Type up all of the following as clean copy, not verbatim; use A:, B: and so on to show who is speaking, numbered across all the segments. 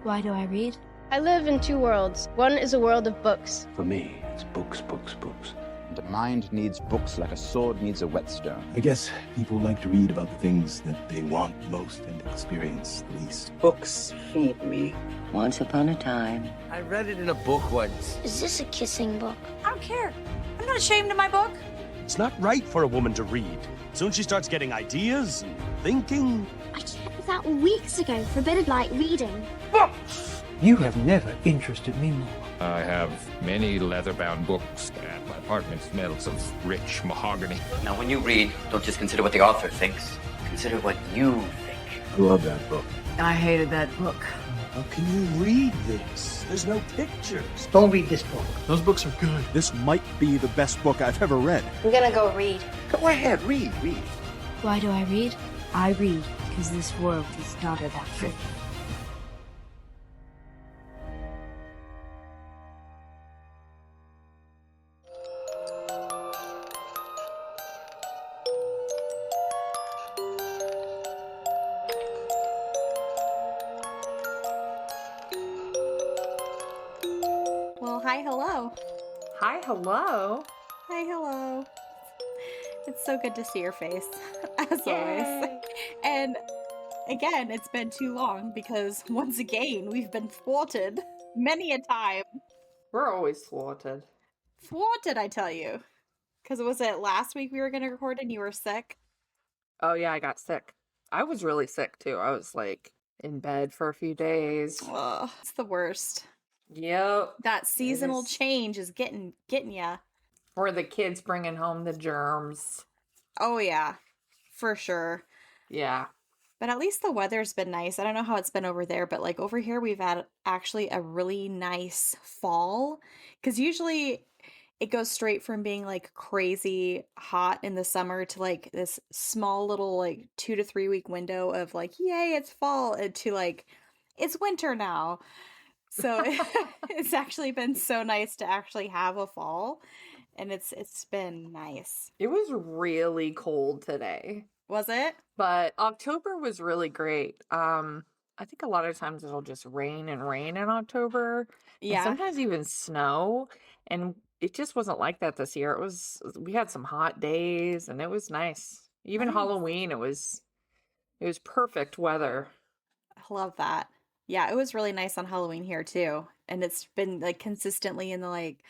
A: Why do I read?
B: I live in two worlds. One is a world of books.
C: For me, it's books, books, books.
D: The mind needs books like a sword needs a whetstone.
C: I guess people like to read about the things that they want most and experience least.
E: Books feed me.
F: Once upon a time.
G: I read it in a book once.
H: Is this a kissing book?
I: I don't care. I'm not ashamed of my book.
J: It's not right for a woman to read. Soon she starts getting ideas and thinking.
H: I checked this out weeks ago for a bit of light reading.
K: Books! You have never interested me more.
L: I have many leather-bound books, and my apartment smells of rich mahogany.
M: Now, when you read, don't just consider what the author thinks. Consider what you think.
C: I love that book.
I: I hated that book.
J: How can you read this? There's no pictures.
K: Don't read this book.
J: Those books are good. This might be the best book I've ever read.
H: I'm gonna go read.
E: Go ahead, read.
A: Why do I read? I read because this world is not about free.
N: Well, hi, hello.
O: Hi, hello.
N: Hi, hello. It's so good to see your face, as always. And again, it's been too long because once again, we've been thwarted many a time.
O: We're always thwarted.
N: Thwarted, I tell you. Because was it last week we were going to record and you were sick?
O: Oh, yeah, I got sick. I was really sick, too. I was, like, in bed for a few days.
N: Ugh, it's the worst.
O: Yep.
N: That seasonal change is getting ya.
O: Or the kids bringing home the germs.
N: Oh, yeah. For sure.
O: Yeah.
N: But at least the weather's been nice. I don't know how it's been over there, but like over here we've had actually a really nice fall. Because usually it goes straight from being like crazy hot in the summer to like this small little like 2 to 3 week window of like, yay, it's fall, to like, it's winter now. So it's actually been so nice to actually have a fall. And it's been nice.
O: It was really cold today.
N: Was it?
O: But October was really great. I think a lot of times it'll just rain in October.
N: Yeah.
O: And sometimes even snow. And it just wasn't like that this year. We had some hot days and it was nice. Even Halloween, it was perfect weather.
N: I love that. Yeah, it was really nice on Halloween here too. And it's been like consistently in the like,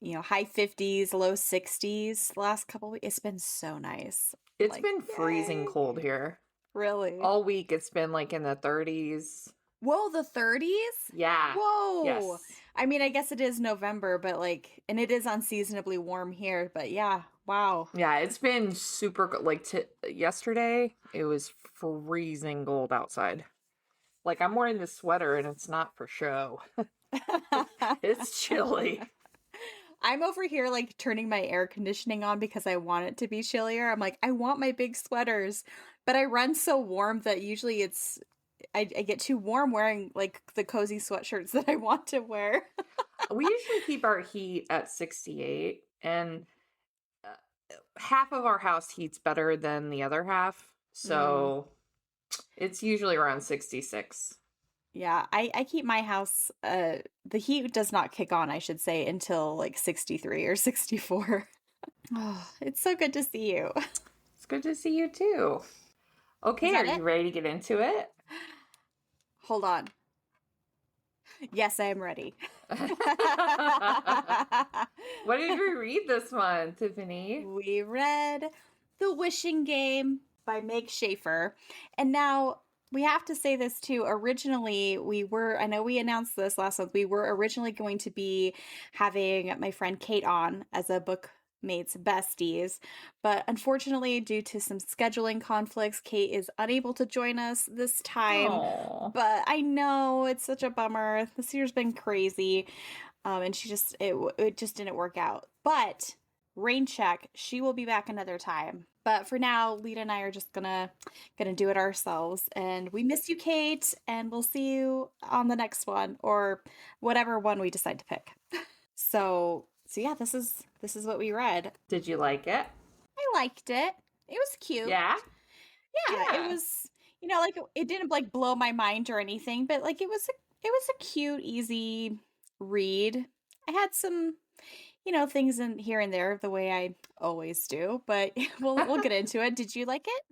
N: high 50s, low 60s the last couple weeks. It's been so nice.
O: It's
N: like,
O: been freezing cold here.
N: Really?
O: All week it's been like in the 30s.
N: Whoa, the 30s?
O: Yeah.
N: Whoa.
O: Yes.
N: I mean, I guess it is November, but like, and it is unseasonably warm here, but yeah, wow.
O: Yeah, it's been super good. Like yesterday, it was freezing cold outside. Like I'm wearing this sweater and it's not for show. It's chilly.
N: I'm over here like turning my air conditioning on because I want it to be chillier. I'm like, I want my big sweaters, but I run so warm that usually I get too warm wearing like the cozy sweatshirts that I want to wear.
O: We usually keep our heat at 68 and half of our house heats better than the other half. So it's usually around 66.
N: Yeah, I keep my house, the heat does not kick on, I should say, until like 63 or 64. Oh, it's so good to see you.
O: It's good to see you too. Okay, are you ready to get into it?
N: Hold on. Yes, I am ready.
O: What did we read this month, Tiffany?
N: We read The Wishing Game by Meg Shaffer. And now we have to say this too. Originally, I know we announced this last month, we were originally going to be having my friend Kate on as a Bookmates besties, but unfortunately, due to some scheduling conflicts, Kate is unable to join us this time.
O: Aww.
N: But I know it's such a bummer. This year's been crazy, and it just didn't work out. But rain check, she will be back another time. But for now, Lita and I are just gonna do it ourselves. And we miss you, Kate, and we'll see you on the next one or whatever one we decide to pick. So yeah, this is what we read.
O: Did you like it?
N: I liked it. It was cute.
O: Yeah?
N: Yeah, it was, like it didn't like blow my mind or anything, but like it was a cute, easy read. I had some, things in here and there the way I always do, but we'll get into it. Did you like it?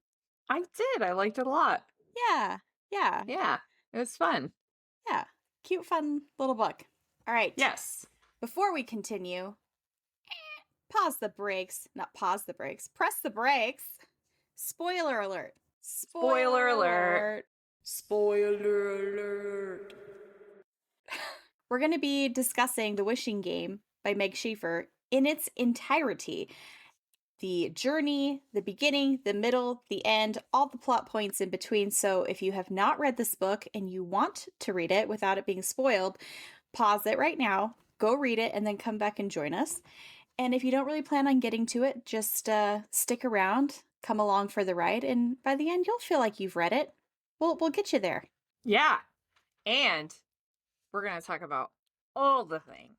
O: I did. I liked it a lot.
N: Yeah. Yeah.
O: Yeah. It was fun.
N: Yeah. Cute, fun little book. All right.
O: Yes.
N: Before we continue, pause the brakes. Not pause the brakes. Press the brakes. Spoiler alert.
O: Spoiler alert.
N: Spoiler alert. We're going to be discussing The Wishing Game by Meg Shaffer in its entirety. The journey, the beginning, the middle, the end, all the plot points in between. So if you have not read this book and you want to read it without it being spoiled, pause it right now, go read it, and then come back and join us. And if you don't really plan on getting to it, just stick around, come along for the ride, and by the end, you'll feel like you've read it. We'll get you there.
O: Yeah. And we're going to talk about all the things.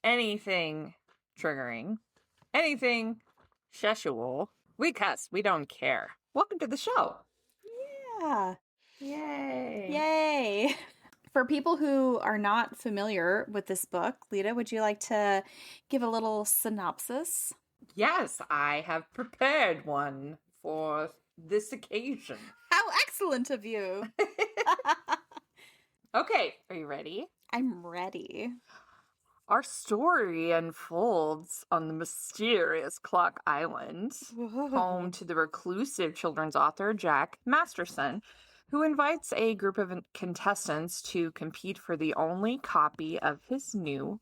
O: Anything triggering. Anything sexual. We cuss. We don't care. Welcome to the show.
N: Yeah.
O: Yay.
N: Yay. For people who are not familiar with this book, Lita, would you like to give a little synopsis?
O: Yes, I have prepared one for this occasion.
N: How excellent of you.
O: Okay, are you ready?
N: I'm ready.
O: Our story unfolds on the mysterious Clock Island, home to the reclusive children's author Jack Masterson, who invites a group of contestants to compete for the only copy of his new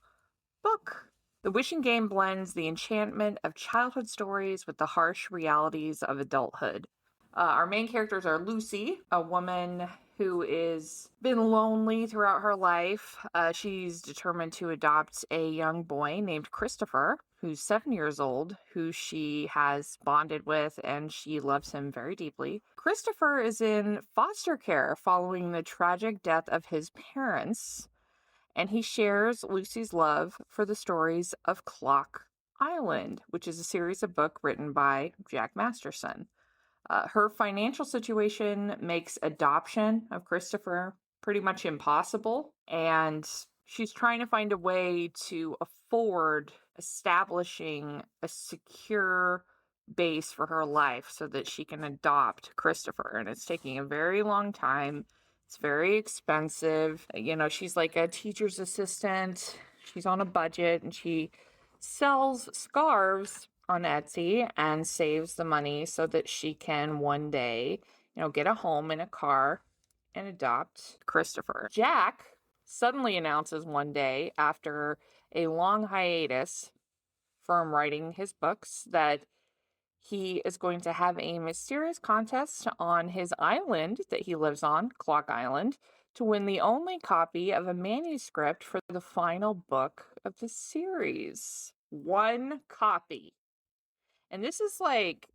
O: book. The Wishing Game blends the enchantment of childhood stories with the harsh realities of adulthood. Our main characters are Lucy, a woman who is been lonely throughout her life. She's determined to adopt a young boy named Christopher, who's 7 years old, who she has bonded with, and she loves him very deeply. Christopher is in foster care following the tragic death of his parents, and he shares Lucy's love for the stories of Clock Island, which is a series of books written by Jack Masterson. Her financial situation makes adoption of Christopher pretty much impossible, and she's trying to find a way to afford establishing a secure base for her life so that she can adopt Christopher. And it's taking a very long time. It's very expensive. She's like a teacher's assistant. She's on a budget, and she sells scarves on Etsy and saves the money so that she can one day, get a home and a car and adopt Christopher. Jack suddenly announces one day, after a long hiatus from writing his books, that he is going to have a mysterious contest on his island that he lives on, Clock Island, to win the only copy of a manuscript for the final book of the series. One copy. And this is like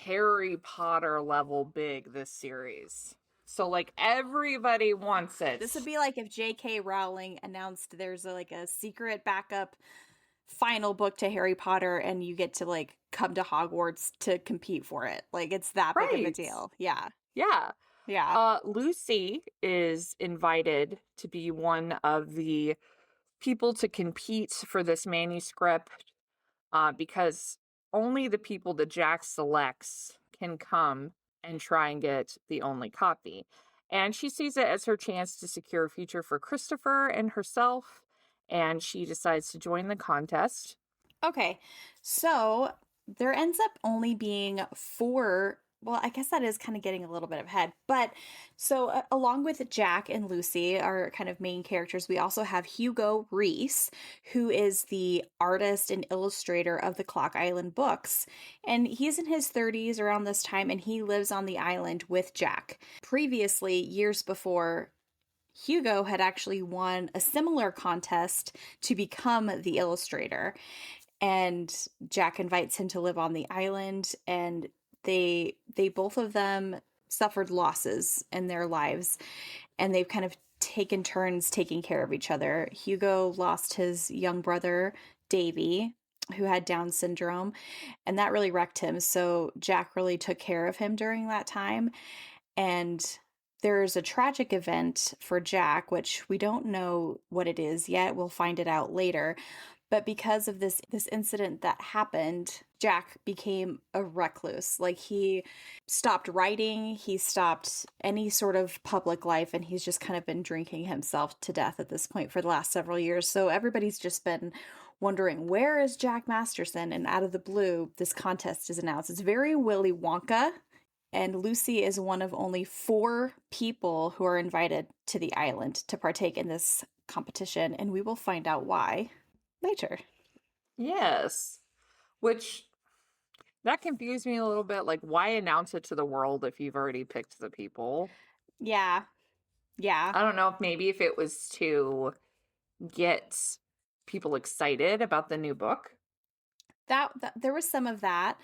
O: Harry Potter level big, this series. So like everybody wants it.
N: This would be like if J.K. Rowling announced there's a secret backup final book to Harry Potter and you get to like come to Hogwarts to compete for it. Like it's that big of a deal. Yeah.
O: Yeah.
N: Yeah.
O: Lucy is invited to be one of the people to compete for this manuscript because only the people that Jack selects can come and try and get the only copy. And she sees it as her chance to secure a future for Christopher and herself, and she decides to join the contest.
N: Okay, so there ends up only being 4. Well, I guess that is kind of getting a little bit ahead. But so along with Jack and Lucy, our kind of main characters, we also have Hugo Reese, who is the artist and illustrator of the Clock Island books. And he's in his 30s around this time, and he lives on the island with Jack. Previously, years before, Hugo had actually won a similar contest to become the illustrator. And Jack invites him to live on the island, and they both of them suffered losses in their lives, and they've kind of taken turns taking care of each other. Hugo lost his young brother, Davy, who had Down syndrome, and that really wrecked him. So Jack really took care of him during that time. And there's a tragic event for Jack, which we don't know what it is yet. We'll find it out later. But because of this incident that happened, Jack became a recluse. Like, he stopped writing, he stopped any sort of public life, and he's just kind of been drinking himself to death at this point for the last several years. So everybody's just been wondering, where is Jack Masterson? And out of the blue, this contest is announced. It's very Willy Wonka, and Lucy is one of only 4 people who are invited to the island to partake in this competition, and we will find out why later.
O: Yes. Which, that confused me a little bit. Like, why announce it to the world if you've already picked the people?
N: Yeah. Yeah.
O: I don't know if maybe if it was to get people excited about the new book.
N: That there was some of that.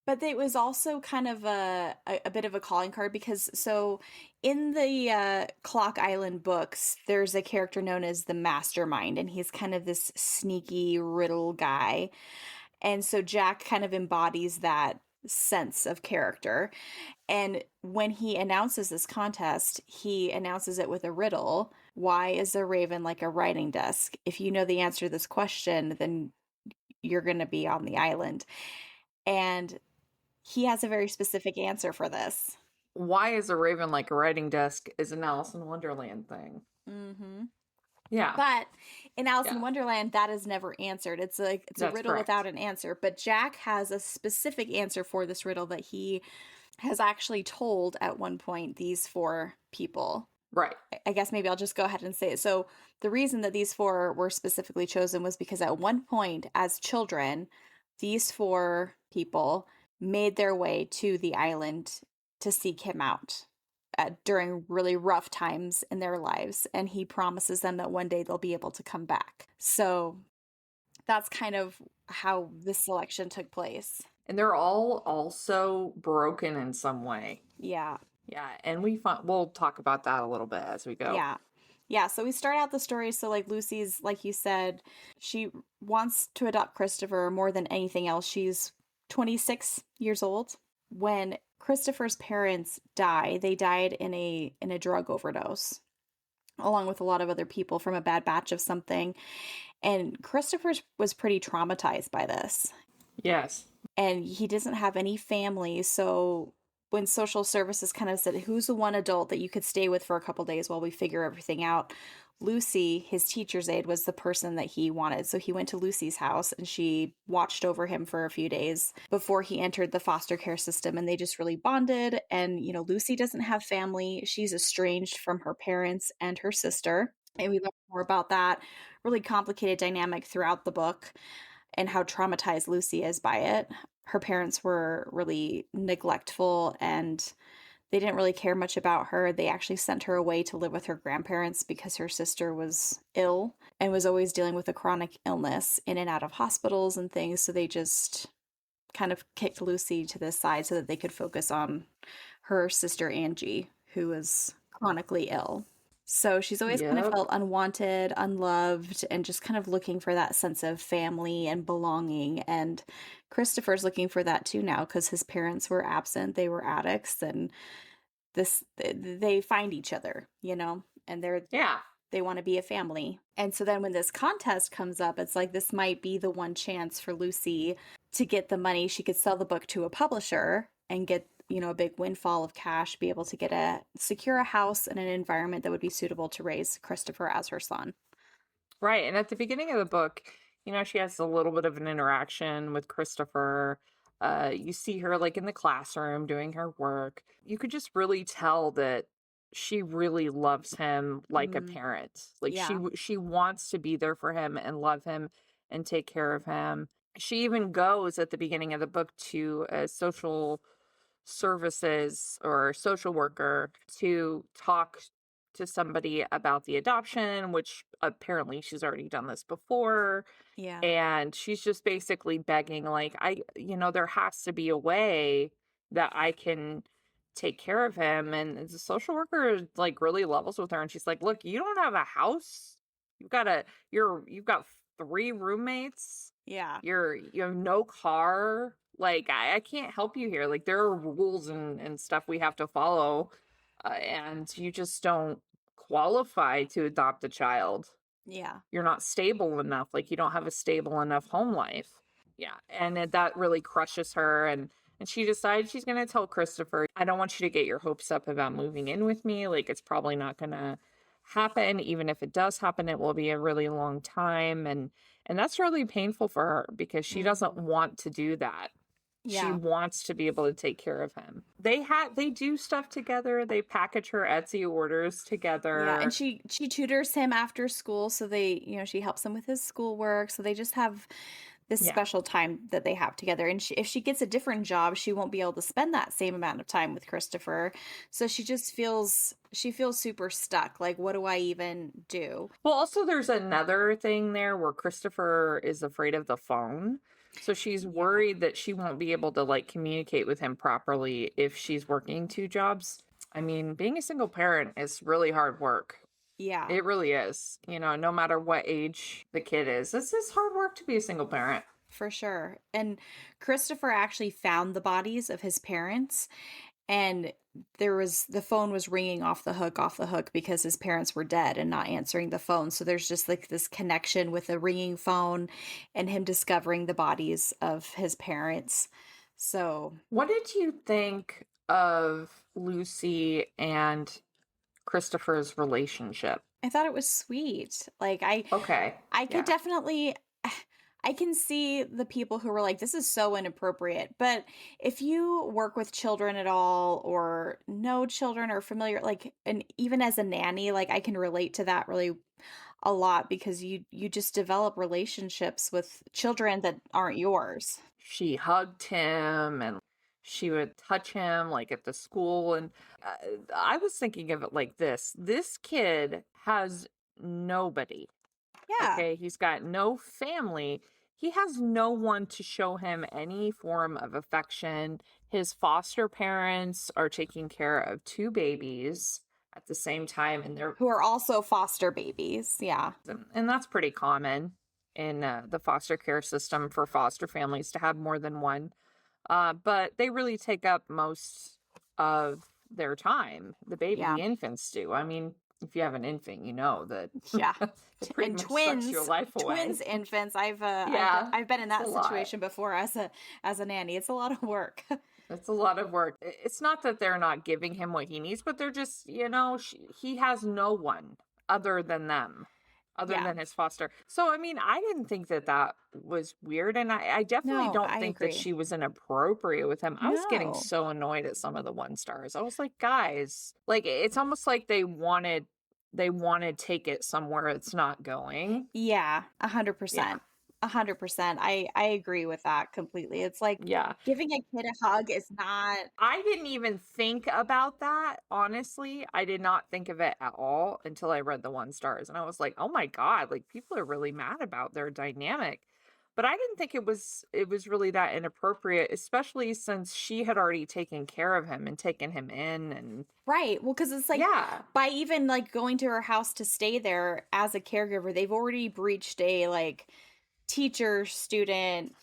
N: But it was also kind of a bit of a calling card, because so in the Clock Island books, there's a character known as the Mastermind, and he's kind of this sneaky riddle guy. And so Jack kind of embodies that sense of character. And when he announces this contest, he announces it with a riddle. Why is a raven like a writing desk? If you know the answer to this question, then you're going to be on the island. And he has a very specific answer for this.
O: Why is a raven like a writing desk is an Alice in Wonderland thing.
N: Mm-hmm.
O: Yeah.
N: But in Alice in Wonderland, that is never answered. It's a riddle
O: correct.
N: without an answer. But Jack has a specific answer for this riddle that he has actually told at one point these 4 people.
O: Right.
N: I guess maybe I'll just go ahead and say it. So the reason that these 4 were specifically chosen was because at one point as children, these 4 people made their way to the island to seek him out during really rough times in their lives. And he promises them that one day they'll be able to come back. So that's kind of how this selection took place.
O: And they're all also broken in some way.
N: Yeah.
O: Yeah. And we'll talk about that a little bit as we go.
N: Yeah. Yeah, so we start out the story. So, like, Lucy's, like you said, she wants to adopt Christopher more than anything else. She's 26 years old. When Christopher's parents die, they died in a drug overdose, along with a lot of other people from a bad batch of something. And Christopher was pretty traumatized by this.
O: Yes.
N: And he doesn't have any family, so when social services kind of said, who's the one adult that you could stay with for a couple days while we figure everything out, Lucy, his teacher's aide, was the person that he wanted. So he went to Lucy's house and she watched over him for a few days before he entered the foster care system, and they just really bonded. And, you know, Lucy doesn't have family. She's estranged from her parents and her sister. And we learn more about that really complicated dynamic throughout the book and how traumatized Lucy is by it. Her parents were really neglectful and they didn't really care much about her. They actually sent her away to live with her grandparents because her sister was ill and was always dealing with a chronic illness, in and out of hospitals and things. So they just kind of kicked Lucy to the side so that they could focus on her sister Angie, who was chronically ill. So she's always kind of felt unwanted, unloved, and just kind of looking for that sense of family and belonging. And Christopher's looking for that too now because his parents were absent. They were addicts, and they find each other, you know, and they want to be a family. And so then when this contest comes up, it's like this might be the one chance for Lucy to get the money. She could sell the book to a publisher and get, you know, a big windfall of cash, be able to secure a house and an environment that would be suitable to raise Christopher as her son.
O: Right. And at the beginning of the book, you know, she has a little bit of an interaction with Christopher. You see her like in the classroom doing her work. You could just really tell that she really loves him like a parent. Like she wants to be there for him and love him and take care of him. She even goes at the beginning of the book to a social services or social worker to talk to somebody about the adoption, which apparently she's already done this before.
N: Yeah.
O: And she's just basically begging, like, there has to be a way that I can take care of him. And the social worker like really levels with her, and she's like, look, you don't have a house. You've got 3 roommates.
N: Yeah.
O: You have no car. Like, I can't help you here. Like, there are rules and stuff we have to follow and you just don't qualify to adopt a child.
N: Yeah.
O: You're not stable enough. Like, you don't have a stable enough home life. Yeah. And that really crushes her. And she decides she's going to tell Christopher, I don't want you to get your hopes up about moving in with me. Like, it's probably not going to happen. Even if it does happen, it will be a really long time. And that's really painful for her because she doesn't want to do that.
N: Yeah.
O: She wants to be able to take care of him. They do stuff together. They package her Etsy orders together.
N: Yeah, and she tutors him after school, so she helps him with his schoolwork. So they just have this special time that they have together. And if she gets a different job, she won't be able to spend that same amount of time with Christopher. So she feels super stuck. Like, what do I even do?
O: Well, also there's another thing there where Christopher is afraid of the phone. So she's worried that she won't be able to like communicate with him properly if she's working 2 jobs. I mean, being a single parent is really hard work.
N: Yeah.
O: It really is. No matter what age the kid is, this is hard work to be a single parent.
N: For sure. And Christopher actually found the bodies of his parents, and the phone was ringing off the hook because his parents were dead and not answering the phone. So there's just like this connection with the ringing phone and him discovering the bodies of his parents. So
O: what did you think of Lucy and Christopher's relationship?
N: I thought it was sweet. Like, I could definitely, I can see the people who were like, this is so inappropriate. But if you work with children at all, or know children, or familiar, like, and even as a nanny, like, I can relate to that really a lot, because you just develop relationships with children that aren't yours.
O: She hugged him and she would touch him like at the school. And I was thinking of it like this kid has nobody.
N: Yeah.
O: Okay. He's got no family. He has no one to show him any form of affection. His foster parents are taking care of 2 babies at the same time, and they're
N: who are also foster babies. Yeah.
O: And that's pretty common in the foster care system for foster families to have more than one. But they really take up most of their time. The infants do. I mean, if you have an infant, you know that.
N: Yeah.
O: It pretty
N: and
O: much
N: twins,
O: sucks your life away.
N: Twins, infants. I've been in that situation before as a nanny. It's a lot of work.
O: It's a lot of work. It's not that they're not giving him what he needs, but they're just, he has no one other than them. Than his foster. So, I mean, I didn't think that was weird. And I definitely don't think that she was inappropriate with him. I was getting so annoyed at some of the 1 stars. I was like, guys, like, it's almost like they want to take it somewhere it's not going.
N: Yeah, 100%. 100%. I agree with that completely. It's like, giving a kid a hug is not.
O: I didn't even think about that. Honestly, I did not think of it at all until I read the 1 stars, and I was like, oh my God, like, people are really mad about their dynamic. But I didn't think it was really that inappropriate, especially since she had already taken care of him and taken him in. And
N: right. Well, because it's like, by even like going to her house to stay there as a caregiver, they've already breached a like teacher student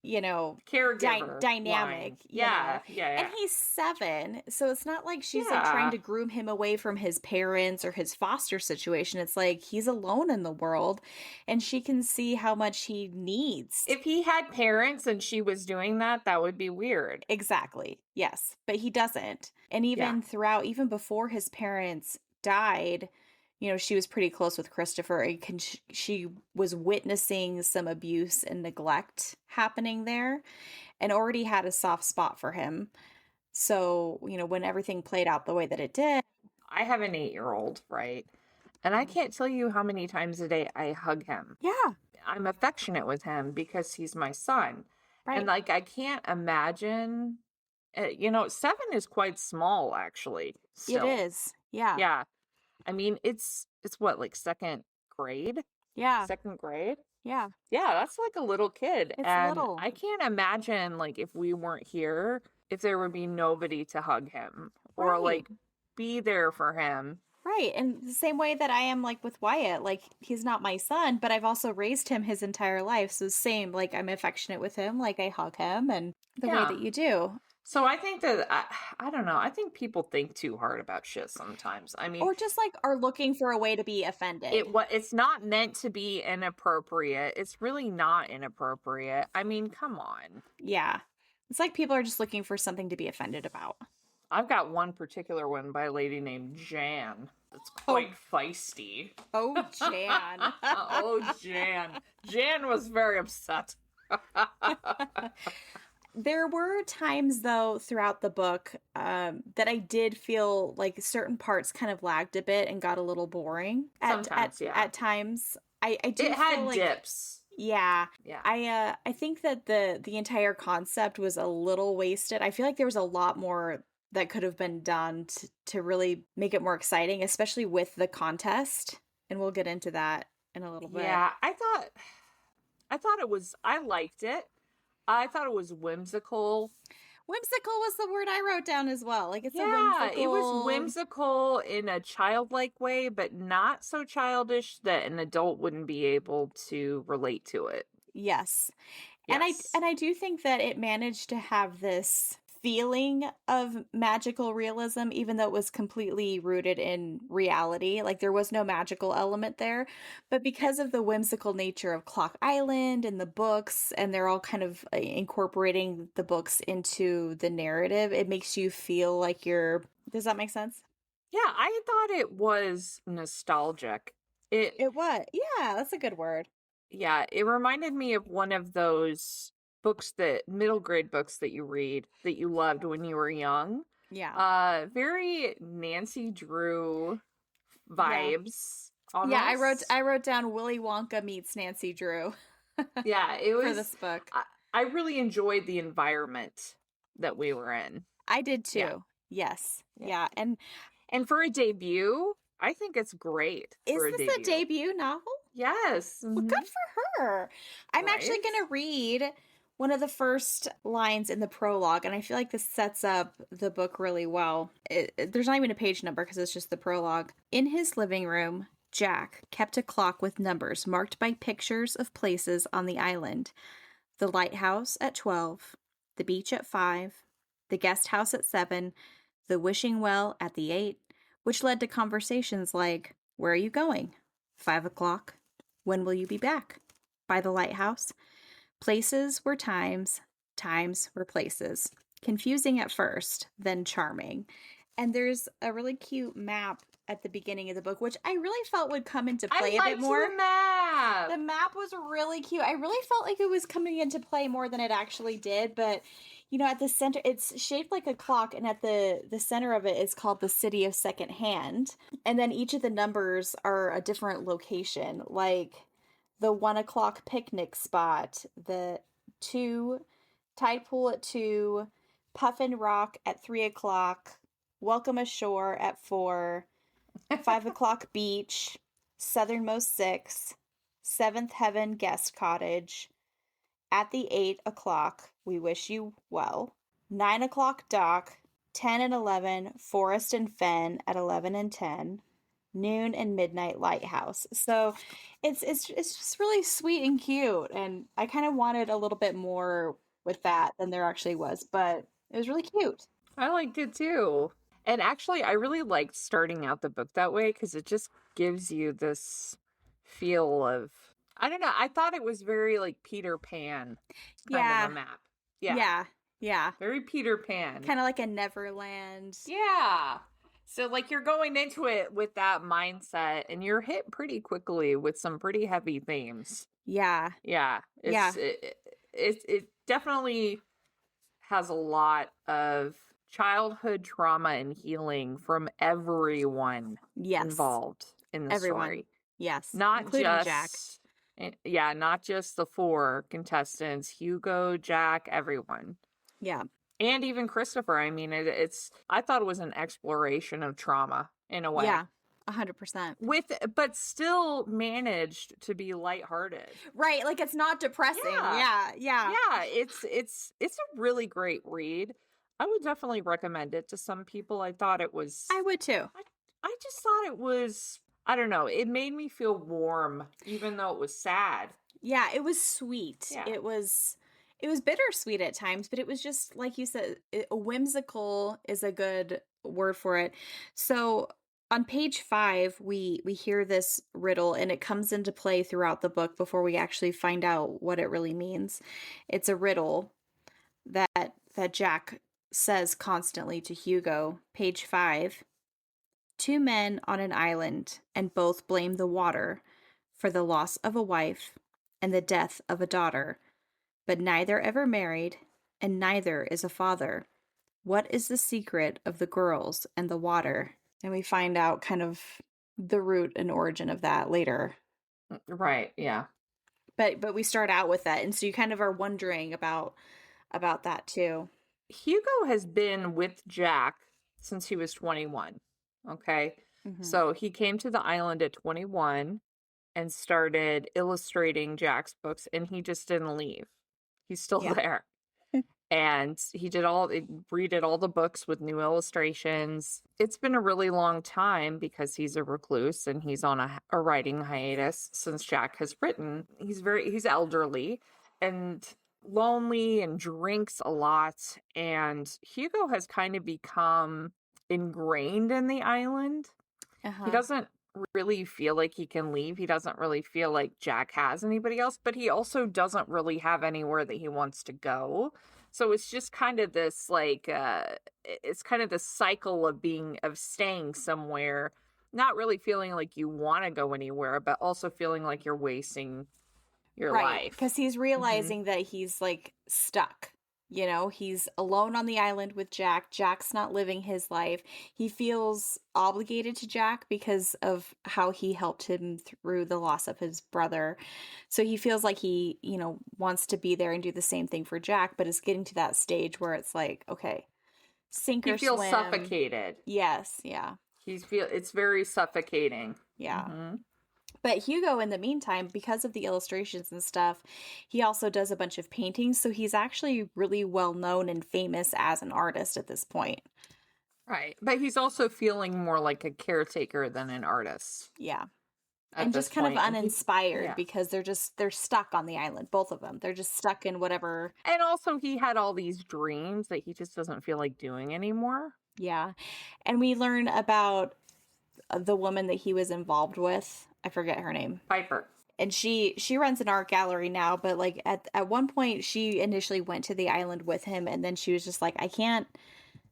O: caregiver
N: dynamic.
O: Yeah.
N: And he's 7, so it's not like she's like trying to groom him away from his parents or his foster situation. It's like he's alone in the world, and she can see how much he needs.
O: If he had parents and she was doing that, that would be weird.
N: Exactly. Yes, but he doesn't. And even even before his parents died, she was pretty close with Christopher, and she was witnessing some abuse and neglect happening there, and already had a soft spot for him. So, when everything played out the way that it did.
O: I have an 8-year-old, right? And I can't tell you how many times a day I hug him.
N: Yeah.
O: I'm affectionate with him because he's my son. Right. And like, I can't imagine, 7 is quite small, actually. Still.
N: It is. Yeah.
O: Yeah. I mean, it's what, like 2nd grade?
N: Yeah.
O: 2nd grade?
N: Yeah.
O: Yeah, that's like a little kid.
N: It's
O: and
N: little.
O: I can't imagine, like, if we weren't here, if there would be nobody to hug him or like be there for him.
N: Right. And the same way that I am like with Wyatt, like, he's not my son, but I've also raised him his entire life. So same, like, I'm affectionate with him, like I hug him and the way that you do.
O: So I think that, I don't know, I think people think too hard about shit sometimes. I mean,
N: Or just like are looking for a way to be offended.
O: It's not meant to be inappropriate. It's really not inappropriate. I mean, come on.
N: Yeah. It's like people are just looking for something to be offended about.
O: I've got one particular one by a lady named Jan. It's quite feisty.
N: Oh, Jan.
O: Oh, Jan. Jan was very upset.
N: There were times, though, throughout the book that I did feel like certain parts kind of lagged a bit and got a little boring.
O: Sometimes, yeah.
N: At times, I do
O: it had
N: feel like,
O: dips.
N: Yeah,
O: yeah.
N: I think that the entire concept was a little wasted. I feel like there was a lot more that could have been done to really make it more exciting, especially with the contest. And we'll get into that in a little bit.
O: Yeah, I thought it was. I liked it. I thought it was whimsical.
N: Whimsical was the word I wrote down as well. Like, it's a
O: Yeah,
N: whimsical.
O: it was whimsical in a childlike way, but not so childish that an adult wouldn't be able to relate to it.
N: Yes.
O: Yes.
N: And I do think that it managed to have this feeling of magical realism, even though it was completely rooted in reality. Like, there was no magical element there. But because of the whimsical nature of Clock Island and the books, and they're all kind of incorporating the books into the narrative, it makes you feel like you're... Does that make sense?
O: Yeah, I thought it was nostalgic.
N: It was. Yeah, that's a good word.
O: Yeah, it reminded me of one of those books, that middle grade books that you read that you loved when you were young.
N: Yeah.
O: Very Nancy Drew vibes. Almost.
N: Yeah, I wrote down Willy Wonka meets Nancy Drew.
O: Yeah, it was
N: for this book.
O: I really enjoyed the environment that we were in.
N: I did too.
O: Yeah.
N: Yes. Yeah.
O: And for a debut, I think it's great.
N: Is this a debut novel?
O: Yes.
N: Well, good for her. I'm actually going to read one of the first lines in the prologue, and I feel like this sets up the book really well. There's not even a page number because it's just the prologue. In his living room, Jack kept a clock with numbers marked by pictures of places on the island. The lighthouse at 12, the beach at 5, the guest house at 7, the wishing well at the 8, which led to conversations like, where are you going? 5 o'clock. When will you be back? By the lighthouse. Places were times, times were places. Confusing at first, then charming. And there's a really cute map at the beginning of the book, which I really felt would come into play a bit more.
O: The map.
N: The map was really cute. I really felt like it was coming into play more than it actually did, but you know, at the center, it's shaped like a clock, and at the center of it is called the City of Second Hand. And then each of the numbers are a different location, like the 1 o'clock picnic spot, the 2 tide pool at 2, Puffin Rock at 3 o'clock, Welcome Ashore at 4, 5 o'clock beach, Southernmost 6, 7th Heaven guest cottage, at the 8 o'clock, we wish you well, 9 o'clock dock, 10 and 11, Forest and Fen at 11 and 10, noon and midnight lighthouse. So it's just really sweet and cute, and I kind of wanted a little bit more with that than there actually was, but it was really cute.
O: I liked it too. And actually, I really liked starting out the book that way because it just gives you this feel of, I don't know, I thought it was very like Peter Pan kind of a map.
N: Yeah.
O: Very Peter Pan.
N: Kind of like a Neverland.
O: Yeah. So like you're going into it with that mindset and you're hit pretty quickly with some pretty heavy themes.
N: Yeah.
O: Yeah. It definitely has a lot of childhood trauma and healing from everyone involved in the story.
N: Yes.
O: Not
N: including
O: just
N: Jack.
O: Yeah, not just the 4 contestants, Hugo, Jack, everyone.
N: Yeah.
O: And even Christopher. I mean, I thought it was an exploration of trauma in a way.
N: Yeah. 100%.
O: But still managed to be lighthearted.
N: Right, like it's not depressing. Yeah.
O: Yeah, it's a really great read. I would definitely recommend it to some people. I thought it was...
N: I would too.
O: I just thought it was... I don't know. It made me feel warm, even though it was sad.
N: Yeah, it was sweet.
O: Yeah.
N: It was It was bittersweet at times, but it was just like you said, whimsical is a good word for it. So on page 5, we hear this riddle, and it comes into play throughout the book before we actually find out what it really means. It's a riddle that Jack says constantly to Hugo. Page 5. 2 men on an island, and both blame the water for the loss of a wife and the death of a daughter, but neither ever married, and neither is a father. What is the secret of the girls and the water? And we find out kind of the root and origin of that later.
O: Right, yeah.
N: But we start out with that, and so you kind of are wondering about that too.
O: Hugo has been with Jack since he was 21. Okay.
N: Mm-hmm.
O: So he came to the island at 21 and started illustrating Jack's books, and he just didn't leave. He's still there. And he redid all the books with new illustrations. It's been a really long time because he's a recluse and he's on a writing hiatus since Jack has written. He's elderly and lonely and drinks a lot. And Hugo has kind of become ingrained in the island. He doesn't really feel like he can leave. He doesn't really feel like Jack has anybody else, but he also doesn't really have anywhere that he wants to go. So it's just kind of this it's kind of the cycle of staying somewhere, not really feeling like you want to go anywhere, but also feeling like you're wasting your life.
N: Because he's realizing that he's like stuck. You know, he's alone on the island with Jack. Jack's not living his life. He feels obligated to Jack because of how he helped him through the loss of his brother. So he feels like he, wants to be there and do the same thing for Jack, but it's getting to that stage where it's like, okay, sink or swim.
O: He feels suffocated.
N: Yes, yeah.
O: It's very suffocating.
N: Yeah.
O: Mm-hmm.
N: But Hugo, in the meantime, because of the illustrations and stuff, he also does a bunch of paintings. So he's actually really well known and famous as an artist at this point.
O: Right. But he's also feeling more like a caretaker than an artist.
N: Yeah. And just kind of uninspired because they're stuck on the island, both of them. They're just stuck in whatever.
O: And also he had all these dreams that he just doesn't feel like doing anymore.
N: Yeah. And we learn about the woman that he was involved with. I forget her name.
O: Piper.
N: And she runs an art gallery now, but like at one point she initially went to the island with him, and then she was just like, I can't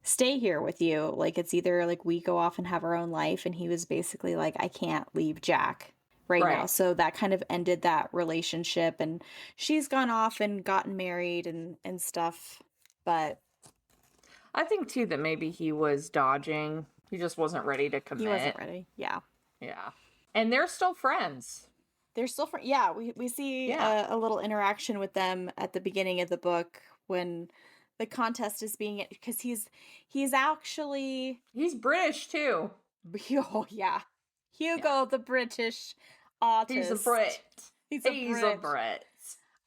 N: stay here with you. Like, it's either like we go off and have our own life, and he was basically like, I can't leave Jack right now. So that kind of ended that relationship, and she's gone off and gotten married and stuff. But
O: I think too that maybe he was dodging. He just wasn't ready to commit.
N: He wasn't ready. Yeah.
O: Yeah. And they're still friends.
N: They're still friends. Yeah, we see a little interaction with them at the beginning of the book when the contest is being, because he's
O: British too.
N: Oh yeah, Hugo, the British artist.
O: He's a Brit.
N: He's a Brit.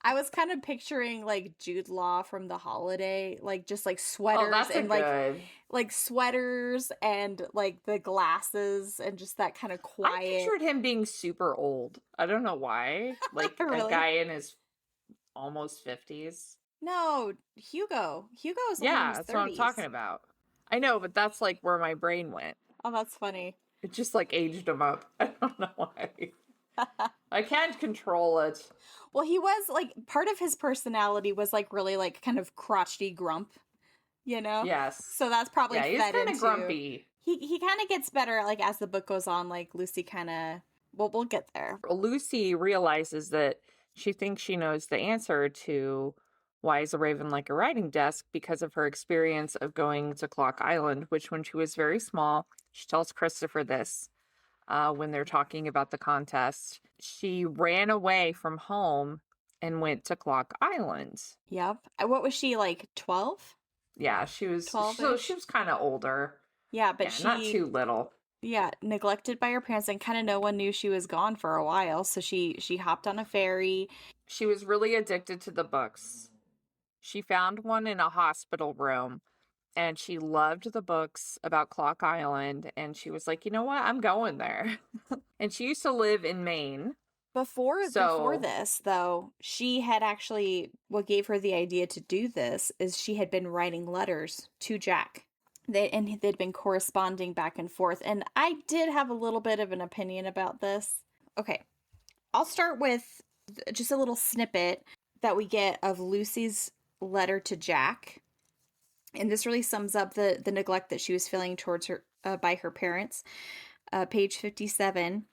N: I was kind of picturing like Jude Law from The Holiday, like just like sweaters and like sweaters and like the glasses and just that kind of quiet.
O: I pictured him being super old. I don't know why. Like really? A guy in his almost 50s.
N: No, Hugo's
O: yeah, that's 30s. What I'm talking about. I know, but that's like where my brain went.
N: Oh, that's funny.
O: It just like aged him up. I don't know why. I can't control it.
N: Well, he was like, part of his personality was like really like kind of crotchety grump, you know?
O: Yes.
N: So that's probably
O: he's
N: fed
O: kind
N: into.
O: Of grumpy.
N: He kind of gets better like as the book goes on. Like Lucy kind of. Well, we'll get there.
O: Lucy realizes that she thinks she knows the answer to why is a raven like a writing desk because of her experience of going to Clock Island, which when she was very small, she tells Christopher this. When they're talking about the contest, she ran away from home and went to Clock Island.
N: Yep. What was she, like 12?
O: Yeah, she was 12. So she was kind of older.
N: Yeah, but she
O: not too little.
N: Yeah, neglected by her parents, and kind of no one knew she was gone for a while. So she hopped on a ferry.
O: She was really addicted to the books. She found one in a hospital room. And she loved the books about Clock Island. And she was like, you know what? I'm going there. And she used to live in Maine.
N: Before
O: So
N: this, though, she had actually, what gave her the idea to do this is she had been writing letters to Jack. They'd been corresponding back and forth. And I did have a little bit of an opinion about this. Okay, I'll start with just a little snippet that we get of Lucy's letter to Jack. And this really sums up the neglect that she was feeling towards her by her parents. Page 57.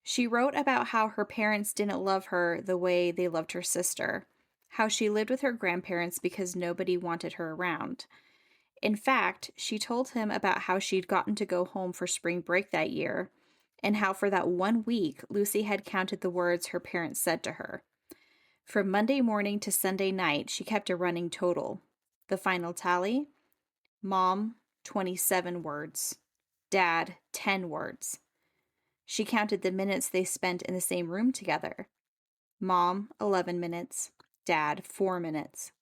N: She wrote about how her parents didn't love her the way they loved her sister, how she lived with her grandparents because nobody wanted her around. In fact, she told him about how she'd gotten to go home for spring break that year, and how for that 1 week, Lucy had counted the words her parents said to her. From Monday morning to Sunday night, she kept a running total. The final tally? Mom, 27 words. Dad, 10 words. She counted the minutes they spent in the same room together. Mom, 11 minutes. Dad, 4 minutes.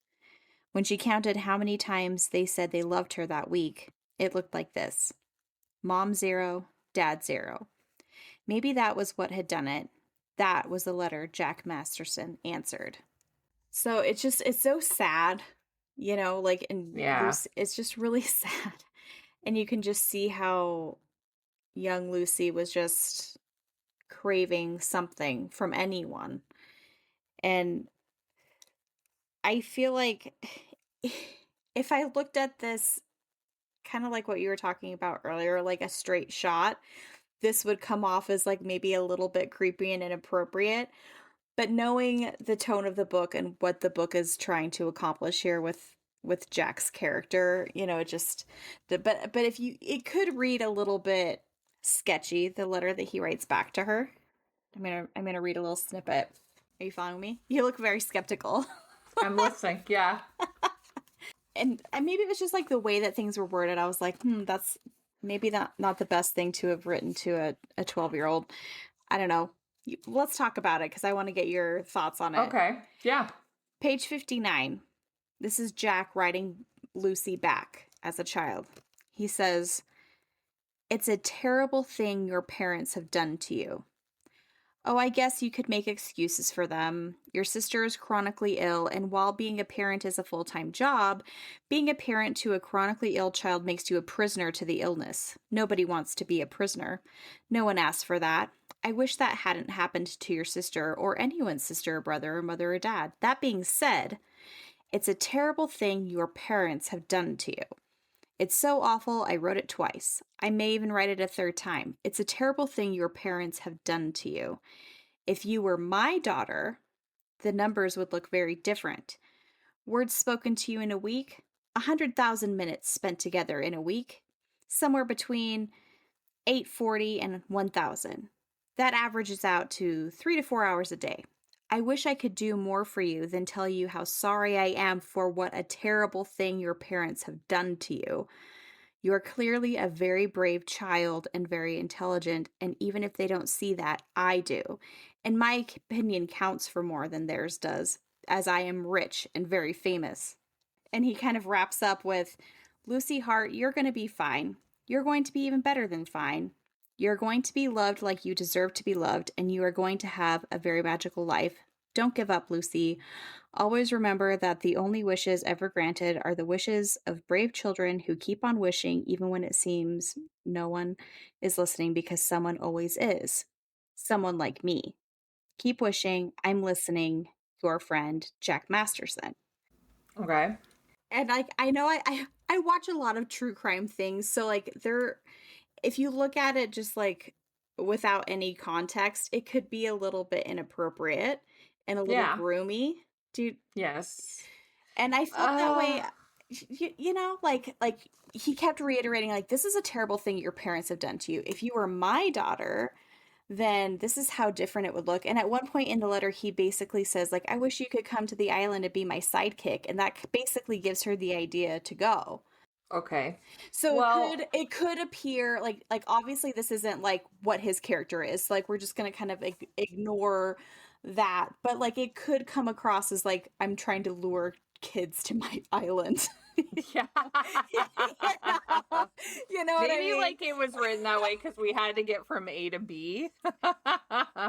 N: When she counted how many times they said they loved her that week, it looked like this. Mom 0, Dad 0. Maybe that was what had done it. That was the letter Jack Masterson answered. So it's so sad, it's just really sad. And you can just see how young Lucy was just craving something from anyone. And I feel like if I looked at this kind of like what you were talking about earlier, like a straight shot, this would come off as like maybe a little bit creepy and inappropriate. But knowing the tone of the book and what the book is trying to accomplish here with Jack's character, but it could read a little bit sketchy, the letter that he writes back to her. I'm gonna read a little snippet. Are you following me? You look very skeptical.
O: I'm listening. Yeah.
N: And maybe it was just like the way that things were worded. I was like, that's maybe not the best thing to have written to a 12-year-old. I don't know. Let's talk about it because I want to get your thoughts on it.
O: Okay. Yeah.
N: Page 59. This is Jack writing Lucy back as a child. He says, "It's a terrible thing your parents have done to you. Oh, I guess you could make excuses for them. Your sister is chronically ill, and while being a parent is a full-time job, being a parent to a chronically ill child makes you a prisoner to the illness. Nobody wants to be a prisoner. No one asked for that. I wish that hadn't happened to your sister, or anyone's sister or brother or mother or dad. That being said, it's a terrible thing your parents have done to you. It's so awful, I wrote it twice. I may even write it a third time. It's a terrible thing your parents have done to you. If you were my daughter, the numbers would look very different. Words spoken to you in a week, 100,000 minutes spent together in a week, somewhere between 840 and 1,000. That averages out to 3 to 4 hours a day. I wish I could do more for you than tell you how sorry I am for what a terrible thing your parents have done to you. You are clearly a very brave child and very intelligent, and even if they don't see that, I do. And my opinion counts for more than theirs does, as I am rich and very famous." And he kind of wraps up with, "Lucy Hart, you're going to be fine. You're going to be even better than fine. You're going to be loved like you deserve to be loved, and you are going to have a very magical life. Don't give up, Lucy. Always remember that the only wishes ever granted are the wishes of brave children who keep on wishing even when it seems no one is listening, because someone always is. Someone like me. Keep wishing. I'm listening. Your friend, Jack Masterson."
O: Okay.
N: And I know I watch a lot of true crime things, so like if you look at it just like without any context, it could be a little bit inappropriate and a little groomy. Dude.
O: Yes.
N: And I felt that way, like he kept reiterating, like, this is a terrible thing your parents have done to you. If you were my daughter, then this is how different it would look. And at one point in the letter, he basically says, like, I wish you could come to the island and be my sidekick. And that basically gives her the idea to go.
O: Okay.
N: So it could appear like obviously this isn't like what his character is. Like, we're just going to kind of ignore that. But like it could come across as like, I'm trying to lure kids to my island.
O: Yeah.
N: You know what
O: Maybe
N: I mean?
O: like it was written that way because we had to get from A to B.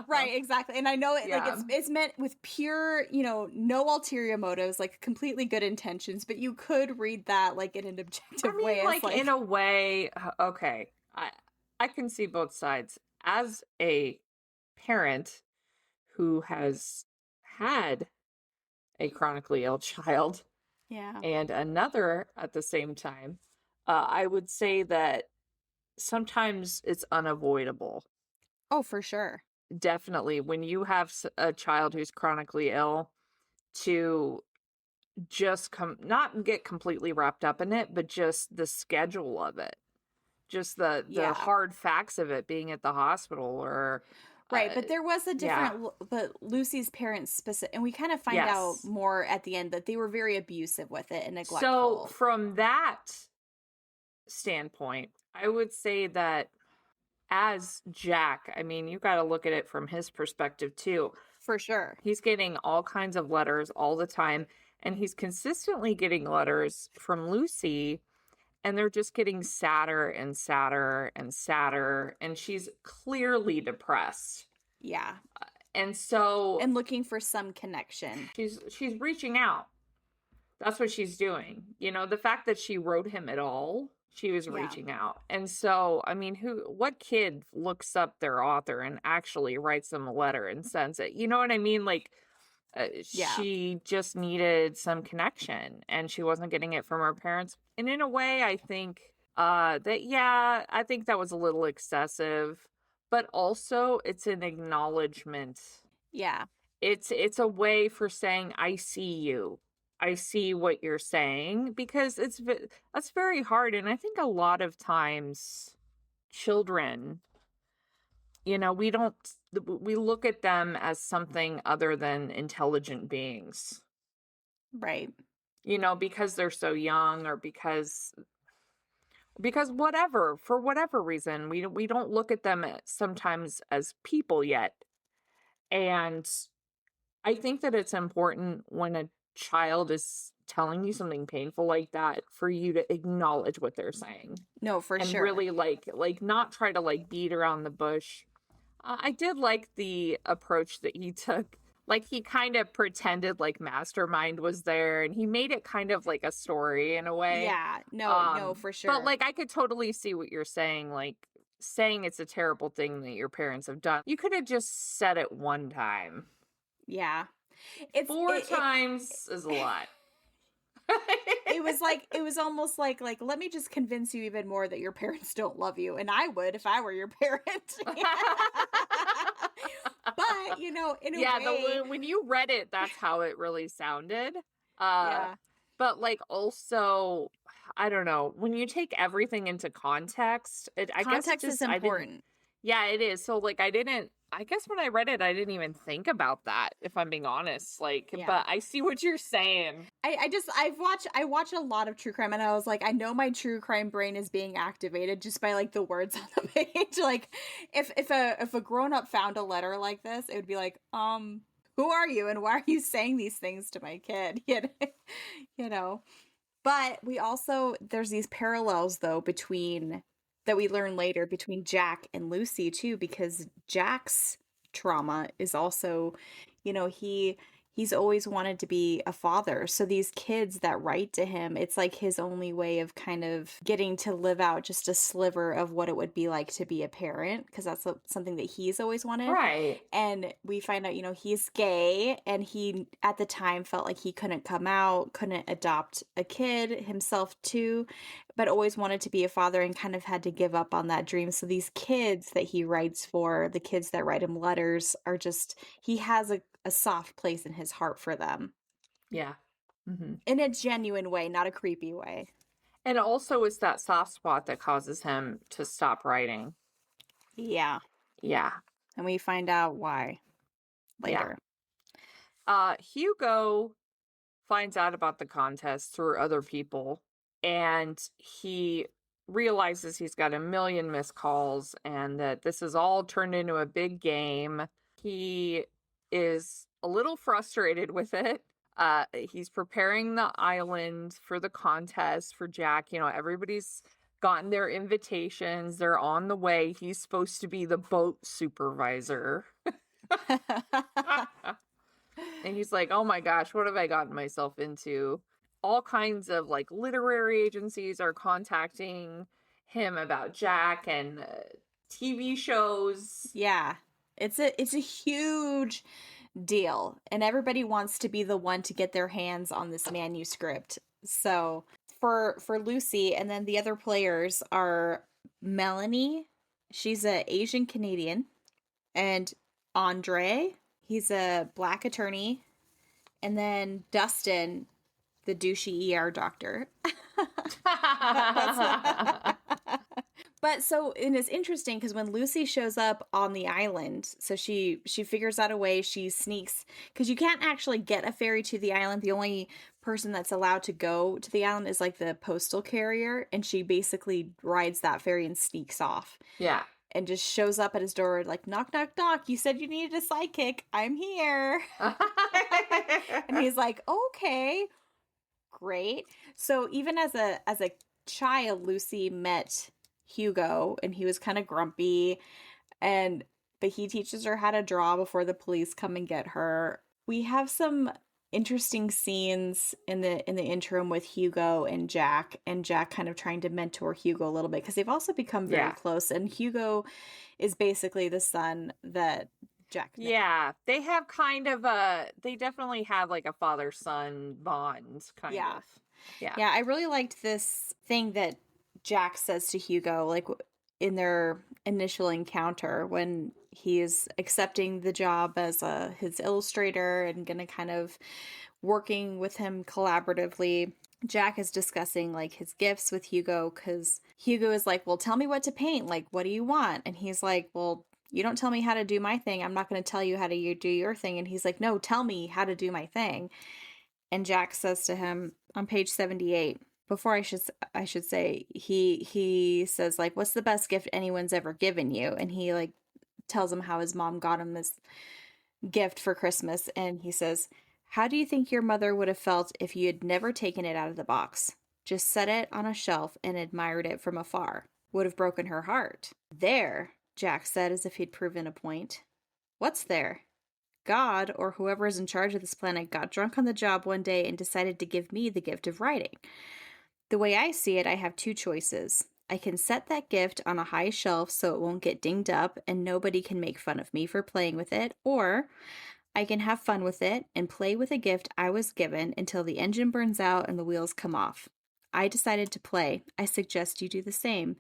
N: Right, exactly. And I know it like
O: Yeah.
N: it's meant with pure, no ulterior motives, like completely good intentions, but you could read that like in an objective way. As,
O: like in a way, okay. I can see both sides. As a parent who has had a chronically ill child,
N: yeah,
O: and another at the same time, I would say that sometimes it's unavoidable.
N: Oh, for sure.
O: Definitely. When you have a child who's chronically ill, to just not get completely wrapped up in it, but just the schedule of it. Just the hard facts of it being at the hospital or
N: right, but there was a different but Lucy's parents specific, and we kind of find out more at the end that they were very abusive with it and neglectful.
O: So from that standpoint, I would say that as Jack, I mean, you got to look at it from his perspective too.
N: For sure.
O: He's getting all kinds of letters all the time, and he's consistently getting letters from Lucy, and they're just getting sadder and sadder and sadder, and she's clearly depressed.
N: Yeah.
O: And so
N: and looking for some connection.
O: She's reaching out. That's what she's doing. The fact that she wrote him at all, she was reaching out. And so, I mean, what kid looks up their author and actually writes them a letter and sends it? You know what I mean? Like, she just needed some connection, and she wasn't getting it from her parents. And in a way, I think I think that was a little excessive, but also it's an acknowledgement.
N: Yeah.
O: It's a way for saying, I see you. I see what you're saying, because that's very hard. And I think a lot of times children, we look at them as something other than intelligent beings.
N: Right.
O: Because they're so young, or because for whatever reason, we don't look at them sometimes as people yet. And I think that it's important when a child is telling you something painful like that for you to acknowledge what they're saying.
N: No, for sure.
O: And really like not try to like beat around the bush. I did like the approach that he took. Like, he kind of pretended like Mastermind was there, and he made it kind of like a story in a way.
N: Yeah, no, for sure.
O: But like, I could totally see what you're saying. Like, saying it's a terrible thing that your parents have done. You could have just said it one time.
N: Yeah.
O: Four times is a lot.
N: It was almost like let me just convince you even more that your parents don't love you, and I would if I were your parent. But in a way,
O: when you read it, that's how it really sounded. But like, also, I don't know, when you take everything into context,
N: context is important.
O: Yeah, it is. So like, I guess when I read it, I didn't even think about that, if I'm being honest. Like, but I see what you're saying.
N: I watch a lot of true crime, and I was like, I know my true crime brain is being activated just by like the words on the page. Like, if a grown up found a letter like this, it would be like, who are you, and why are you saying these things to my kid? But there's these parallels though that we learn later between Jack and Lucy too, because Jack's trauma is also, he's always wanted to be a father. So these kids that write to him, it's like his only way of kind of getting to live out just a sliver of what it would be like to be a parent, because that's something that he's always wanted.
O: Right.
N: And we find out, he's gay, and he at the time felt like he couldn't come out, couldn't adopt a kid himself too, but always wanted to be a father and kind of had to give up on that dream. So these kids that he writes for, the kids that write him letters, are just, he has a soft place in his heart for them.
O: Yeah. Mm-hmm.
N: In a genuine way, not a creepy way.
O: And also, it's that soft spot that causes him to stop writing.
N: Yeah.
O: Yeah.
N: And we find out why later.
O: Yeah. Hugo finds out about the contest through other people, and he realizes he's got 1 million missed calls and that this is all turned into a big game. He is a little frustrated with it. He's preparing the island for the contest for Jack. You know, everybody's gotten their invitations. They're on the way. He's supposed to be the boat supervisor. And he's like, oh my gosh, what have I gotten myself into? All kinds of like literary agencies are contacting him about Jack and TV shows.
N: Yeah. It's a huge deal, and everybody wants to be the one to get their hands on this manuscript. So for Lucy, and then the other players are Melanie, she's a Asian Canadian, and Andre, he's a black attorney, and then Dustin, the douchey ER doctor. But so, and it's interesting because when Lucy shows up on the island, so she figures out a way, she sneaks, because you can't actually get a ferry to the island. The only person that's allowed to go to the island is like the postal carrier, and she basically rides that ferry and sneaks off.
O: Yeah.
N: And just shows up at his door like, knock, knock, knock. You said you needed a sidekick. I'm here. And he's like, okay, great. So even as a child, Lucy met Hugo, and he was kind of grumpy, but he teaches her how to draw before the police come and get her. We have some interesting scenes in the interim with Hugo and Jack kind of trying to mentor Hugo a little bit, because they've also become very close, and Hugo is basically the son that Jack met.
O: Yeah, they have kind of they definitely have like a father-son bond kind of.
N: Yeah, I really liked this thing that Jack says to Hugo, like in their initial encounter when he is accepting the job as his illustrator and gonna kind of working with him collaboratively. Jack is discussing like his gifts with Hugo, because Hugo is like, well, tell me what to paint. Like, what do you want? And he's like, well, you don't tell me how to do my thing, I'm not going to tell you how to do your thing. And he's like, no, tell me how to do my thing. And Jack says to him on page 78, before I should say, he says like, what's the best gift anyone's ever given you? And he like tells him how his mom got him this gift for Christmas. And he says, how do you think your mother would have felt if you had never taken it out of the box? Just set it on a shelf and admired it from afar. Would have broken her heart. There, Jack said, as if he'd proven a point. What's there? God, or whoever is in charge of this planet, got drunk on the job one day and decided to give me the gift of writing. The way I see it, I have two choices. I can set that gift on a high shelf so it won't get dinged up and nobody can make fun of me for playing with it, or I can have fun with it and play with a gift I was given until the engine burns out and the wheels come off. I decided to play. I suggest you do the same.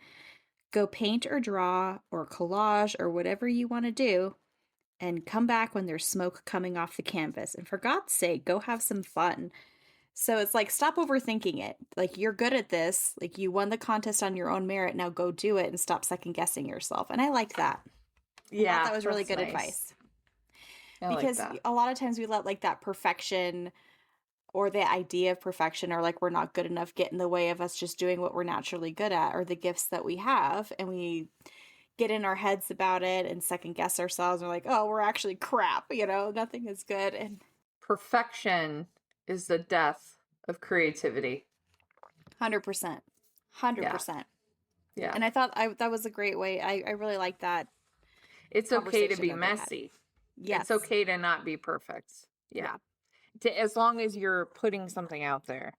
N: Go paint or draw or collage or whatever you want to do, and come back when there's smoke coming off the canvas. And for God's sake, go have some fun. So it's like, stop overthinking it. Like, you're good at this. Like, you won the contest on your own merit. Now go do it and stop second guessing yourself. And I liked that.
O: Yeah,
N: I thought that was really good
O: nice
N: advice.
O: Because
N: a lot of times we let like that perfection or the idea of perfection, or like we're not good enough, get in the way of us just doing what we're naturally good at, or the gifts that we have, and we get in our heads about it and second guess ourselves. We're like, oh, we're actually crap, nothing is good. And
O: perfection is the death of creativity.
N: 100%. 100%.
O: Yeah.
N: And I thought that was a great way. I really like that.
O: It's okay to be messy.
N: Yes.
O: It's okay to not be perfect. Yeah. As long as you're putting something out there.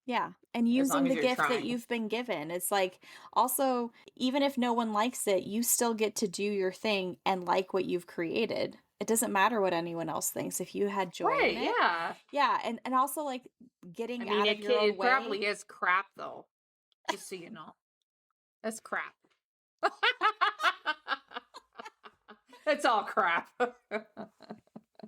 N: Yeah. And using the gift that you've been given. It's like, also, even if no one likes it, you still get to do your thing and like what you've created. It doesn't matter what anyone else thinks. If you had joy in it.
O: Yeah.
N: Yeah. And also like getting out of your own way.
O: It probably is crap though. Just so you know. That's crap. It's all crap.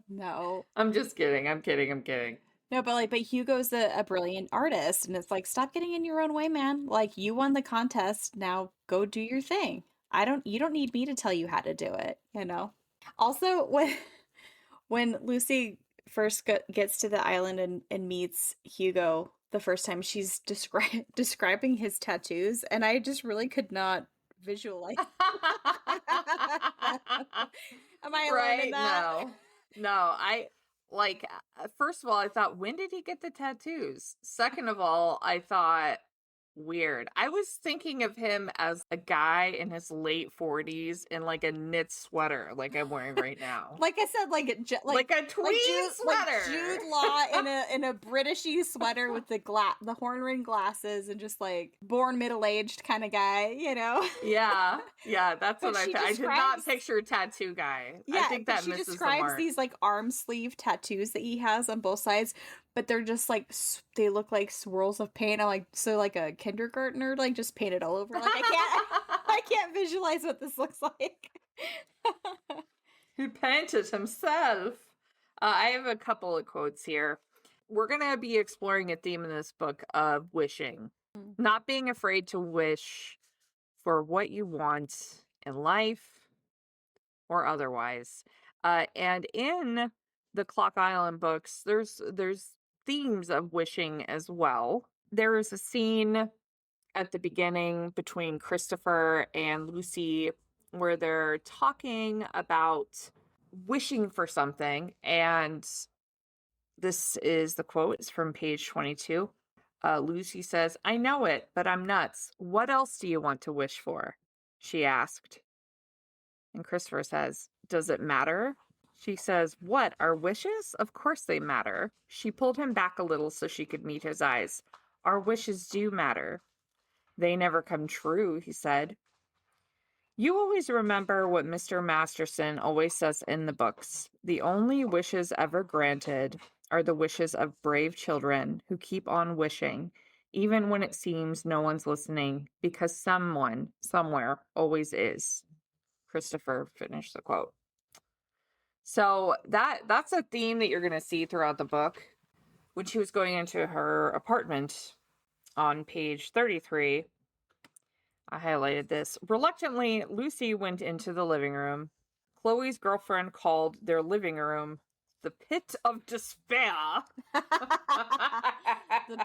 N: No.
O: I'm just kidding. I'm kidding.
N: No, but Hugo's a brilliant artist, and it's like, stop getting in your own way, man. Like, you won the contest, now go do your thing. You don't need me to tell you how to do it, Also, when Lucy first gets to the island and meets Hugo the first time, she's describing his tattoos, and I just really could not visualize. Am I alone in that?
O: No. like, first of all, I thought, when did he get the tattoos? Second of all, I thought, weird. I was thinking of him as a guy in his late 40s in like a knit sweater, like I'm wearing right now.
N: Like I said, like
O: a tweed sweater,
N: like Jude Law in a Britishy sweater with the horn ring glasses, and just like born middle aged kind of guy, you know?
O: Yeah, that's what I did not picture tattoo guy.
N: Yeah,
O: I think that
N: she
O: misses
N: describes
O: the mark.
N: these like arm sleeve tattoos that he has on both sides, but they're just like they look like swirls of paint. I'm like, so like a kindergartner like just painted all over. Like I can't visualize what this looks like.
O: He painted himself. I have a couple of quotes here. We're gonna be exploring a theme in this book of wishing, not being afraid to wish for what you want in life or otherwise. And in the Clock Island books, there's themes of wishing as well. There is a scene at the beginning between Christopher and Lucy where they're talking about wishing for something, and this is the quote. It's from page 22. Lucy says, "I know it, but I'm nuts. What else do you want to wish for?" she asked. And Christopher says, "Does it matter?" She says, "What, our wishes? Of course they matter." She pulled him back a little so she could meet his eyes. "Our wishes do matter." "They never come true," he said. "You always remember what Mr. Masterson always says in the books. The only wishes ever granted are the wishes of brave children who keep on wishing, even when it seems no one's listening, because someone, somewhere, always is." Christopher finished the quote. So that's a theme that you're going to see throughout the book. When she was going into her apartment on page 33, I highlighted this. Reluctantly, Lucy went into the living room. Chloe's girlfriend called their living room the pit of despair.
N: The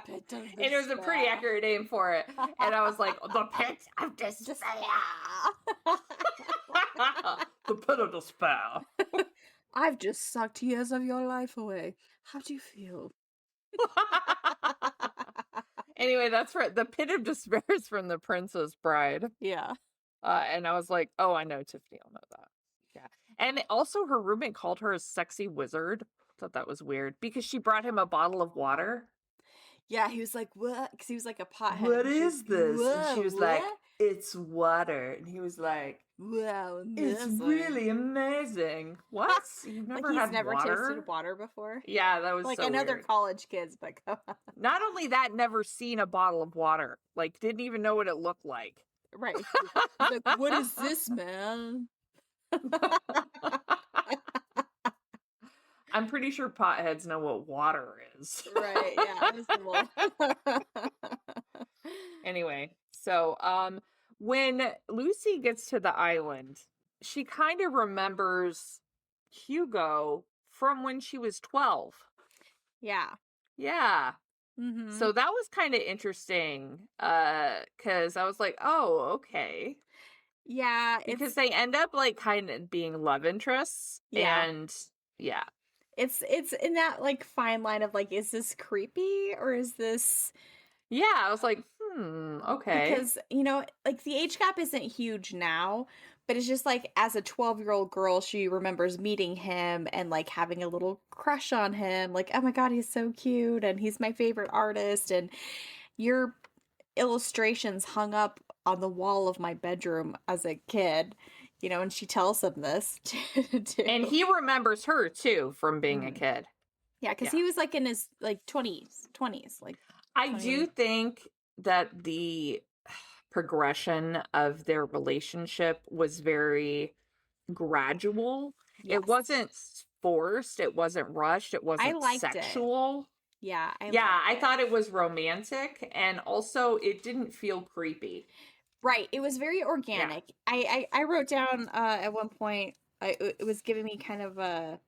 N: pit of despair.
O: And it was a pretty accurate name for it. And I was like, the pit of despair. The pit of despair.
N: I've just sucked years of your life away. How do you feel?
O: Anyway, that's right. The pit of despair is from The Princess Bride.
N: Yeah.
O: And I was like, oh, I know Tiffany will know that. Yeah. And also her roommate called her a sexy wizard. Thought that was weird because she brought him a bottle of water.
N: Yeah, he was like, what? Because he was like a pothead.
O: What is this? And she was
N: what?
O: like, it's water. And he was like,
N: wow,
O: it's really amazing. What? You've never had
N: never
O: water?
N: tasted water before?
O: Yeah, that was
N: like
O: so
N: another
O: weird.
N: college kids, but come on.
O: Not only that, never seen a bottle of water. Like, didn't even know what it looked like.
N: Right. Like, what is this, man?
O: I'm pretty sure potheads know what water is.
N: Right, yeah.
O: Anyway, so when Lucy gets to the island, she kind of remembers Hugo from when she was 12.
N: Yeah.
O: Yeah.
N: Mm-hmm.
O: So that was kind of interesting because I was like, oh, okay.
N: Yeah.
O: Because they end up like kind of being love interests.
N: Yeah.
O: And yeah.
N: It's in that like fine line of like, is this creepy or is this...
O: Yeah, I was like, okay.
N: Because, you know, like the age gap isn't huge now, but it's just like as a 12-year-old girl, she remembers meeting him and like having a little crush on him. Like, oh my God, he's so cute and he's my favorite artist. And your illustrations hung up on the wall of my bedroom as a kid, you know, and she tells him this too.
O: And he remembers her too from being a kid.
N: Yeah, because he was like in his like 20s, like.
O: I do think that the progression of their relationship was very gradual. Yes. It wasn't forced. It wasn't rushed. It wasn't sexual.
N: It. Yeah.
O: I thought it was romantic, and also it didn't feel creepy.
N: Right. It was very organic. Yeah. I wrote down at one point, it was giving me kind of a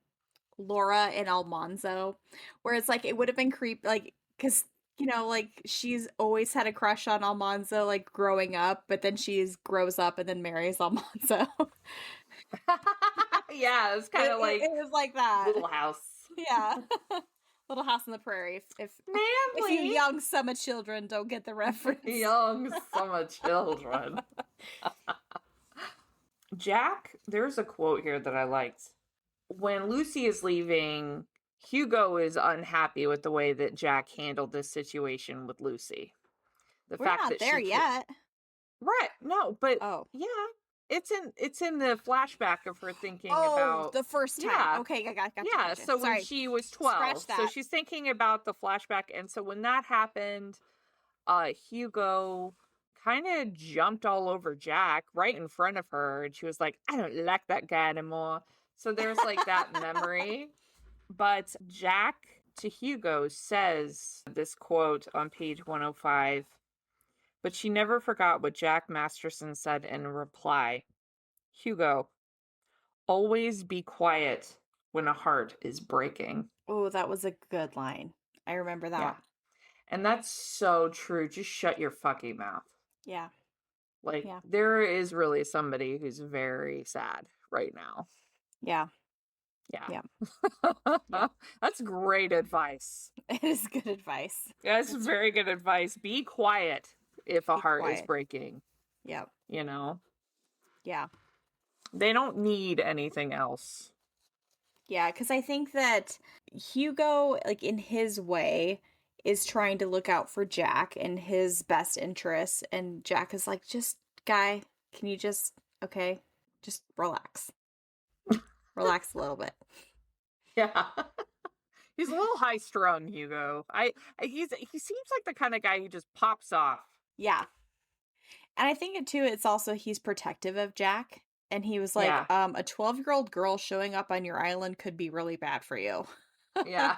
N: Laura and Almanzo, where it's like, it would have been creepy, like, because, you know, like, she's always had a crush on Almanzo, like, growing up, but then she grows up and then marries Almanzo.
O: Yeah, it's kind of like...
N: It was like that.
O: Little House.
N: Yeah. Little House on the Prairie. If you young summer children don't get the reference.
O: Young summer children. Jack, there's a quote here that I liked. When Lucy is leaving, Hugo is unhappy with the way that Jack handled this situation with Lucy.
N: We're not there yet.
O: Right. No, but yeah. It's in the flashback of her thinking about
N: the first time.
O: Yeah.
N: Okay, I got
O: Yeah,
N: gotcha.
O: so
N: Sorry.
O: when she was 12. So she's thinking about the flashback, and so when that happened, Hugo kind of jumped all over Jack right in front of her, and she was like, I don't like that guy anymore. So there's like that memory. But Jack to Hugo says this quote on page 105. But she never forgot what Jack Masterson said in reply. Hugo, always be quiet when a heart is breaking.
N: Oh, that was a good line. I remember that.
O: Yeah. And that's so true. Just shut your fucking mouth.
N: Yeah.
O: Like, there is really somebody who's very sad right now.
N: Yeah.
O: Yeah. Yeah. That's great advice.
N: It is good advice.
O: That's very good advice. Be quiet if a heart is breaking.
N: Yep.
O: You know?
N: Yeah.
O: They don't need anything else.
N: Yeah, because I think that Hugo, like in his way, is trying to look out for Jack and his best interests. And Jack is like, just, guy, can you just relax. Relax a little bit.
O: Yeah. He's a little high strung, Hugo. He seems like the kind of guy who just pops off.
N: Yeah. And I think it's also he's protective of Jack. And he was like, a 12-year-old girl showing up on your island could be really bad for you.
O: Yeah.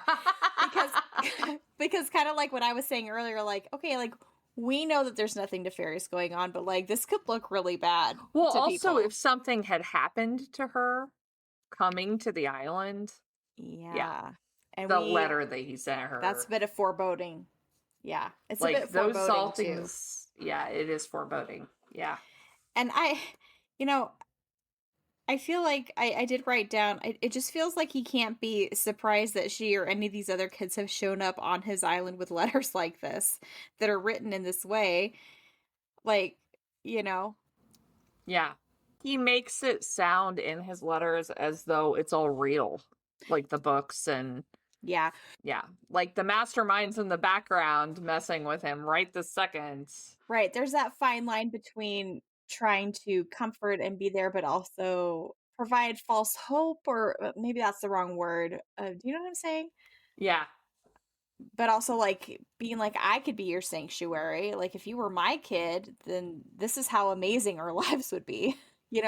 N: because kind of like what I was saying earlier, like, okay, like we know that there's nothing nefarious going on, but like this could look really bad.
O: Well,
N: to
O: also
N: people.
O: if something had happened to her coming to the island.
N: Yeah. And
O: the letter that he sent her.
N: That's a bit of foreboding. Yeah. It's
O: like
N: a bit
O: those
N: foreboding
O: saltings. Too. Yeah, it is foreboding. Yeah.
N: And I feel like I did write down, it just feels like he can't be surprised that she or any of these other kids have shown up on his island with letters like this that are written in this way. Like,
O: Yeah. He makes it sound in his letters as though it's all real. Like the books and...
N: Yeah.
O: Yeah. Like the mastermind's in the background messing with him right this second.
N: Right. There's that fine line between trying to comfort and be there, but also provide false hope, or maybe that's the wrong word. Do you know what I'm saying?
O: Yeah.
N: But also like being like, I could be your sanctuary. Like if you were my kid, then this is how amazing our lives would be.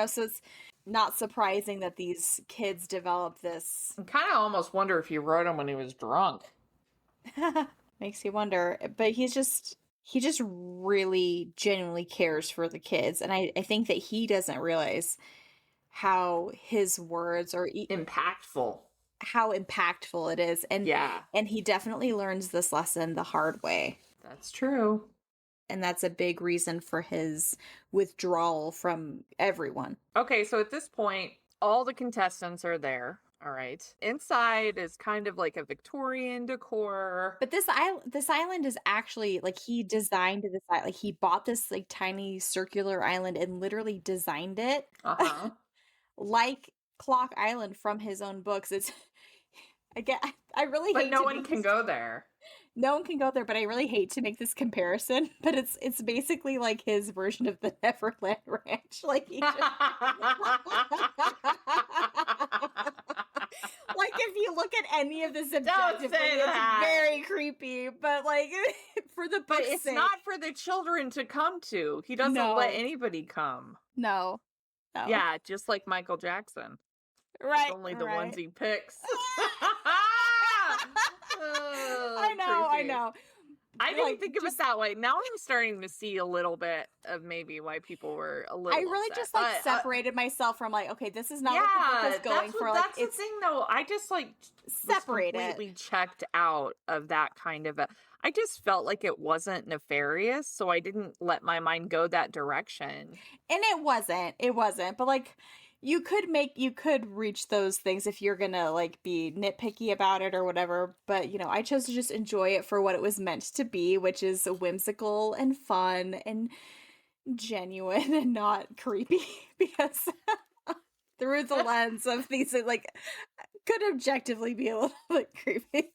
N: So it's not surprising that these kids develop this.
O: I kind of almost wonder if he wrote them when he was drunk.
N: Makes you wonder. But he just really genuinely cares for the kids. And I think that he doesn't realize how his words are
O: impactful.
N: How impactful it is. And and he definitely learns this lesson the hard way.
O: That's true.
N: And that's a big reason for his withdrawal from everyone.
O: Okay, so at this point, all the contestants are there. All right. Inside is kind of like a Victorian decor.
N: But this island is actually like he designed this. Like he bought this like tiny circular island and literally designed it like Clock Island from his own books. It's again, I really hate.
O: But no one can go there.
N: No one can go there, but I really hate to make this comparison. But it's basically like his version of the Neverland Ranch. Like he just... like if you look at any of this objectively, it's very creepy. But like for the book's
O: it's
N: sake,
O: not for the children to come to. He doesn't let anybody come.
N: No.
O: Yeah, just like Michael Jackson.
N: Right.
O: It's only the ones he picks.
N: I know.
O: I didn't think of it that way. Now I'm starting to see a little bit of maybe why people were a little.
N: I really
O: upset.
N: just like separated myself from like, okay, this is not what the book is going for.
O: That's the thing, though. I just like
N: separated,
O: completely checked out of that kind of. I just felt like it wasn't nefarious, so I didn't let my mind go that direction.
N: And it wasn't. But like, You could reach those things if you're gonna like be nitpicky about it or whatever, but I chose to just enjoy it for what it was meant to be, which is whimsical and fun and genuine and not creepy because through the lens of these like could objectively be a little bit creepy.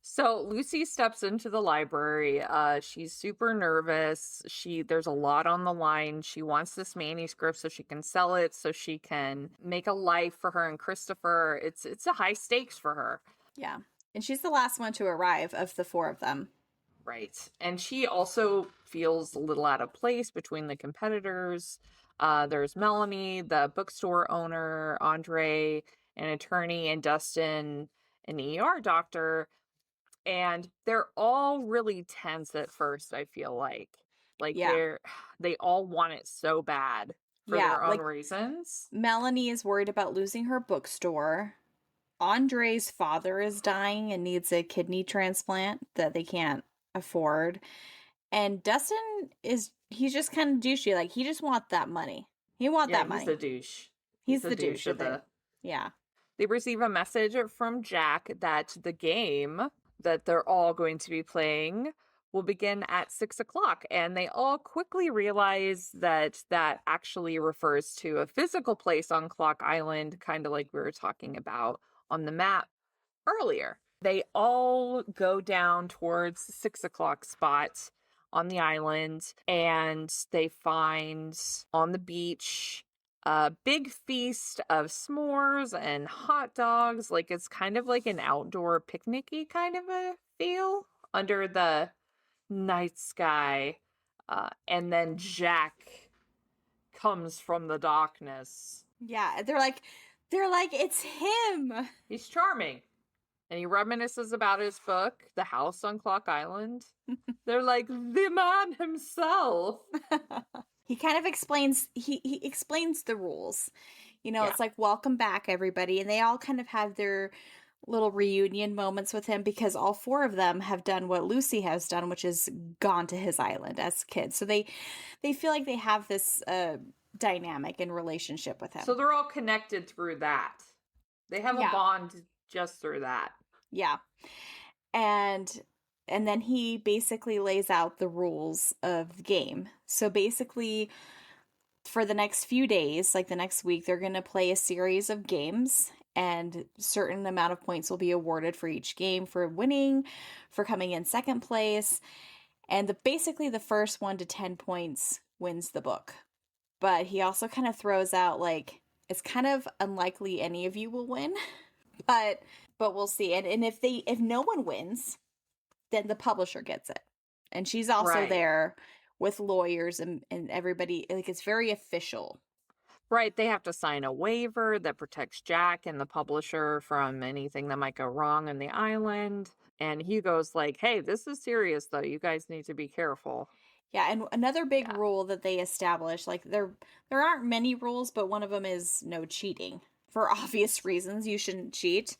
O: So Lucy steps into the library. She's super nervous. There's a lot on the line. She wants this manuscript so she can sell it, so she can make a life for her and Christopher. It's a high stakes for her.
N: Yeah. And she's the last one to arrive of the four of them.
O: Right. And she also feels a little out of place between the competitors. There's Melanie, the bookstore owner, Andre, an attorney, and Dustin, an ER doctor. And they're all really tense at first, I feel like. They all want it so bad for their own reasons.
N: Melanie is worried about losing her bookstore. Andre's father is dying and needs a kidney transplant that they can't afford. And Dustin he's just kind of douchey. Like, he just wants that money. He wants that money.
O: He's the douche.
N: He's the douche of it. Yeah.
O: They receive a message from Jack that the game that they're all going to be playing will begin at 6:00, and they all quickly realize that actually refers to a physical place on Clock Island, kind of like we were talking about on the map earlier. They all go down towards the 6:00 spot on the island, and they find on the beach a big feast of s'mores and hot dogs. Like, it's kind of like an outdoor picnic-y kind of a feel under the night sky. And then Jack comes from the darkness.
N: Yeah, they're like, it's him.
O: He's charming. And he reminisces about his book, The House on Clock Island. They're like, the man himself.
N: He kind of explains, he explains the rules. It's like, welcome back, everybody. And they all kind of have their little reunion moments with him because all four of them have done what Lucy has done, which is gone to his island as kids. So they feel like they have this dynamic and relationship with him.
O: So they're all connected through that. They have a bond just through that.
N: Yeah. And then he basically lays out the rules of the game. So basically, for the next few days, like the next week, they're going to play a series of games, and a certain amount of points will be awarded for each game for winning, for coming in second place. And basically the first 1 to 10 points wins the book. But he also kind of throws out, like, it's kind of unlikely any of you will win, but we'll see. And if no one wins, then the publisher gets it. And she's also there with lawyers and everybody. Like, it's very official.
O: Right. They have to sign a waiver that protects Jack and the publisher from anything that might go wrong on the island. And Hugo's like, hey, this is serious, though. You guys need to be careful.
N: Yeah. And another big rule that they establish, like, there aren't many rules, but one of them is no cheating. For obvious reasons, you shouldn't cheat.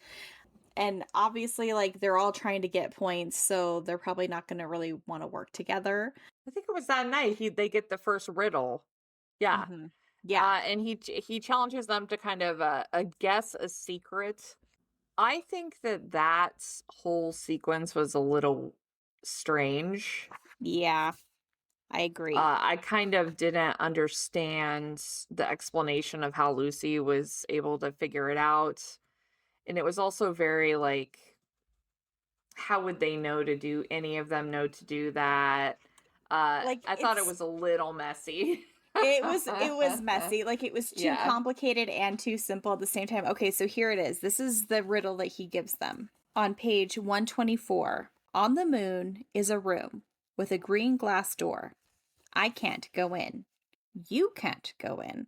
N: And obviously, like, they're all trying to get points, so they're probably not going to really want to work together.
O: I think it was that night they get the first riddle. Yeah.
N: Mm-hmm. Yeah.
O: And he challenges them to kind of guess a secret. I think that whole sequence was a little strange.
N: Yeah, I agree.
O: I kind of didn't understand the explanation of how Lucy was able to figure it out. And it was also very, like, how would they know to do, any of them know to do that? I thought it was a little messy.
N: It was messy. Like, it was too complicated and too simple at the same time. Okay, so here it is. This is the riddle that he gives them. On page 124, on the moon is a room with a green glass door. I can't go in. You can't go in.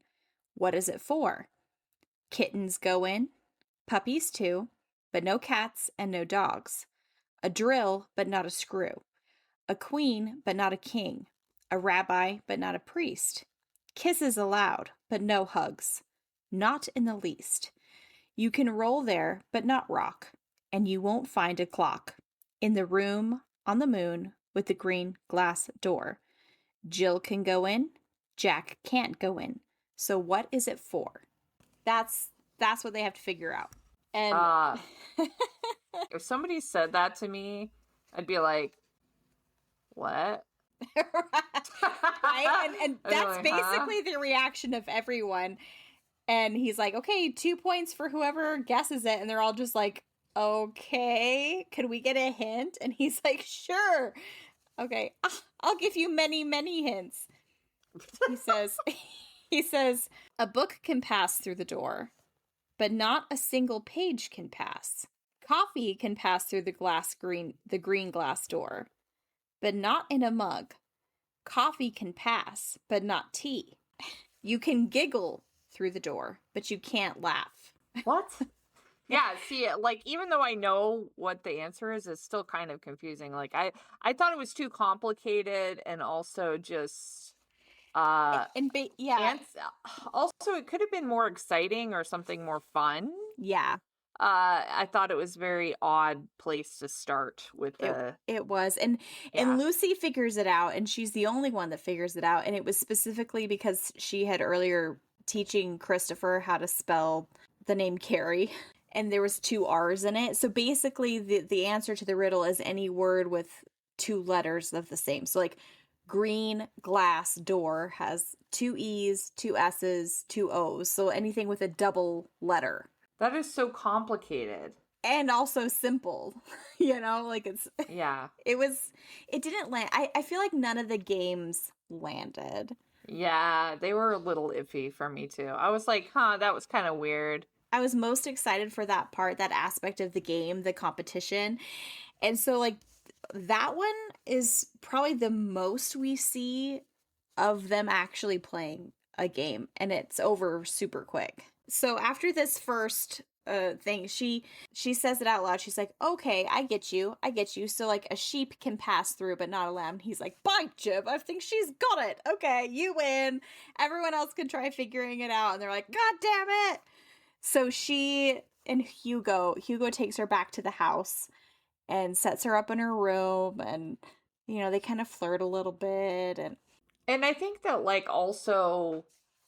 N: What is it for? Kittens go in. Puppies too, but no cats and no dogs. A drill, but not a screw. A queen, but not a king. A rabbi, but not a priest. Kisses allowed, but no hugs. Not in the least. You can roll there, but not rock. And you won't find a clock. In the room on the moon with the green glass door. Jill can go in. Jack can't go in. So what is it for? That's what they have to figure out. And
O: if somebody said that to me, I'd be like, what?
N: Right? And that's basically the reaction of everyone. And he's like, okay, 2 points for whoever guesses it. And they're all just like, okay, could we get a hint? And he's like, sure. Okay, I'll give you many, many hints. He says, a book can pass through the door, but not a single page can pass. Coffee can pass through the green glass door, but not in a mug. Coffee can pass, but not tea. You can giggle through the door, but you can't laugh.
O: What? Yeah, see, like, even though I know what the answer is, it's still kind of confusing. Like, I thought it was too complicated, and also just, also, it could have been more exciting or something more fun.
N: Yeah.
O: I thought it was a very odd place to start with
N: it was. And Lucy figures it out, and she's the only one that figures it out. And it was specifically because she had earlier teaching Christopher how to spell the name Carrie, and there was 2 R's in it. So basically the answer to the riddle is any word with 2 letters of the same. So like green glass door has 2 E's, 2 S's, 2 O's. So anything with a double letter.
O: That is so complicated.
N: And also simple, like
O: yeah.
N: It didn't land. I feel like none of the games landed.
O: Yeah, they were a little iffy for me too. I was like, that was kind of weird.
N: I was most excited for that part, that aspect of the game, the competition. And so like that one is probably the most we see of them actually playing a game, and it's over super quick. So after this first thing, she says it out loud. She's like, okay, I get you. So like a sheep can pass through, but not a lamb. And he's like, by Jib, I think she's got it. Okay, you win. Everyone else can try figuring it out. And they're like, God damn it. So she and Hugo takes her back to the house and sets her up in her room. And, they kind of flirt a little bit.
O: And I think that like also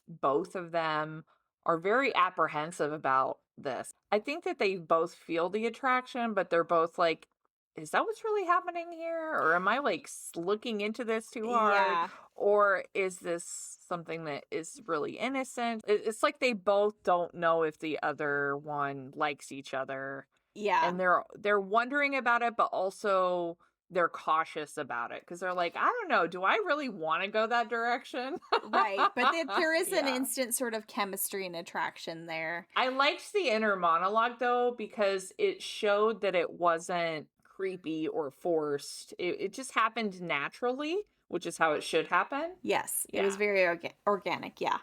O: both of them are very apprehensive about this. I think that they both feel the attraction, but they're both like, is that what's really happening here? Or am I like looking into this too hard?
N: Yeah.
O: Or is this something that is really innocent? It's like they both don't know if the other one likes each other.
N: Yeah.
O: And they're wondering about it, but also they're cautious about it because they're like, I don't know, do I really want to go that direction?
N: Right, but there is an instant sort of chemistry and attraction there.
O: I liked the inner monologue though because it showed that it wasn't creepy or forced. It just happened naturally, which is how it should happen.
N: Yes, it was very organic. Yeah.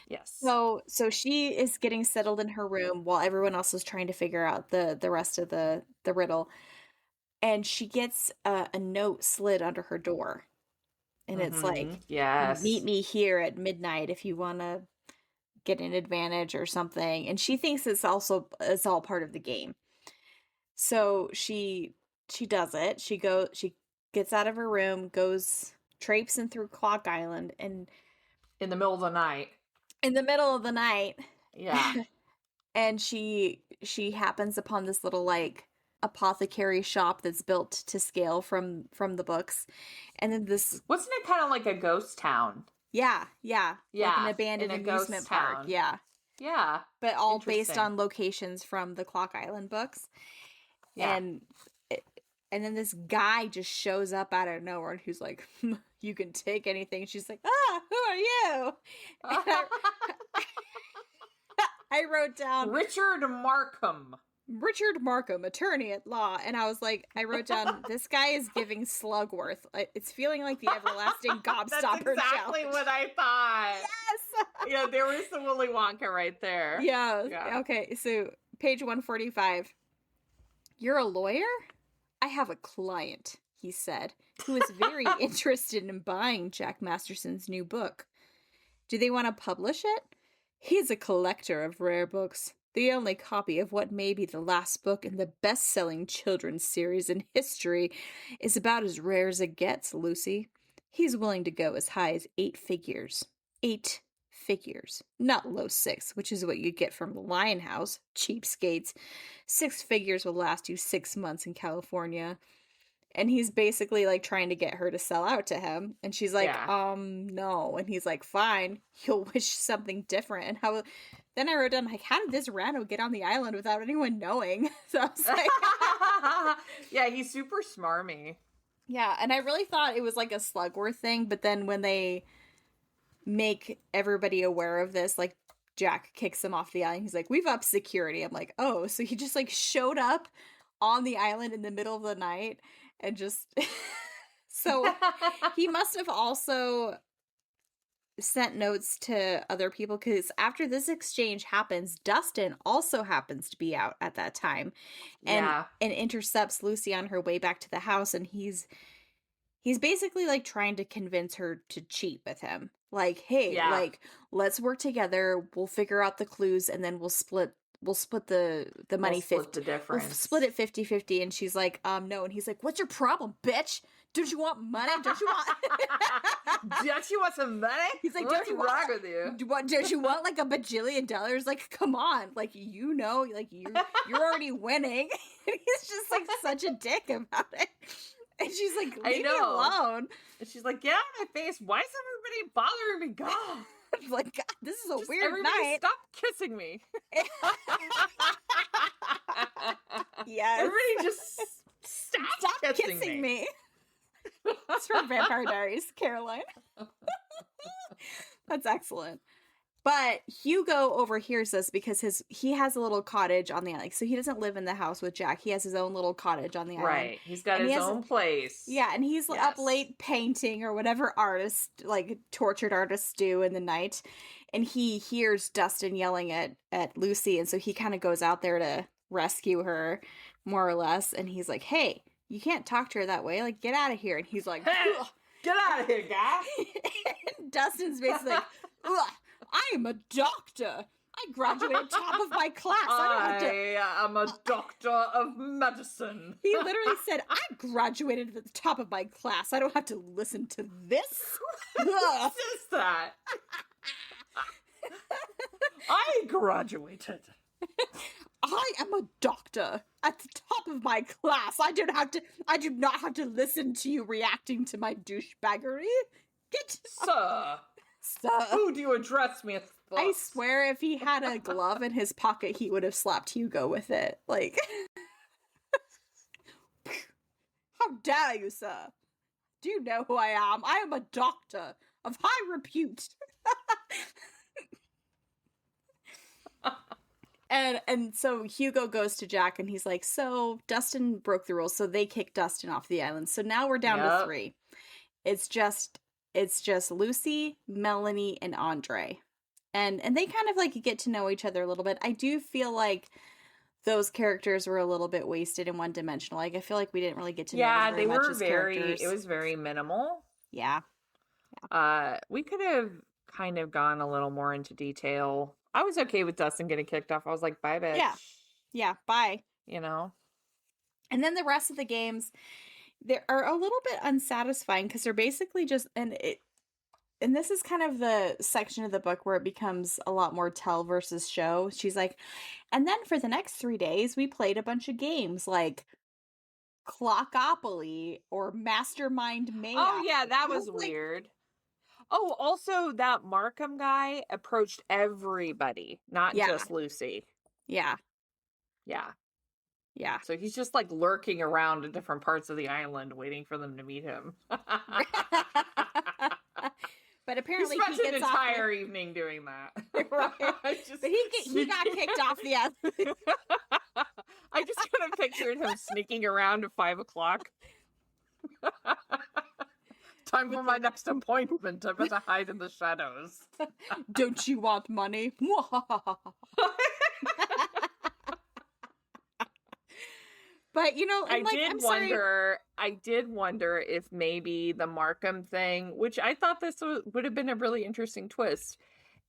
O: Yes.
N: So she is getting settled in her room while everyone else is trying to figure out the rest of the riddle. And she gets a note slid under her door. And it's like,
O: yes,
N: meet me here at midnight if you want to get an advantage or something. And she thinks it's all part of the game. So she does it. She gets out of her room, goes traipsing through Clock Island, and
O: in the middle of the night. Yeah.
N: And she happens upon this little like apothecary shop that's built to scale from the books, and then this
O: wasn't it kind of like a ghost town?
N: Yeah like an abandoned amusement park.
O: Yeah,
N: but all based on locations from the Clock Island books. And then this guy just shows up out of nowhere, and he's like, you can take anything. She's like, who are you? I wrote down
O: Richard
N: Markham, attorney at law. And I was like, I wrote down, this guy is giving Slugworth. It's feeling like the everlasting gobstopper
O: That's exactly
N: challenge.
O: What I thought.
N: Yes.
O: Yeah, there was the Willy Wonka right there.
N: Yeah. Okay, so page 145. You're a lawyer? I have a client, he said, who is very interested in buying Jack Masterson's new book. Do they want to publish it? He's a collector of rare books. The only copy of what may be the last book in the best-selling children's series in history is about as rare as it gets, Lucy. He's willing to go as high as 8 figures. 8 figures, not low six, which is what you get from the Lion House. Cheapskates. 6 figures will last you 6 months in California. And he's basically like trying to get her to sell out to him. And she's like, no. And he's like, fine, you'll wish something different. And how then I wrote down, like, how did this rando get on the island without anyone knowing? So I was like,
O: yeah, he's super smarmy.
N: Yeah, and I really thought it was like a Slugworth thing, but then when they make everybody aware of this, like Jack kicks him off the island. He's like, we've upped security. I'm like, oh, so he just like showed up on the island in the middle of the night and just so he must have also sent notes to other people, because after this exchange happens, Dustin also happens to be out at that time and intercepts Lucy on her way back to the house, and he's basically like trying to convince her to cheat with him. Like, hey, like, let's work together, we'll figure out the clues, and then we'll split the money 50.
O: The difference.
N: We'll split it 50-50. And she's like, no. And he's like, what's your problem, bitch? Don't you want money? Don't you want
O: don't you want some money?
N: He's like,
O: what's wrong with you?
N: Don't you want like $1 bajillion? Like, come on. Like, you know, like you're already winning. And he's just like such a dick about it. And she's like, leave me alone.
O: And she's like, get out of my face. Why is everybody bothering me? God.
N: Like, God, this is a
O: just
N: weird
O: everybody
N: night.
O: Stop kissing me.
N: Yes.
O: Everybody just stop kissing me.
N: That's from Vampire Diaries, Caroline. That's excellent. But Hugo overhears this because he has a little cottage on the island. So he doesn't live in the house with Jack. He has his own little cottage on the island.
O: Right. He's got his own place.
N: Yeah, and he's up late painting or whatever tortured artists do in the night. And he hears Dustin yelling at Lucy. And so he kind of goes out there to rescue her, more or less. And he's like, hey, you can't talk to her that way. Like, get out of here. And he's like,
O: hey, get out of here, guy.
N: And Dustin's basically like, ugh. I am a doctor. I graduated top of my class.
O: I am a doctor of medicine.
N: He literally said, I graduated at the top of my class. I don't have to listen to this.
O: What is that? I graduated.
N: I am a doctor at the top of my class. I do not have to listen to you reacting to my douchebaggery.
O: Sir. Who do you address me as?
N: I swear if he had a glove in his pocket, he would have slapped Hugo with it. Like, how dare you, sir? Do you know who I am? I am a doctor of high repute. And so Hugo goes to Jack and he's like, so Dustin broke the rules, so they kicked Dustin off the island. So now we're down to 3. It's just Lucy, Melanie, and Andre. And they kind of like get to know each other a little bit. I do feel like those characters were a little bit wasted and one-dimensional. Like, I feel like we didn't really get to know them very much as characters.
O: It was very minimal.
N: Yeah.
O: We could have kind of gone a little more into detail. I was okay with Dustin getting kicked off. I was like, bye, bitch.
N: Yeah, bye.
O: You know?
N: And then the rest of the games, they are a little bit unsatisfying because they're basically just, and this is kind of the section of the book where it becomes a lot more tell versus show. She's like, and then for the next 3 days, we played a bunch of games like Clockopoly or Mastermind Mayhem.
O: Oh, yeah, that was weird. Oh, also that Markham guy approached everybody, not just Lucy.
N: Yeah.
O: So he's just like lurking around in different parts of the island waiting for them to meet him.
N: But apparently
O: he spent an entire evening doing that.
N: Right. But he got kicked off the island.
O: I just kind of pictured him sneaking around at 5:00. Time for my next appointment. I better hide in the shadows.
N: Don't you want money? But you know,
O: I did wonder if maybe the Markham thing, which I thought this would have been a really interesting twist,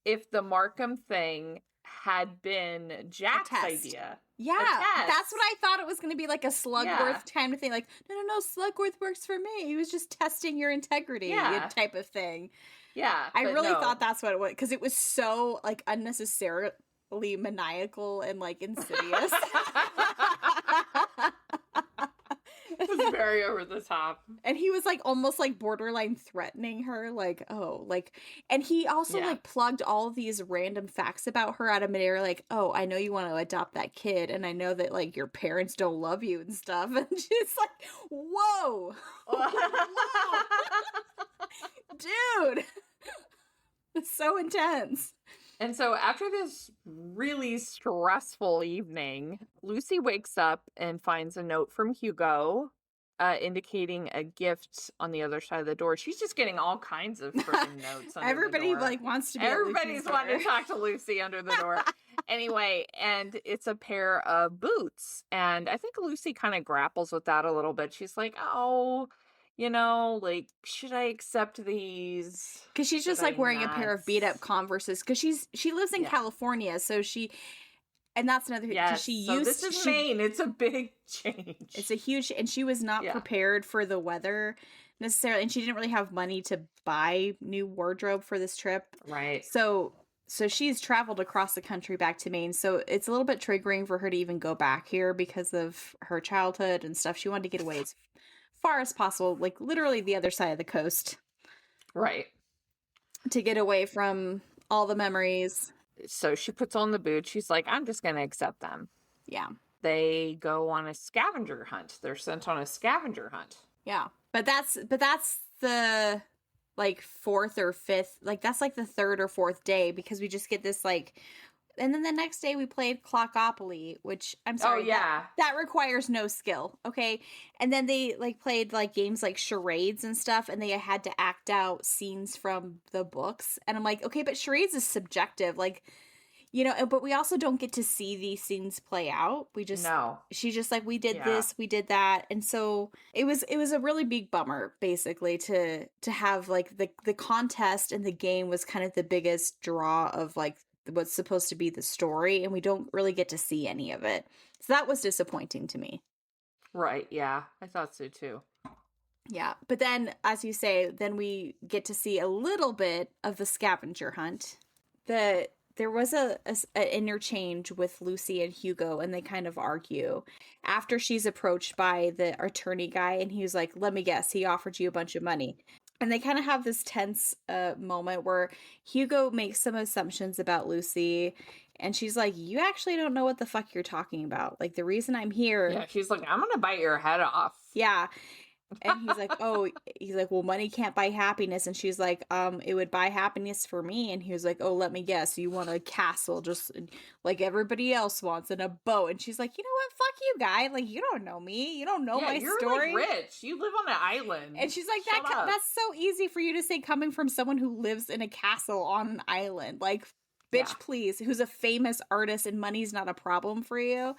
O: if the Markham thing had been Jack's idea.
N: Yeah, that's what I thought it was going to be, like a Slugworth kind of thing. Like, no, Slugworth works for me. He was just testing your integrity type of thing.
O: Yeah.
N: I really thought that's what it was, because it was so like unnecessarily maniacal and like insidious.
O: It was very over the top.
N: And he was like almost like borderline threatening her, like, oh, like, and he also like plugged all of these random facts about her out of midair, like, oh, I know you want to adopt that kid, and I know that like your parents don't love you and stuff. And she's like, whoa, whoa. Dude, it's so intense.
O: And so after this really stressful evening, Lucy wakes up and finds a note from Hugo indicating a gift on the other side of the door. She's just getting all kinds of freaking notes.
N: Everybody like wants to be
O: Everybody's wanting to talk to Lucy under the door. Anyway, and it's a pair of boots. And I think Lucy kind of grapples with that a little bit. She's like, oh, you know, like, should I accept these?
N: Because she's just like wearing a pair of beat up Converses. Because she lives in California, so and that's another thing.
O: Yes, this is Maine. It's a big change.
N: It's a huge, and she was not prepared for the weather necessarily, and she didn't really have money to buy new wardrobe for this trip.
O: Right.
N: So she's traveled across the country back to Maine. So it's a little bit triggering for her to even go back here because of her childhood and stuff. She wanted to get away as far as possible, like literally the other side of the coast.
O: Right.
N: To get away from all the memories.
O: So she puts on the boots. She's like, I'm just going to accept them.
N: Yeah.
O: They go on a scavenger hunt. They're sent on a scavenger hunt.
N: Yeah. But that's the like fourth or fifth, like that's like the third or fourth day, because we just get this like, and then the next day we played Clockopoly, which I'm sorry.
O: Oh, yeah.
N: That requires no skill. Okay. And then they like played like games like charades and stuff, and they had to act out scenes from the books. And I'm like, okay, but charades is subjective. Like, you know, but we also don't get to see these scenes play out. We just, she's just like, we did this, we did that. And so it was a really big bummer, basically, to have like the contest and the game was kind of the biggest draw of like what's supposed to be the story, and we don't really get to see any of it. So that was disappointing to me.
O: Right, yeah. I thought so too.
N: Yeah, but then, as you say, then we get to see a little bit of the scavenger hunt. There was a interchange with Lucy and Hugo, and they kind of argue after she's approached by the attorney guy, and he was like, let me guess, he offered you a bunch of money. And they kind of have this tense moment where Hugo makes some assumptions about Lucy, and she's like, you actually don't know what the fuck you're talking about. Like, the reason I'm here...
O: Yeah, she's like, I'm gonna bite your head off.
N: Yeah. And he's like, well, money can't buy happiness. And she's like, it would buy happiness for me. And he was like, oh, let me guess, you want a castle just like everybody else wants, and a boat. And she's like, you know what, fuck you, guy, like, you don't know me, you don't know my story.
O: You're like rich, you live on an island.
N: And she's like, that's so easy for you to say, coming from someone who lives in a castle on an island. Like, bitch, please, who's a famous artist, and money's not a problem for you.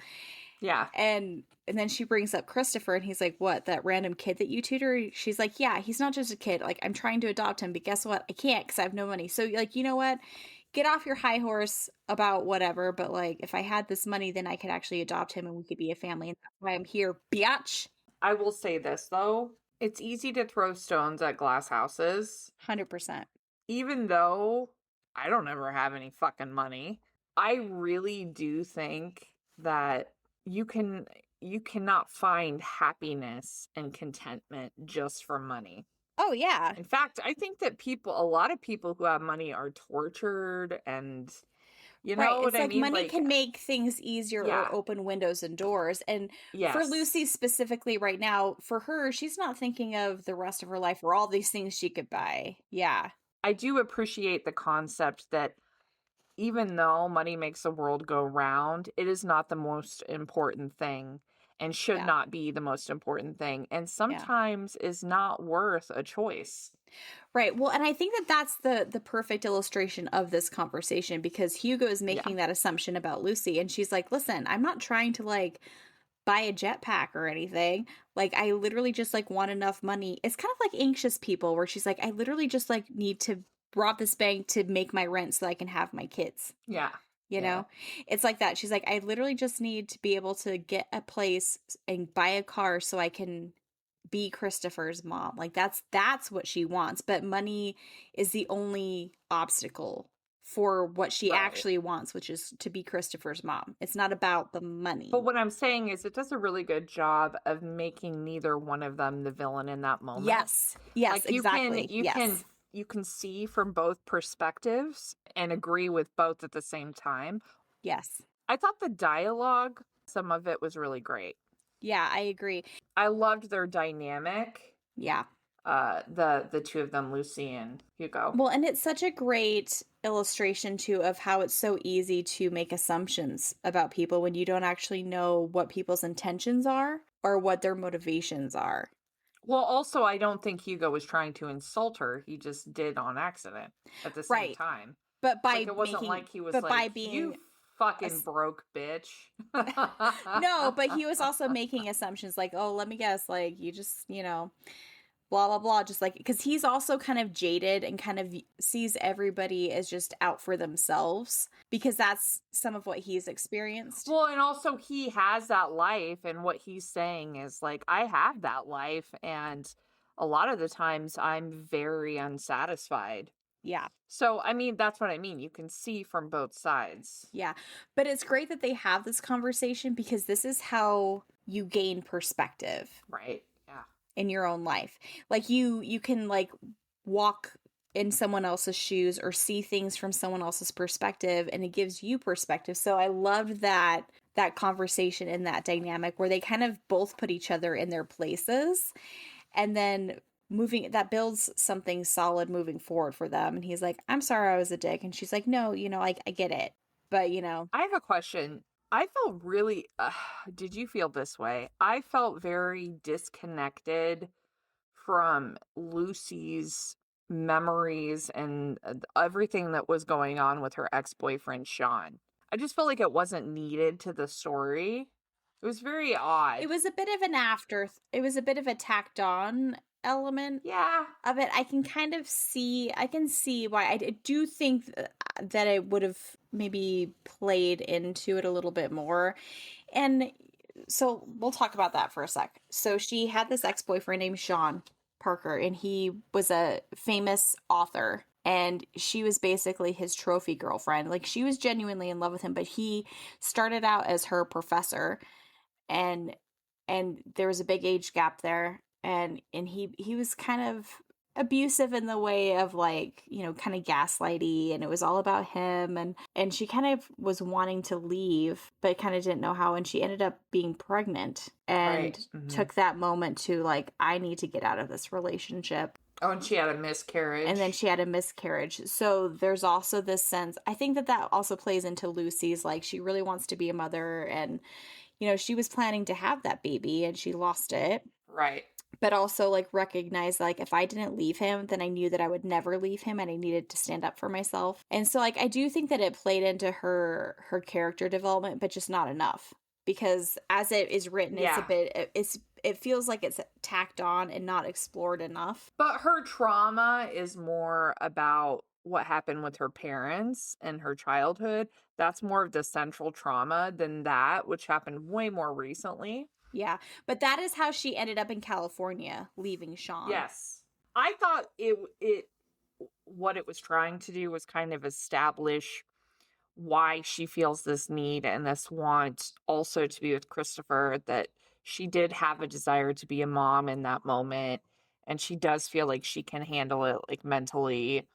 O: Yeah.
N: And then she brings up Christopher, and he's like, what, that random kid that you tutor? She's like, yeah, he's not just a kid. Like, I'm trying to adopt him, but guess what? I can't because I have no money. So, like, you know what? Get off your high horse about whatever. But, like, if I had this money, then I could actually adopt him and we could be a family. And that's why I'm here, biatch.
O: I will say this, though. It's easy to throw stones at glass houses.
N: 100%.
O: Even though I don't ever have any fucking money, I really do think that you cannot find happiness and contentment just for money.
N: Oh, yeah.
O: In fact, I think that a lot of people who have money are tortured, and you know what I mean?
N: Money can make things easier or open windows and doors. And for Lucy specifically right now, for her, she's not thinking of the rest of her life or all these things she could buy. Yeah.
O: I do appreciate the concept that even though money makes the world go round, it is not the most important thing and should not be the most important thing. And sometimes is not worth a choice.
N: Right. Well, and I think that that's the perfect illustration of this conversation, because Hugo is making that assumption about Lucy. And she's like, listen, I'm not trying to like buy a jetpack or anything. Like, I literally just like want enough money. It's kind of like Anxious People, where she's like, I literally just like need to rob this bank to make my rent so I can have my kids.
O: Yeah.
N: You know, it's like that. She's like, I literally just need to be able to get a place and buy a car so I can be Christopher's mom. Like that's what she wants, but money is the only obstacle for what she actually wants, which is to be Christopher's mom. It's not about the money.
O: But what I'm saying is it does a really good job of making neither one of them the villain in that moment.
N: Yes,
O: like
N: exactly.
O: You can see from both perspectives and agree with both at the same time.
N: Yes.
O: I thought the dialogue, some of it was really great.
N: Yeah, I agree.
O: I loved their dynamic.
N: Yeah.
O: The two of them, Lucy and Hugo.
N: Well, and it's such a great illustration too of how it's so easy to make assumptions about people when you don't actually know what people's intentions are or what their motivations are.
O: Well, also, I don't think Hugo was trying to insult her. He just did on accident at the same time.
N: But by
O: it wasn't like he was
N: but
O: like,
N: by being
O: you fucking broke bitch.
N: No, but he was also making assumptions like, oh, let me guess, like you just, blah blah blah, just like, because he's also kind of jaded and kind of sees everybody as just out for themselves because that's some of what he's experienced.
O: Well, and also he has that life, and what he's saying is like, I have that life, and a lot of the times I'm very unsatisfied.
N: Yeah.
O: So, I mean, that's what I mean. You can see from both sides.
N: Yeah. But it's great that they have this conversation because this is how you gain perspective.
O: Right. Yeah.
N: In your own life. Like you can like walk in someone else's shoes or see things from someone else's perspective, and it gives you perspective. So I loved that conversation and that dynamic where they kind of both put each other in their places, and then that builds something solid moving forward for them. And he's like, I'm sorry I was a dick. And she's like, no, I get it. But,
O: I have a question. I felt really, did you feel this way? I felt very disconnected from Lucy's memories and everything that was going on with her ex-boyfriend, Sean. I just felt like it wasn't needed to the story. It was very odd.
N: It was a bit of a tacked on element of it. I can see why. I do think that it would have maybe played into it a little bit more. And so we'll talk about that for a sec. So she had this ex-boyfriend named Sean Parker, and he was a famous author, and she was basically his trophy girlfriend. Like, she was genuinely in love with him, but he started out as her professor, and there was a big age gap there. And he was kind of abusive in the way of like, kind of gaslighty, and it was all about him. And she kind of was wanting to leave, but kind of didn't know how. And she ended up being pregnant and took that moment to like, I need to get out of this relationship.
O: Oh, and she had a miscarriage.
N: And then she had a miscarriage. So there's also this sense, I think that also plays into Lucy's, like, she really wants to be a mother, and, she was planning to have that baby and she lost it.
O: Right.
N: But also like recognize like if I didn't leave him, then I knew that I would never leave him, and I needed to stand up for myself. And so like I do think that it played into her character development, but just not enough, because as it is written, it feels like it's tacked on and not explored enough.
O: But her trauma is more about what happened with her parents and her childhood. That's more of the central trauma than that, which happened way more recently.
N: Yeah, but that is how she ended up in California, leaving Sean.
O: Yes. I thought what it was trying to do was kind of establish why she feels this need and this want also to be with Christopher, that she did have a desire to be a mom in that moment, and she does feel like she can handle it like mentally,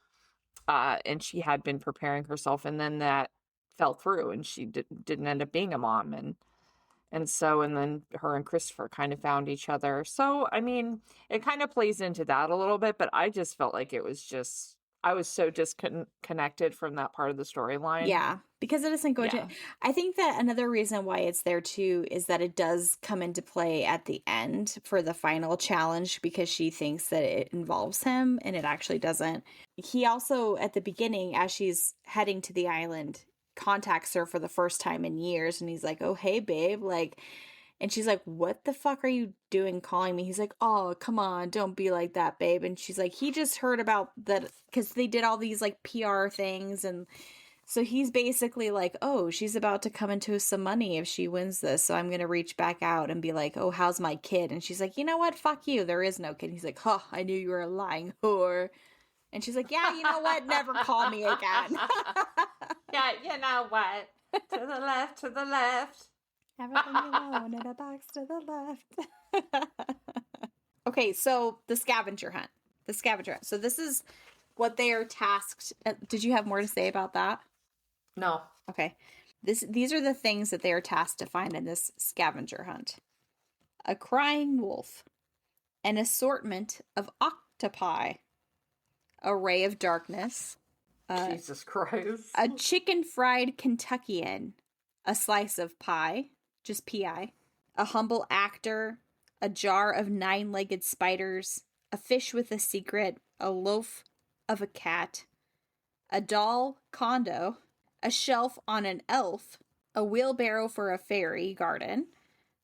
O: and she had been preparing herself, and then that fell through, and she didn't end up being a mom, and then her and Christopher kind of found each other. So, I mean, it kind of plays into that a little bit, but I just felt like it was just, I was so disconnected from that part of the storyline.
N: Yeah, because it doesn't go to, I think that another reason why it's there too is that it does come into play at the end for the final challenge, because she thinks that it involves him and it actually doesn't. He also, at the beginning, as she's heading to the island, contacts her for the first time in years, and he's like, oh hey babe, like, and she's like, what the fuck are you doing calling me? He's like, oh come on, don't be like that babe. And she's like, he just heard about that because they did all these like PR things, and So he's basically like, oh, she's about to come into some money if she wins this. So I'm going to reach back out and be like, oh, how's my kid? And she's like, you know what? Fuck you. There is no kid. And he's like, huh, I knew you were a lying whore. And she's like, yeah, you know what? Never call me again.
O: Yeah, you know what? To the left, to the left.
N: Everything you want in a box to the left. Okay, so the scavenger hunt. The scavenger hunt. So this is what they are tasked. Did you have more to say about that?
O: No.
N: Okay. These are the things that they are tasked to find in this scavenger hunt. A crying wolf. An assortment of octopi. A ray of darkness.
O: Jesus Christ.
N: A chicken fried Kentuckian. A slice of pie. Just P-I. A humble actor. A jar of 9-legged spiders. A fish with a secret. A loaf of a cat. A doll condo. A shelf on an elf. A wheelbarrow for a fairy garden.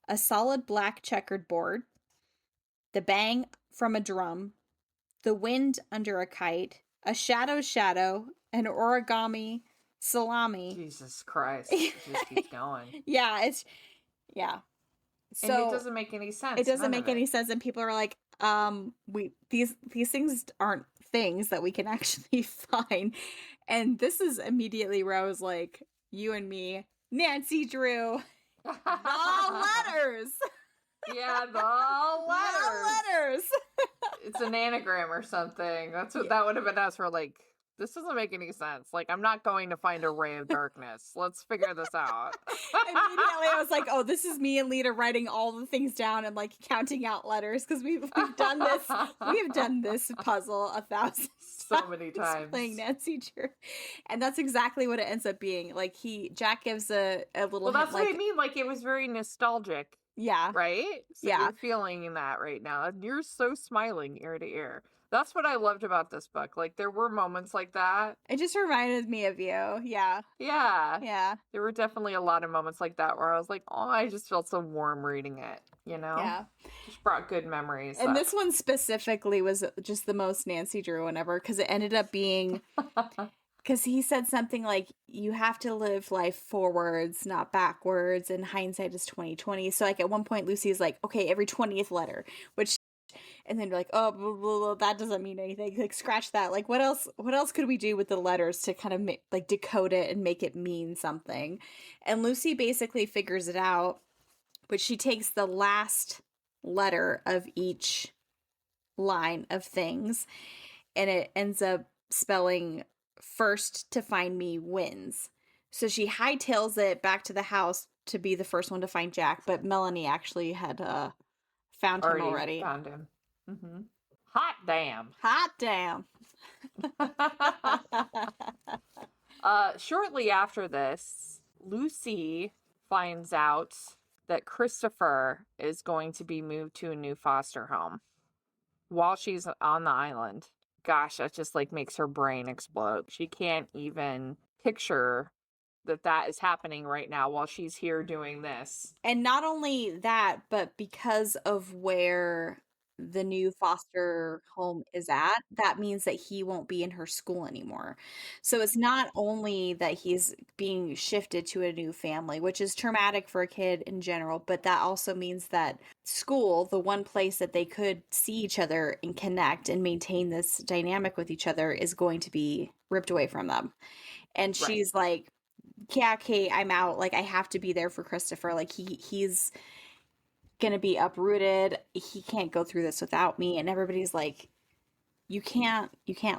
N: A solid black checkered board. The bang from a drum. The wind under a kite. A shadow. An origami salami.
O: Jesus Christ. It just keeps going.
N: Yeah.
O: So and it doesn't make any sense.
N: It doesn't make any sense, and people are like, these things aren't things that we can actually find. And this is immediately where I was like, you and me, Nancy Drew, the letters.
O: Yeah, the letters. It's an anagram or something. That's what that would have been us. We're like, this doesn't make any sense. Like, I'm not going to find a ray of darkness. Let's figure this out.
N: Immediately, I was like, oh, this is me and Lita writing all the things down and like counting out letters because we've done this. We have done this puzzle 1,000
O: so many times
N: playing Nancy Drew, and that's exactly what it ends up being. Like Jack gives a little.
O: Well, that's what I mean. Like, it was very nostalgic.
N: Yeah.
O: Right. So
N: yeah.
O: You're feeling that right now, and you're so smiling ear to ear. That's what I loved about this book. Like, there were moments like that.
N: It just reminded me of you. Yeah.
O: Yeah.
N: Yeah.
O: There were definitely a lot of moments like that where I was like, oh, I just felt so warm reading it, you know?
N: Yeah.
O: Just brought good memories.
N: And this one specifically was just the most Nancy Drew one ever, because it ended up being... Because he said something like, you have to live life forwards, not backwards, and hindsight is 20/20. So, like, at one point, Lucy's like, okay, every 20th letter, which... And then you're like, oh, blah, blah, blah, that doesn't mean anything. Like, scratch that. Like, what else could we do with the letters to kind of like decode it and make it mean something? And Lucy basically figures it out, but she takes the last letter of each line of things, and it ends up spelling first to find me wins. So she hightails it back to the house to be the first one to find Jack, but Melanie actually had found him already.
O: Found him. Mm-hmm. Hot damn. Shortly after this, Lucy finds out that Christopher is going to be moved to a new foster home while she's on the island. Gosh, that just like makes her brain explode. She can't even picture that is happening right now while she's here doing this.
N: And not only that, but because of where the new foster home is at, that means that he won't be in her school anymore. So it's not only that he's being shifted to a new family, which is traumatic for a kid in general, but that also means that school, the one place that they could see each other and connect and maintain this dynamic with each other, is going to be ripped away from them. And she's like, yeah, Kate, I'm out. Like, I have to be there for Christopher. Like, he's gonna be uprooted. He can't go through this without me. And everybody's like, you can't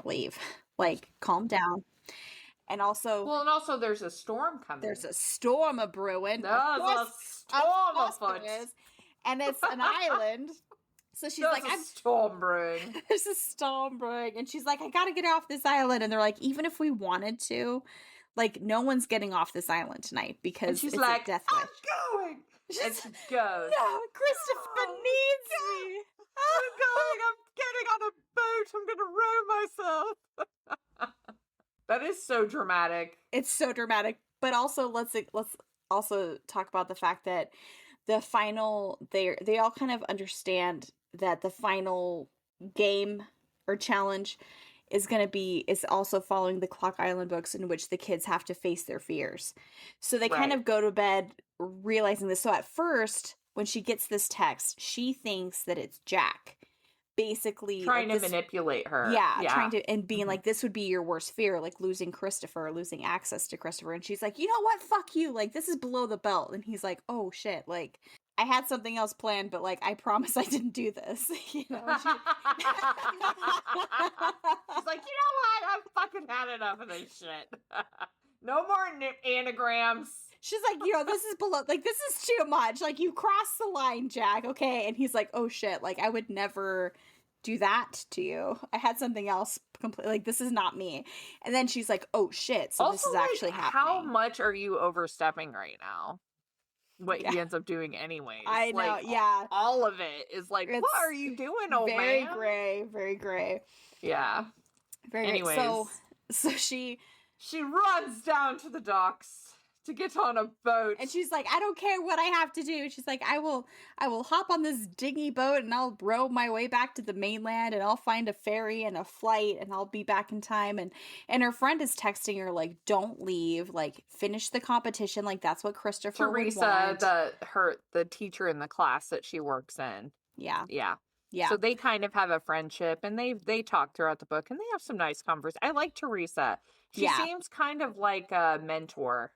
N: leave. Like, calm down. And also,
O: there's a storm coming.
N: There's a storm a brewing.
O: There's a storm afoot.
N: And it's an island. So she's like,
O: I'm storm brewing.
N: There's a storm brewing. And she's like, I gotta get off this island. And they're like, even if we wanted to, like, no one's getting off this island tonight because
O: she's
N: it's
O: like,
N: a death wish.
O: I'm going. And she goes.
N: No, Christopher needs me.
O: I'm going. I'm getting on a boat. I'm gonna row myself. That is so dramatic.
N: It's so dramatic. But also, let's also talk about the fact that the final, they all kind of understand that the final game or challenge is also following the Clock Island books, in which the kids have to face their fears. So they kind of go to bed realizing this. So at first, when she gets this text, she thinks that it's Jack. Basically
O: trying to manipulate her.
N: Yeah, trying to, and being like, this would be your worst fear, like losing Christopher, losing access to Christopher. And she's like, you know what? Fuck you. Like, this is below the belt. And he's like, oh shit. Like, I had something else planned, but like, I promise I didn't do this. You know? She's
O: like, you know what? I've fucking had enough of this shit. No more anagrams.
N: She's like, you know, this is below, like, this is too much. Like, you crossed the line, Jack. Okay. And he's like, oh shit. Like, I would never do that to you. I had something else completely, like, this is not me. And then she's like, oh shit. So
O: also,
N: this is actually happening.
O: How much are you overstepping right now? What he ends up doing anyways.
N: I know,
O: like,
N: yeah.
O: All of it is like, what are you doing, old
N: very
O: man?
N: Very gray.
O: Yeah.
N: Very
O: Anyways.
N: gray. So she
O: runs down to the docks to get on a boat.
N: And she's like, I don't care what I have to do. She's like, I will hop on this dinghy boat and I'll row my way back to the mainland and I'll find a ferry and a flight and I'll be back in time. And her friend is texting her like, don't leave, like finish the competition. Like that's what Christopher would want.
O: the teacher in the class that she works in.
N: Yeah.
O: So they kind of have a friendship and they talk throughout the book and they have some nice conversations. I like Teresa. She seems kind of like a mentor.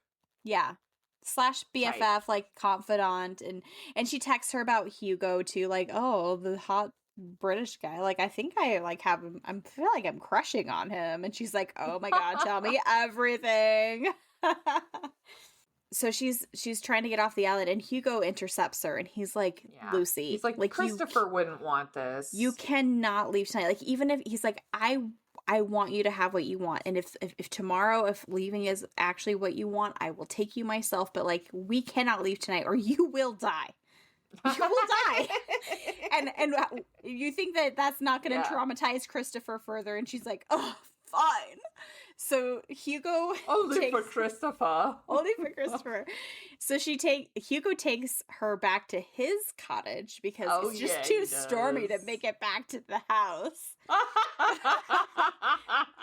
N: Yeah. / BFF, right. Like confidant. And she texts her about Hugo too, like, oh, the hot British guy. Like, I think I like have him. I feel like I'm crushing on him. And she's like, oh my God, tell me everything. So she's trying to get off the island and Hugo intercepts her and he's like, Lucy.
O: He's like Christopher wouldn't want this.
N: You cannot leave tonight. Like, even if he's like, I want you to have what you want. And if tomorrow, if leaving is actually what you want, I will take you myself. But like, we cannot leave tonight or you will die. You will die. and you think that that's not going to traumatize Christopher further. And she's like, oh, fine. So Hugo
O: only for Christopher.
N: So Hugo takes her back to his cottage because it's just too stormy to make it back to the house.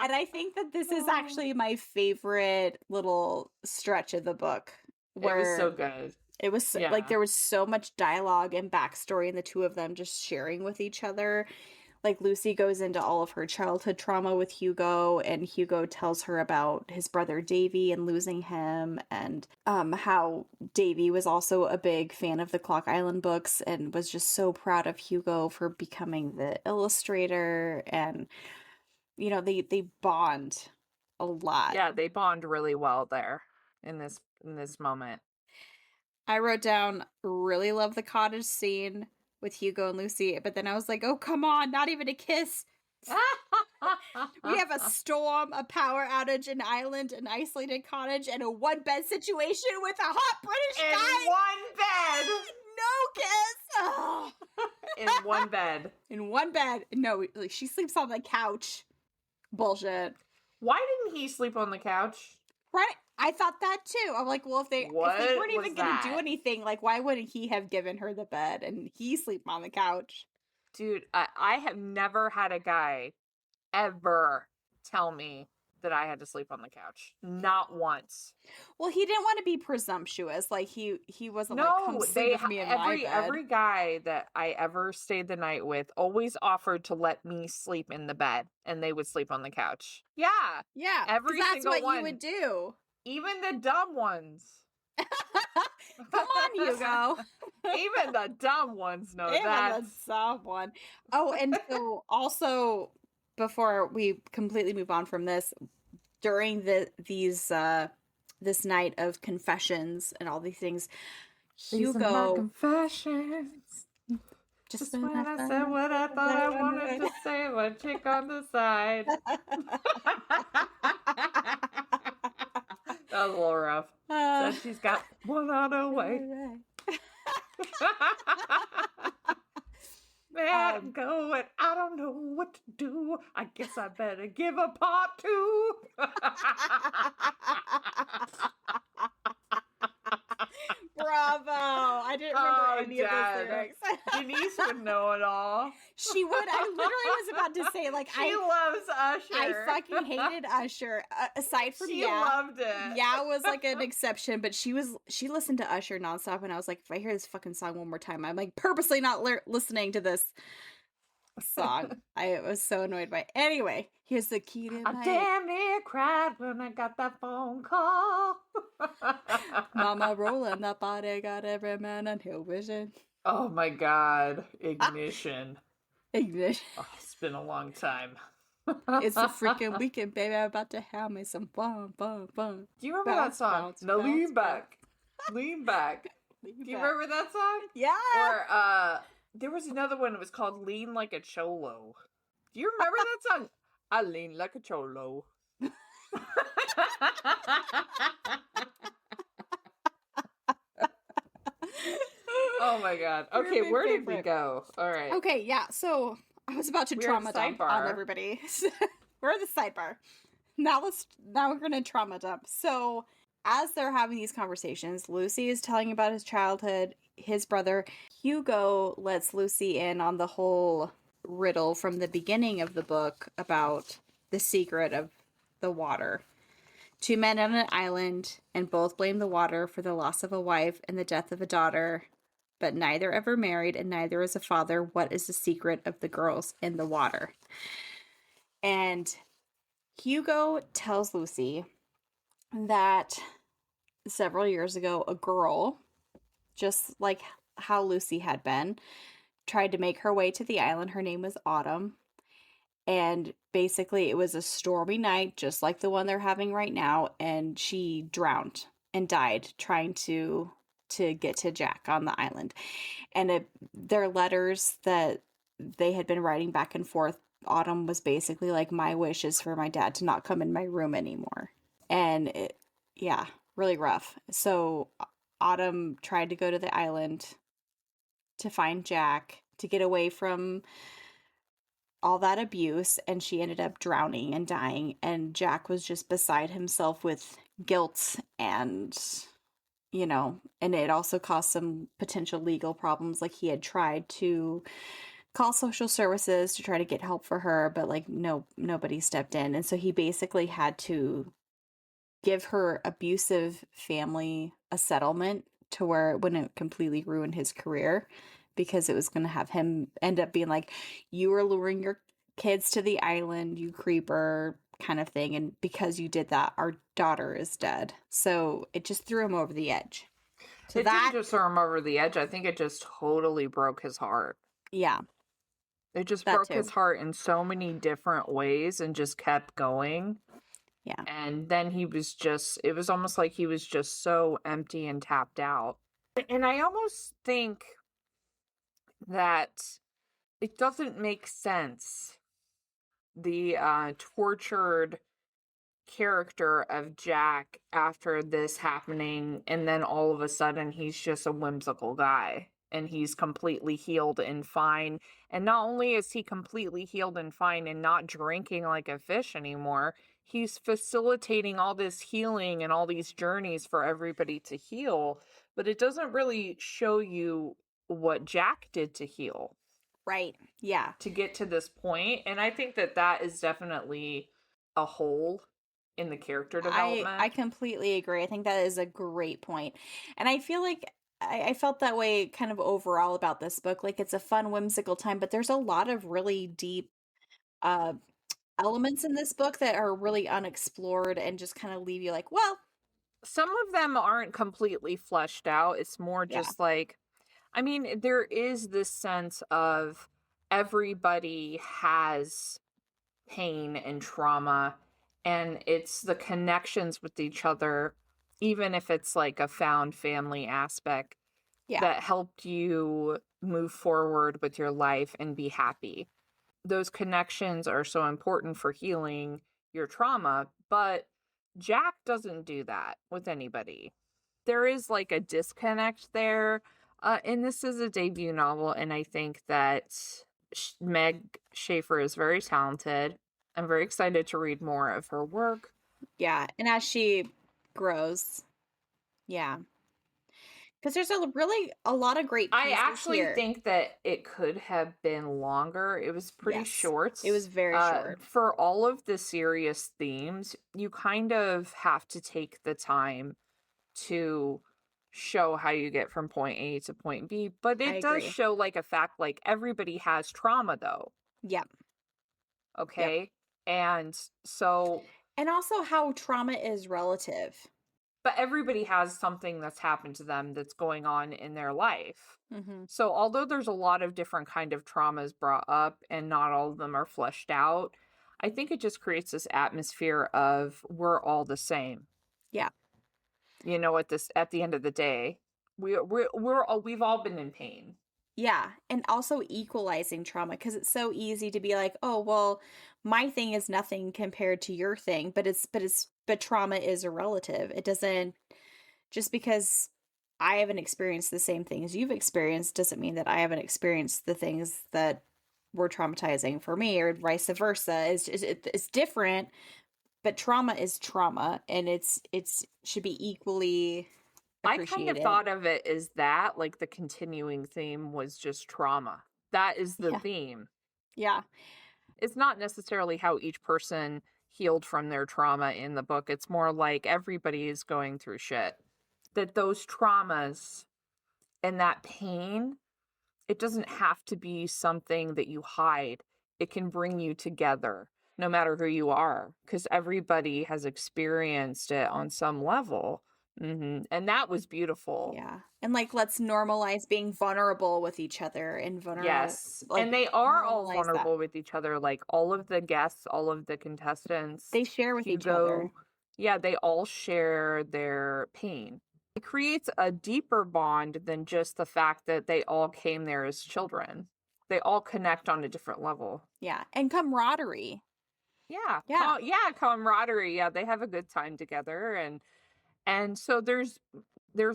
N: And I think that this is actually my favorite little stretch of the book. Where
O: it was so good.
N: It was like there was so much dialogue and backstory in the two of them just sharing with each other. Like Lucy goes into all of her childhood trauma with Hugo, and Hugo tells her about his brother Davy and losing him, and how Davy was also a big fan of the Clock Island books and was just so proud of Hugo for becoming the illustrator. And you know, they bond a lot.
O: Yeah, they bond really well there in this moment.
N: I wrote down, really love the cottage scene with Hugo and Lucy, but then I was like, oh, come on, not even a kiss. We have a storm, a power outage, an island, an isolated cottage, and a one-bed situation with a hot British guy.
O: In one bed!
N: No kiss!
O: In one bed.
N: In one bed. No, she sleeps on the couch. Bullshit.
O: Why didn't he sleep on the couch?
N: Right? I thought that too. I'm like, well, if they weren't even going to do anything, like, why wouldn't he have given her the bed and he sleep on the couch?
O: Dude, I have never had a guy ever tell me that I had to sleep on the couch. Not once.
N: Well, he didn't want to be presumptuous. Like, he wasn't like, come sleep with me in my bed.
O: Every guy that I ever stayed the night with always offered to let me sleep in the bed, and they would sleep on the couch. Yeah.
N: Yeah.
O: Every
N: that's
O: single
N: what
O: one.
N: You would do.
O: Even the dumb ones.
N: Come on, Hugo.
O: Even the dumb ones know
N: Even
O: that.
N: the dumb one. Oh, and so also, before we completely move on from this, during this night of confessions and all these things, Hugo
O: confessions. Just when I said what I thought I wanted to say, one chick on the side. That was a little rough. So she's got one on her way. Man, I'm going. I don't know what to do. I guess I better give a part two.
N: Bravo! I didn't remember any of those lyrics.
O: Denise would know it all.
N: She would. I literally was about to say, like,
O: she loves Usher.
N: I fucking hated Usher. Aside from
O: she loved it.
N: Yeah, was like an exception, but she listened to Usher nonstop, and I was like, if I hear this fucking song one more time, I'm like purposely not listening to this song. I was so annoyed by it. Anyway, here's the key to
O: I damn near cried when I got that phone call.
N: Mama rolling that body, got every man on hill vision.
O: Oh my god, Ignition.
N: Ignition.
O: Oh, it's been a long time.
N: It's a freaking weekend, baby. I'm about to have me some fun. Do
O: you remember that song? Lean back. Lean back. Do you remember that song?
N: Yeah.
O: Or there was another one. It was called Lean Like a Cholo. Do you remember that song? I lean like a cholo. Oh my god. Okay, where did we go? All right.
N: Okay, yeah. So I was about to trauma dump on everybody. We're at the sidebar. Now we're gonna trauma dump. So as they're having these conversations, Lucy is telling about his childhood. His brother Hugo lets Lucy in on the whole riddle from the beginning of the book about the secret of the water. Two men on an island, and both blame the water for the loss of a wife and the death of a daughter, but neither ever married and neither is a father. What is the secret of the girls in the water? And Hugo tells Lucy that several years ago, a girl, just like how Lucy had been, tried to make her way to the island. Her name was Autumn. And basically it was a stormy night, just like the one they're having right now. And she drowned and died trying to get to Jack on the island. And their letters that they had been writing back and forth, Autumn was basically like, my wish is for my dad to not come in my room anymore. And really rough. So Autumn tried to go to the island to find Jack, to get away from all that abuse, and she ended up drowning and dying, and Jack was just beside himself with guilt and, and it also caused some potential legal problems. Like, he had tried to call social services to try to get help for her, but like nobody stepped in, and so he basically had to give her abusive family a settlement to where it wouldn't completely ruin his career, because it was going to have him end up being like, you were luring your kids to the island, you creeper, kind of thing. And because you did that, our daughter is dead. So it just threw him over the edge. So
O: it didn't just throw him over the edge. I think it just totally broke his heart.
N: Yeah.
O: It just broke his heart in so many different ways and just kept going.
N: Yeah.
O: And then it was almost like he was just so empty and tapped out. And I almost think that it doesn't make sense, the tortured character of Jack after this happening, and then all of a sudden he's just a whimsical guy and he's completely healed and fine. And not only is he completely healed and fine and not drinking like a fish anymore, he's facilitating all this healing and all these journeys for everybody to heal, but it doesn't really show you what Jack did to heal.
N: Right. Yeah.
O: To get to this point. And I think that is definitely a hole in the character development.
N: I completely agree. I think that is a great point. And I feel like I felt that way kind of overall about this book. Like, it's a fun, whimsical time, but there's a lot of really deep elements in this book that are really unexplored and just kind of leave you like, well.
O: Some of them aren't completely fleshed out. It's more just like, I mean, there is this sense of everybody has pain and trauma, and it's the connections with each other, even if it's like a found family aspect, that helped you move forward with your life and be happy. Those connections are so important for healing your trauma, but Jack doesn't do that with anybody. There is like a disconnect there. And this is a debut novel, and I think that Meg Shaffer is very talented. I'm very excited to read more of her work.
N: Yeah, and as she grows, yeah. Because there's a lot of great pieces
O: I actually
N: here.
O: think that it could have been longer. It was pretty short.
N: It was very short.
O: For all of the serious themes, you kind of have to take the time to show how you get from point A to point B. But it does show like a fact, like everybody has trauma though.
N: Yep.
O: Okay.
N: Yep.
O: And so.
N: And also how trauma is relative.
O: But everybody has something that's happened to them that's going on in their life.
N: Mm-hmm.
O: So although there's a lot of different kind of traumas brought up and not all of them are fleshed out, I think it just creates this atmosphere of we're all the same.
N: Yeah.
O: You know, at the end of the day, we've all been in pain.
N: Yeah, and also equalizing trauma, because it's so easy to be like, oh, well, my thing is nothing compared to your thing, but trauma is a relative. It doesn't, just because I haven't experienced the same things you've experienced doesn't mean that I haven't experienced the things that were traumatizing for me, or vice versa. It's different, but trauma is trauma, and it's should be equally appreciated.
O: I kind of thought of it as that, like the continuing theme was just trauma. That is the theme.
N: Yeah.
O: It's not necessarily how each person healed from their trauma in the book. It's more like everybody is going through shit. That those traumas and that pain, it doesn't have to be something that you hide. It can bring you together, no matter who you are, because everybody has experienced it on some level. Mm-hmm. And that was beautiful.
N: Yeah. And like, let's normalize being vulnerable with each other and vulnerable.
O: Yes.
N: Like,
O: and they are all vulnerable with each other. Like all of the guests, all of the contestants.
N: They share with each other.
O: Yeah, they all share their pain. It creates a deeper bond than just the fact that they all came there as children. They all connect on a different level.
N: Yeah. And camaraderie.
O: Yeah.
N: Yeah.
O: Camaraderie. Yeah, they have a good time together. And so there's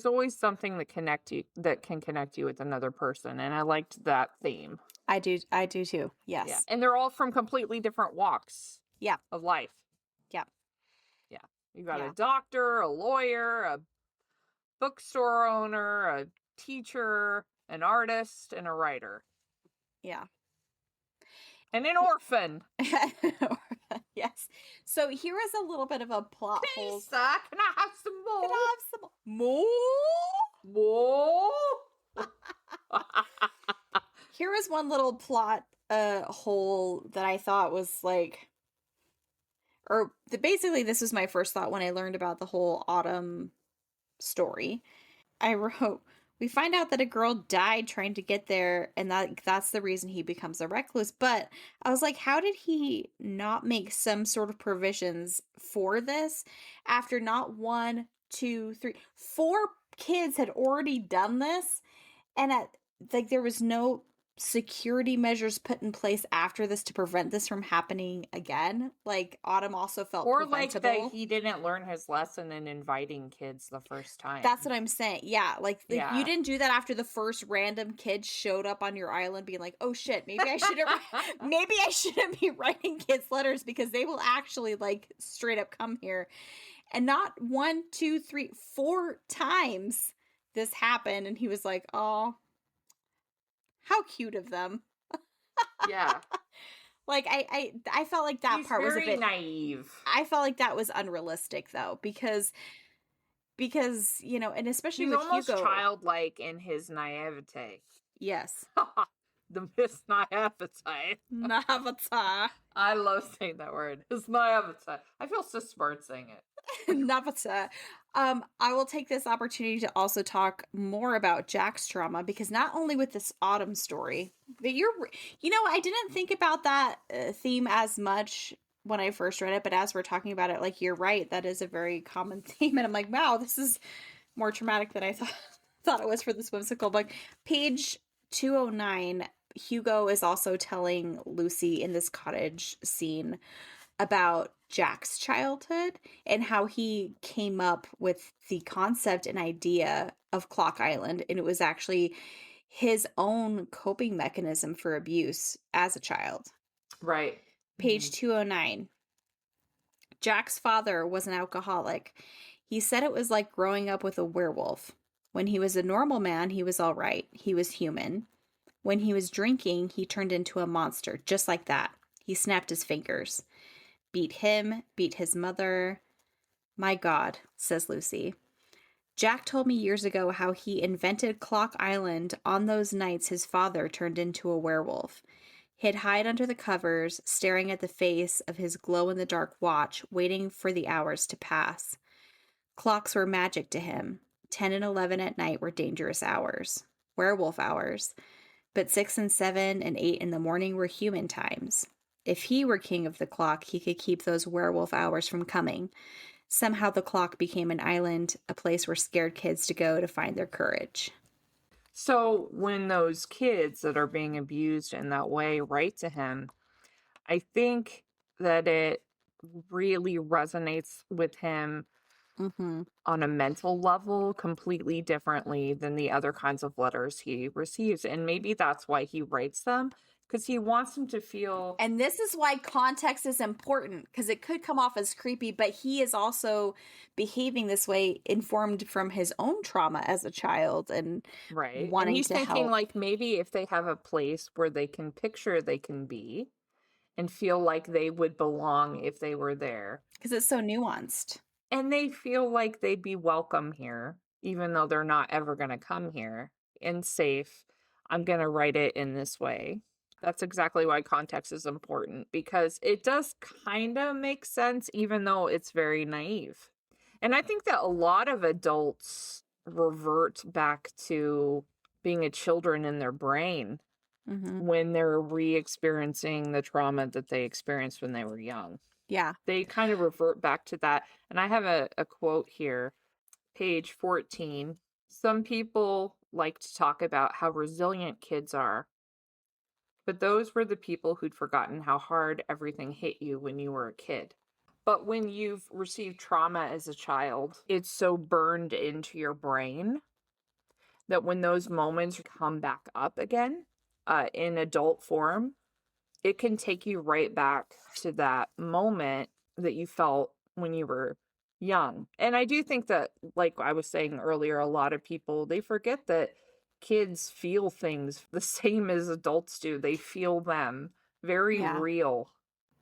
O: always something that can connect you with another person, and I liked that theme.
N: I do too. Yes.
O: Yeah. And they're all from completely different walks.
N: Yeah.
O: Of life.
N: Yeah.
O: Yeah. You got a doctor, a lawyer, a bookstore owner, a teacher, an artist, and a writer.
N: Yeah.
O: And an orphan.
N: Yes. So here is a little bit of a plot hole.
O: Can I have some more?
N: Can I have some more?
O: More?
N: Here is one little plot hole that I thought was like, basically this was my first thought when I learned about the whole Autumn story. I wrote, we find out that a girl died trying to get there, and that's the reason he becomes a recluse. But I was like, how did he not make some sort of provisions for this after not 1, 2, 3, 4 kids had already done this, and there was no security measures put in place after this to prevent this from happening again? Like, Autumn also felt preventable.
O: Like that he didn't learn his lesson in inviting kids the first time.
N: That's what I'm saying. Yeah, like you didn't do that after the first random kid showed up on your island being like, oh shit, maybe I shouldn't be writing kids letters, because they will actually like straight up come here. And not 1, 2, 3, 4 times this happened, and he was like, oh, how cute of them.
O: Yeah.
N: Like I felt like that part was a bit
O: naive.
N: I felt like that was unrealistic though, because you know, and especially with
O: almost
N: Hugo,
O: childlike in his naivete.
N: Yes.
O: The Miss Naivete.
N: Naivete.
O: I love saying that word. His naivete. I feel so smart saying it.
N: Naivete. I will take this opportunity to also talk more about Jack's trauma, because not only with this Autumn story, but I didn't think about that theme as much when I first read it, but as we're talking about it, like, you're right, that is a very common theme, and I'm like, wow, this is more traumatic than I thought it was for this whimsical book. Page 209, Hugo is also telling Lucy in this cottage scene about Jack's childhood and how he came up with the concept and idea of Clock Island, and it was actually his own coping mechanism for abuse as a child.
O: Right.
N: Page 209. Jack's father was an alcoholic. He said it was like growing up with a werewolf. When he was a normal man, he was all right. He was human. When he was drinking, he turned into a monster, just like that. He snapped his fingers. Beat him, beat his mother. My God, says Lucy. Jack told me years ago how he invented Clock Island on those nights his father turned into a werewolf. He'd hide under the covers, staring at the face of his glow-in-the-dark watch, waiting for the hours to pass. Clocks were magic to him. 10 and 11 at night were dangerous hours. Werewolf hours. But 6 and 7 and 8 in the morning were human times. If he were king of the clock, he could keep those werewolf hours from coming. Somehow the clock became an island, a place where scared kids to go to find their courage.
O: So when those kids that are being abused in that way write to him, I think that it really resonates with him on a mental level completely differently than the other kinds of letters he receives. And maybe that's why he writes them, because he wants them to feel...
N: And this is why context is important, because it could come off as creepy, but he is also behaving this way informed from his own trauma as a child and
O: right.
N: wanting
O: and he's
N: to
O: thinking
N: help.
O: Like maybe if they have a place where they can picture they can be and feel like they would belong if they were there.
N: Because it's so nuanced.
O: And they feel like they'd be welcome here, even though they're not ever going to come here and safe. I'm going to write it in this way. That's exactly why context is important, because it does kind of make sense, even though it's very naive. And I think that a lot of adults revert back to being a children in their brain when they're re-experiencing the trauma that they experienced when they were young.
N: Yeah.
O: They kind of revert back to that. And I have a quote here, page 14. Some people like to talk about how resilient kids are, but those were the people who'd forgotten how hard everything hit you when you were a kid. But when you've received trauma as a child, it's so burned into your brain that when those moments come back up again in adult form, it can take you right back to that moment that you felt when you were young. And I do think that, like I was saying earlier, a lot of people, they forget that kids feel things the same as adults do. They feel them very real.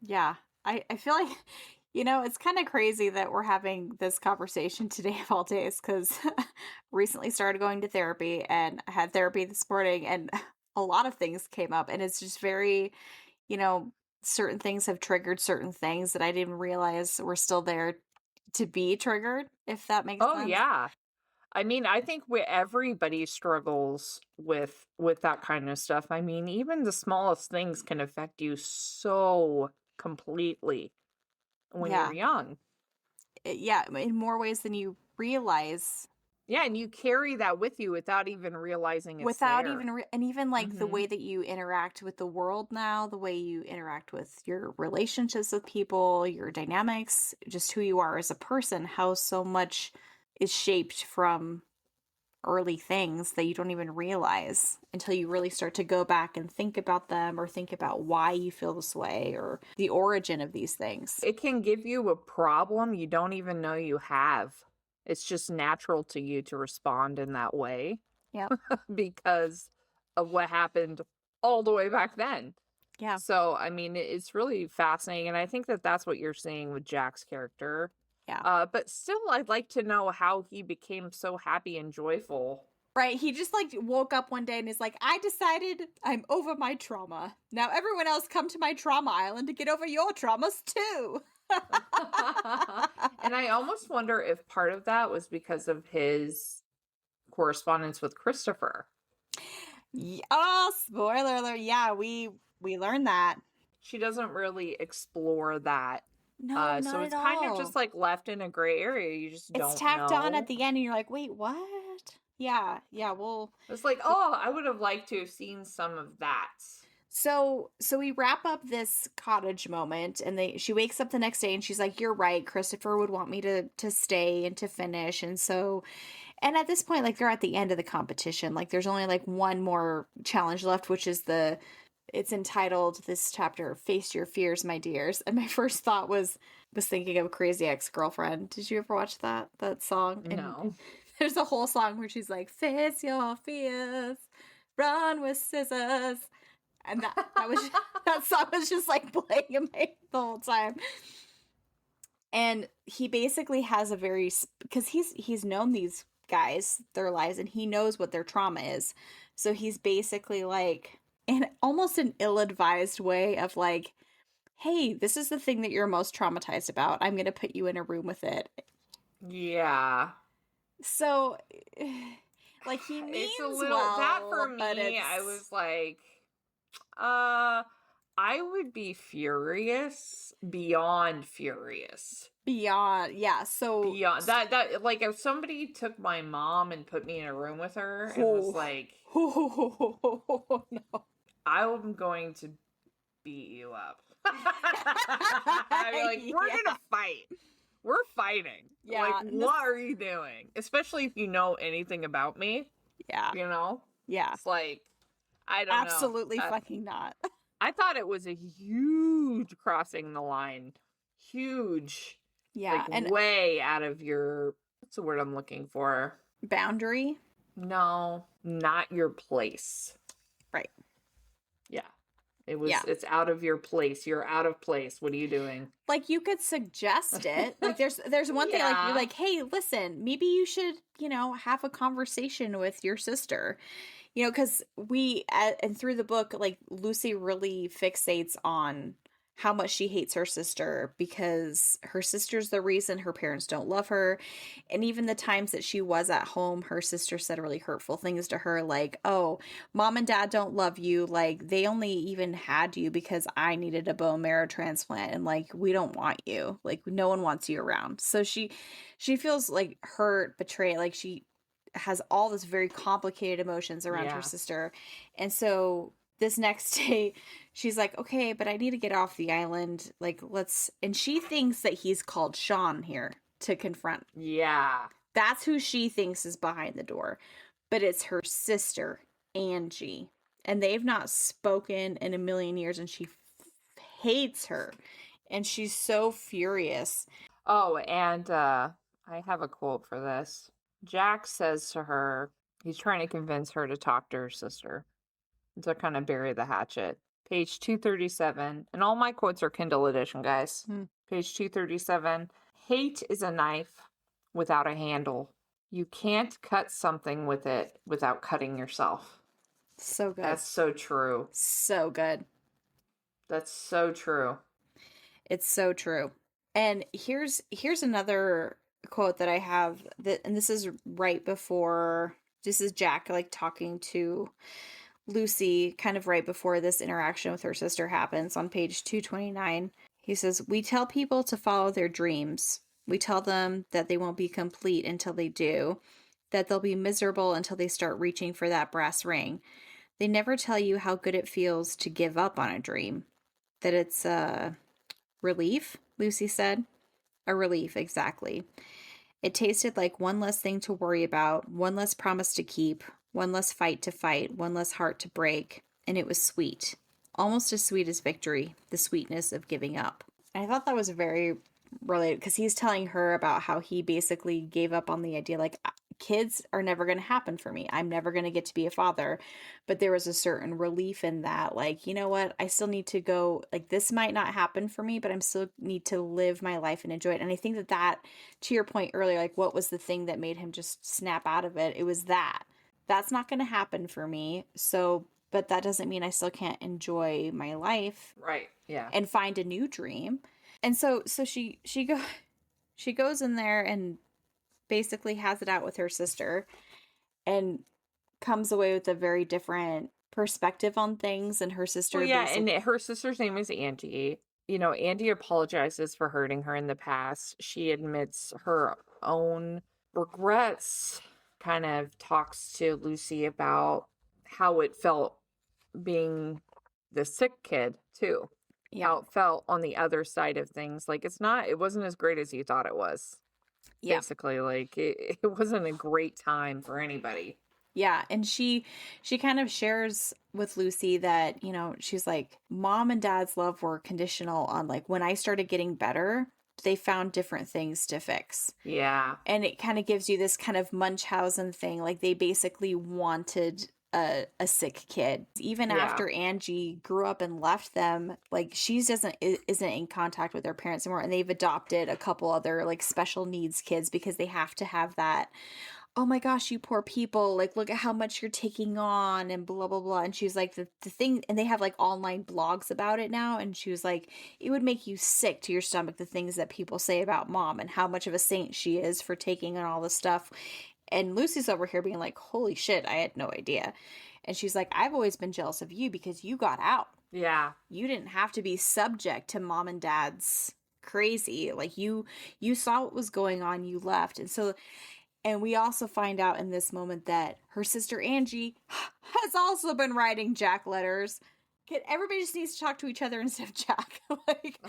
N: Yeah. I feel like, it's kind of crazy that we're having this conversation today of all days, because recently started going to therapy and I had therapy this morning and a lot of things came up, and it's just very, certain things have triggered certain things that I didn't realize were still there to be triggered, if that makes sense.
O: Oh, yeah. I mean, I think everybody struggles with that kind of stuff. I mean, even the smallest things can affect you so completely when you're young.
N: Yeah, in more ways than you realize.
O: Yeah, and you carry that with you without even realizing it's there.
N: And even like the way that you interact with the world now, the way you interact with your relationships with people, your dynamics, just who you are as a person, how so much is shaped from early things that you don't even realize until you really start to go back and think about them or think about why you feel this way or the origin of these things.
O: It can give you a problem you don't even know you have. It's just natural to you to respond in that way.
N: Yeah.
O: Because of what happened all the way back then.
N: Yeah.
O: So, I mean, it's really fascinating. And I think that that's what you're seeing with Jack's character.
N: Yeah.
O: But still, I'd like to know how he became so happy and joyful.
N: Right. He just woke up one day and is like, I decided I'm over my trauma. Now everyone else come to my trauma island to get over your traumas too.
O: And I almost wonder if part of that was because of his correspondence with Christopher.
N: Oh, spoiler alert. Yeah, we learned that.
O: She doesn't really explore that.
N: No, not
O: so it's
N: at
O: kind
N: all.
O: of just left in a gray area. You just don't know.
N: It's tacked on at the end and you're like, wait, what? Yeah, well.
O: It's like, oh, I would have liked to have seen some of that.
N: So we wrap up this cottage moment and she wakes up the next day and she's like, you're right, Christopher would want me to stay and to finish. And at this point, they're at the end of the competition. There's only one more challenge left, which is it's entitled, this chapter, Face Your Fears, My Dears. And my first thought was thinking of Crazy Ex-Girlfriend. Did you ever watch that song?
O: No.
N: there's a whole song where she's like, face your fears, run with scissors. And that song was just like playing in my head the whole time. And he basically has a very, because he's known these guys their lives and he knows what their trauma is. So he's basically like, in almost an ill-advised way of like, hey, this is the thing that you're most traumatized about. I'm going to put you in a room with it.
O: Yeah.
N: So, like, he means
O: it's a little,
N: well,
O: that for me, I was like, I would be furious, beyond furious.
N: Beyond, yeah, so...
O: Beyond, that, like, if somebody took my mom and put me in a room with her and was like,
N: no.
O: I'm going to beat you up. I'd be like, we're gonna fight. We're fighting.
N: Yeah.
O: Like, what are you doing? Especially if you know anything about me.
N: Yeah.
O: You know?
N: Yeah.
O: It's like, I don't know.
N: Absolutely fucking not.
O: I thought it was a huge crossing the line. Huge.
N: Yeah.
O: Like,
N: and
O: way out of your, what's the word I'm looking for?
N: Boundary?
O: No, not your place.
N: Right.
O: Yeah. It's out of your place. You're out of place. What are you doing?
N: Like, you could suggest it. Like, there's one thing, like, you're like, hey, listen, maybe you should, have a conversation with your sister. Because and through the book, like, Lucy really fixates on how much she hates her sister because her sister's the reason her parents don't love her. And even the times that she was at home, her sister said really hurtful things to her, like, oh, mom and dad don't love you. Like, they only even had you because I needed a bone marrow transplant. And like, we don't want you. Like, no one wants you around. So she feels like hurt, betrayed. Like, she has all this very complicated emotions around her sister. And so this next day, she's like, okay, but I need to get off the island. Like, and she thinks that he's called Sean here to confront.
O: Yeah.
N: That's who she thinks is behind the door. But it's her sister, Angie. And they've not spoken in a million years, and she hates her. And she's so furious.
O: Oh, and I have a quote for this. Jack says to her, he's trying to convince her to talk to her sister, to kind of bury the hatchet. Page 237, and all my quotes are Kindle edition, guys. Page 237, hate is a knife without a handle. You can't cut something with it without cutting yourself.
N: So good.
O: That's so true.
N: So good.
O: That's so true.
N: It's so true. And here's another quote that I have, and this is right before, this is Jack like talking to Lucy kind of right before this interaction with her sister happens on page 229. He says, we tell people to follow their dreams. We tell them that they won't be complete until they do, that they'll be miserable until they start reaching for that brass ring. They never tell you how good it feels to give up on a dream, that it's a relief, Lucy said. A relief, exactly. It tasted like one less thing to worry about, one less promise to keep, one less fight to fight, one less heart to break, and it was sweet. Almost as sweet as victory, the sweetness of giving up. And I thought that was very related, because he's telling her about how he basically gave up on the idea, like, kids are never going to happen for me. I'm never going to get to be a father. But there was a certain relief in that, like, you know what? I still need to go, like, this might not happen for me, but I'm still need to live my life and enjoy it. And I think that, to your point earlier, like, what was the thing that made him just snap out of it? It was that's not going to happen for me. So, but that doesn't mean I still can't enjoy my life.
O: Right. Yeah.
N: And find a new dream. And so she goes in there and basically has it out with her sister and comes away with a very different perspective on things. And her sister,
O: and her sister's name is Angie. Angie apologizes for hurting her in the past. She admits her own regrets, kind of talks to Lucy about how it felt being the sick kid too. Yeah. How it felt on the other side of things. Like, it wasn't as great as you thought it was. Yeah. Basically, like, it wasn't a great time for anybody.
N: Yeah. And she kind of shares with Lucy that, she's like, mom and dad's love were conditional on, like, when I started getting better, they found different things to fix.
O: Yeah.
N: And it kind of gives you this kind of Munchausen thing. Like they basically wanted a sick kid. Even after Angie grew up and left them, like she isn't in contact with their parents anymore. And they've adopted a couple other like special needs kids because they have to have that, oh my gosh, you poor people, like look at how much you're taking on and blah blah blah. And she was like the thing, and they have like online blogs about it now, and she was like, it would make you sick to your stomach the things that people say about mom and how much of a saint she is for taking on all this stuff. And Lucy's over here being like, holy shit, I had no idea. And she's like, I've always been jealous of you because you got out.
O: Yeah.
N: You didn't have to be subject to mom and dad's crazy. Like you saw what was going on, you left. And we also find out in this moment that her sister Angie has also been writing Jack letters. Everybody just needs to talk to each other instead of Jack. Like,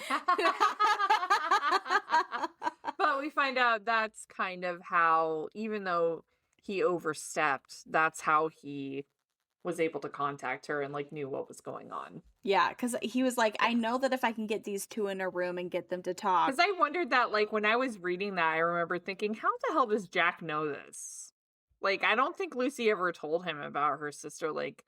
O: but we find out that's kind of how, even though he overstepped, that's how he was able to contact her and like knew what was going on.
N: Yeah, because he was like, I know that if I can get these two in a room and get them to talk.
O: Because I wondered that, like, when I was reading that, I remember thinking, how the hell does Jack know this? Like, I don't think Lucy ever told him about her sister. Like,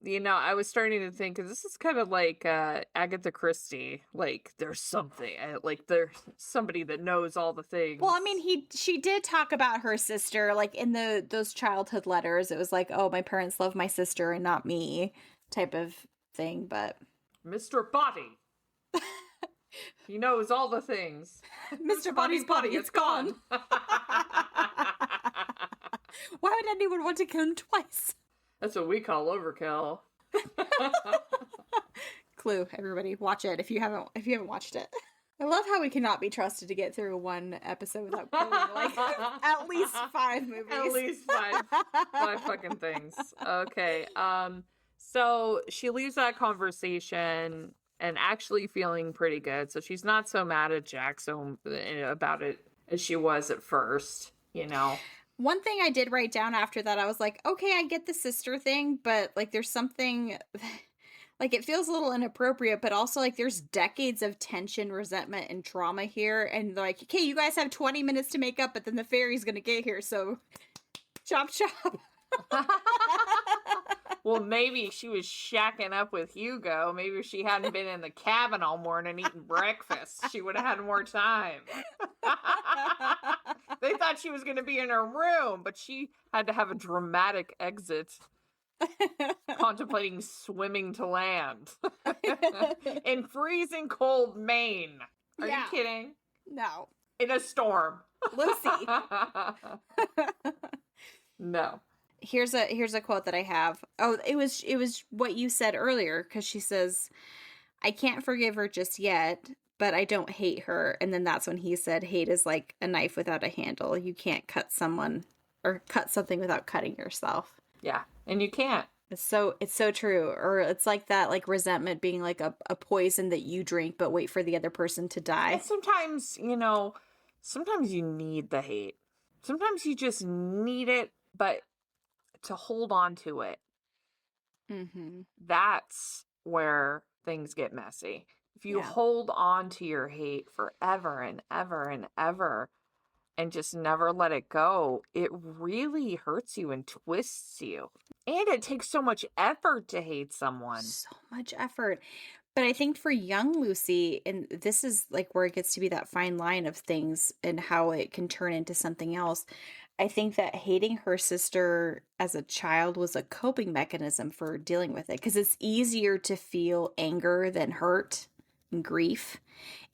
O: you know, I was starting to think, this is kind of like Agatha Christie. Like, there's something, like, there's somebody that knows all the things.
N: Well, I mean, she did talk about her sister, like, in those childhood letters. It was like, oh, my parents love my sister and not me type of thing, but...
O: Mr. Body. He knows all the things.
N: Mr. Body's body, it's gone. Why would anyone want to kill him twice?
O: That's what we call overkill.
N: Clue, everybody, watch it if you haven't watched it. I love how we cannot be trusted to get through one episode without quoting like at least 5 movies.
O: At least five fucking things. Okay. So she leaves that conversation and actually feeling pretty good. So she's not so mad at Jack about it as she was at first, you know.
N: One thing I did write down after that, I was like, okay, I get the sister thing, but like there's something like it feels a little inappropriate, but also like there's decades of tension, resentment, and trauma here. And like, okay, you guys have 20 minutes to make up, but then the fairy's gonna get here, so chop chop.
O: Well, maybe she was shacking up with Hugo. Maybe if she hadn't been in the cabin all morning eating breakfast, she would have had more time. They thought she was going to be in her room, but she had to have a dramatic exit, contemplating swimming to land in freezing cold Maine. Are you kidding?
N: No.
O: In a storm.
N: Lucy.
O: No.
N: Here's a quote that I have. Oh, it was what you said earlier, because she says, I can't forgive her just yet, but I don't hate her. And then that's when he said, hate is like a knife without a handle. You can't cut someone or cut something without cutting yourself.
O: Yeah, and you can't.
N: It's so true. Or it's like that, like resentment being like a poison that you drink, but wait for the other person to die.
O: And sometimes, sometimes you need the hate. Sometimes you just need it, but to hold on to it.
N: Mm-hmm.
O: That's where things get messy. If you hold on to your hate forever and ever and ever and just never let it go, it really hurts you and twists you. And it takes so much effort to hate someone.
N: So much effort. But I think for young Lucy, and this is like where it gets to be that fine line of things and how it can turn into something else. I think that hating her sister as a child was a coping mechanism for dealing with it, because it's easier to feel anger than hurt and grief.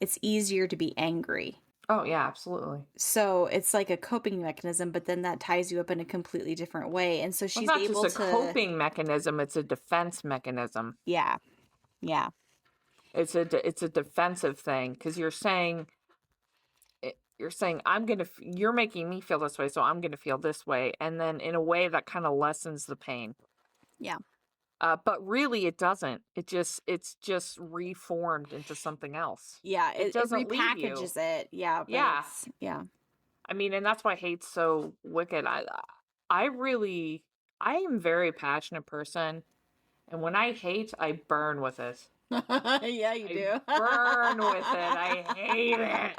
N: It's easier to be angry.
O: Oh, yeah, absolutely.
N: So it's like a coping mechanism, but then that ties you up in a completely different way. And so she's able to...
O: It's not just a coping mechanism, it's a defense mechanism.
N: Yeah. Yeah.
O: It's a defensive thing, because you're saying you're making me feel this way, so I'm going to feel this way. And then in a way that kind of lessens the pain.
N: Yeah.
O: But really it doesn't. It's just reformed into something else.
N: Yeah.
O: It doesn't
N: repackages it. Yeah.
O: Yeah.
N: Yeah.
O: I mean, and that's why hate's so wicked. I am a very passionate person. And when I hate, I burn with it.
N: Yeah, you do.
O: Burn with it. I hate it.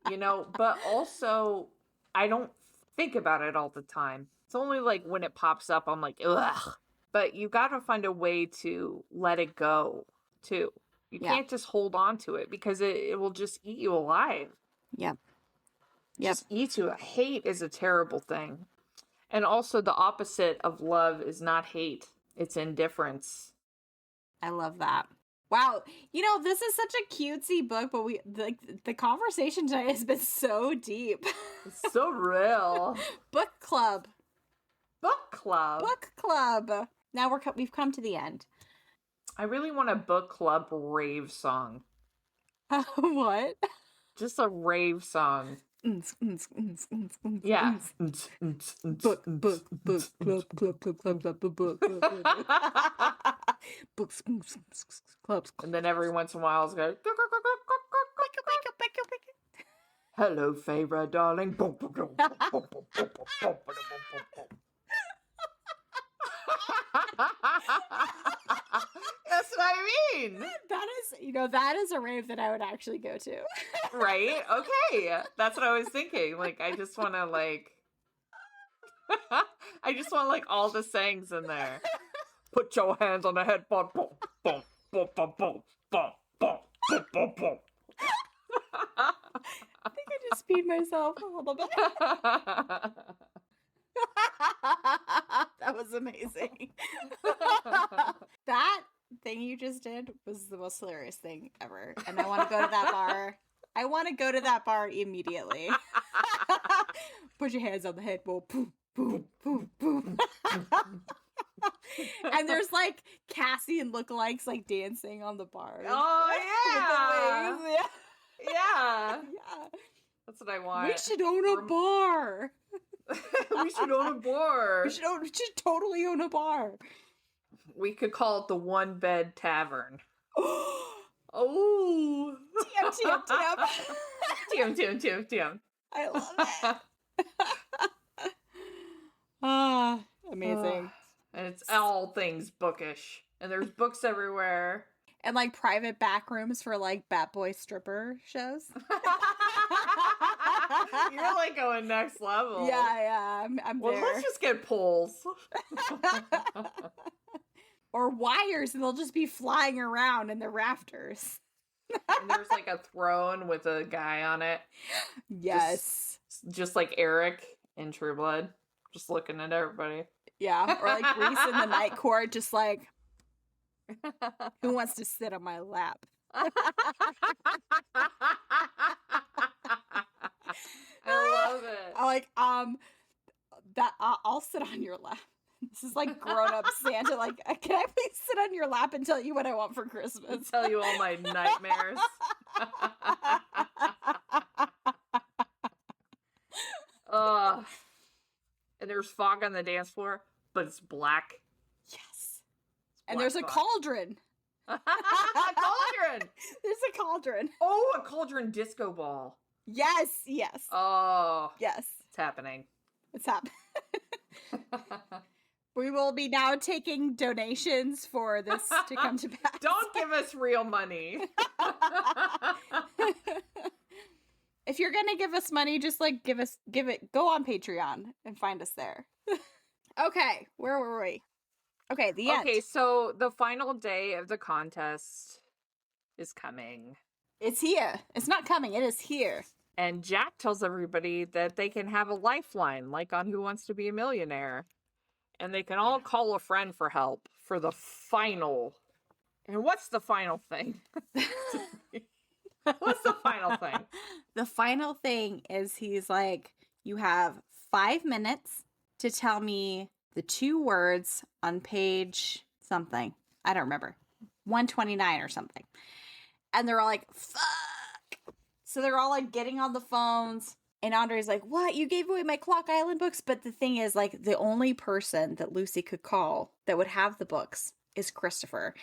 O: You know, but also, I don't think about it all the time. It's only like when it pops up, I'm like, ugh. But you got to find a way to let it go, too. You can't just hold on to it because it will just eat you alive.
N: Yep.
O: Just eat you. Hate is a terrible thing. And also, the opposite of love is not hate, it's indifference.
N: I love that. Wow, you know, this is such a cutesy book, but the conversation today has been so deep.
O: It's so real.
N: Book club.
O: Book club.
N: Book club. Now we've come to the end.
O: I really want a book club rave song.
N: What?
O: Just a rave song. Yeah.
N: Book Books clubs.
O: And then every once in a while it's go. Hello, favorite darling. That's what I mean.
N: That is a rave that I would actually go to.
O: Right? Okay. That's what I was thinking. Like, I just want to all the sayings in there. Put your hands on the head. Boom, boom, boom, boom, boom, boom, boom, boom, boom, boom.
N: I think I just peed myself a little bit. That was amazing. That thing you just did was the most hilarious thing ever. And I want to go to that bar. I want to go to that bar immediately. Put your hands on the head. Boom, boom, boom, boom, boom. And there's like Cassie and lookalikes like dancing on the bar.
O: Oh, yeah.
N: Yeah.
O: Yeah. That's what I want.
N: We should own a bar.
O: We should own a bar.
N: We should totally own a bar.
O: We could call it the One Bed Tavern. Oh. TM.
N: I love it. Amazing.
O: And it's all things bookish. And there's books everywhere.
N: And like private back rooms for like Bat Boy stripper shows.
O: You're like going next level.
N: Yeah, I'm
O: well,
N: there.
O: Let's just get poles.
N: Or wires, and they'll just be flying around in the rafters.
O: And there's like a throne with a guy on it.
N: Yes.
O: Just like Eric in True Blood. Just looking at everybody.
N: Yeah, or like Reese in the Night Court, just like, who wants to sit on my lap?
O: I love it.
N: I like, that I'll sit on your lap. This is like grown up Santa. Like, can I please sit on your lap and tell you what I want for Christmas?
O: Tell you all my nightmares. And there's fog on the dance floor, but it's black.
N: Yes. And there's a cauldron.
O: A cauldron.
N: There's a cauldron.
O: Oh, a cauldron disco ball.
N: Yes.
O: Oh.
N: Yes.
O: It's happening.
N: It's happening. We will be now taking donations for this to come to pass.
O: Don't give us real money.
N: If you're gonna give us money, just like give it. Go on Patreon and find us there. Okay, where were we? Okay, the end.
O: Okay, so the final day of the contest is coming.
N: It's here. It's not coming. It is here.
O: And Jack tells everybody that they can have a lifeline, like on Who Wants to Be a Millionaire. And they can all call a friend for help for the final. And what's the final thing? What's the final thing?
N: The final thing is he's like, you have 5 minutes to tell me the 2 words on page something. I don't remember. 129 or something. And they're all like, fuck. So they're all like getting on the phones. And Andre's like, what? You gave away my Clock Island books? But the thing is, like, the only person that Lucy could call that would have the books is Christopher.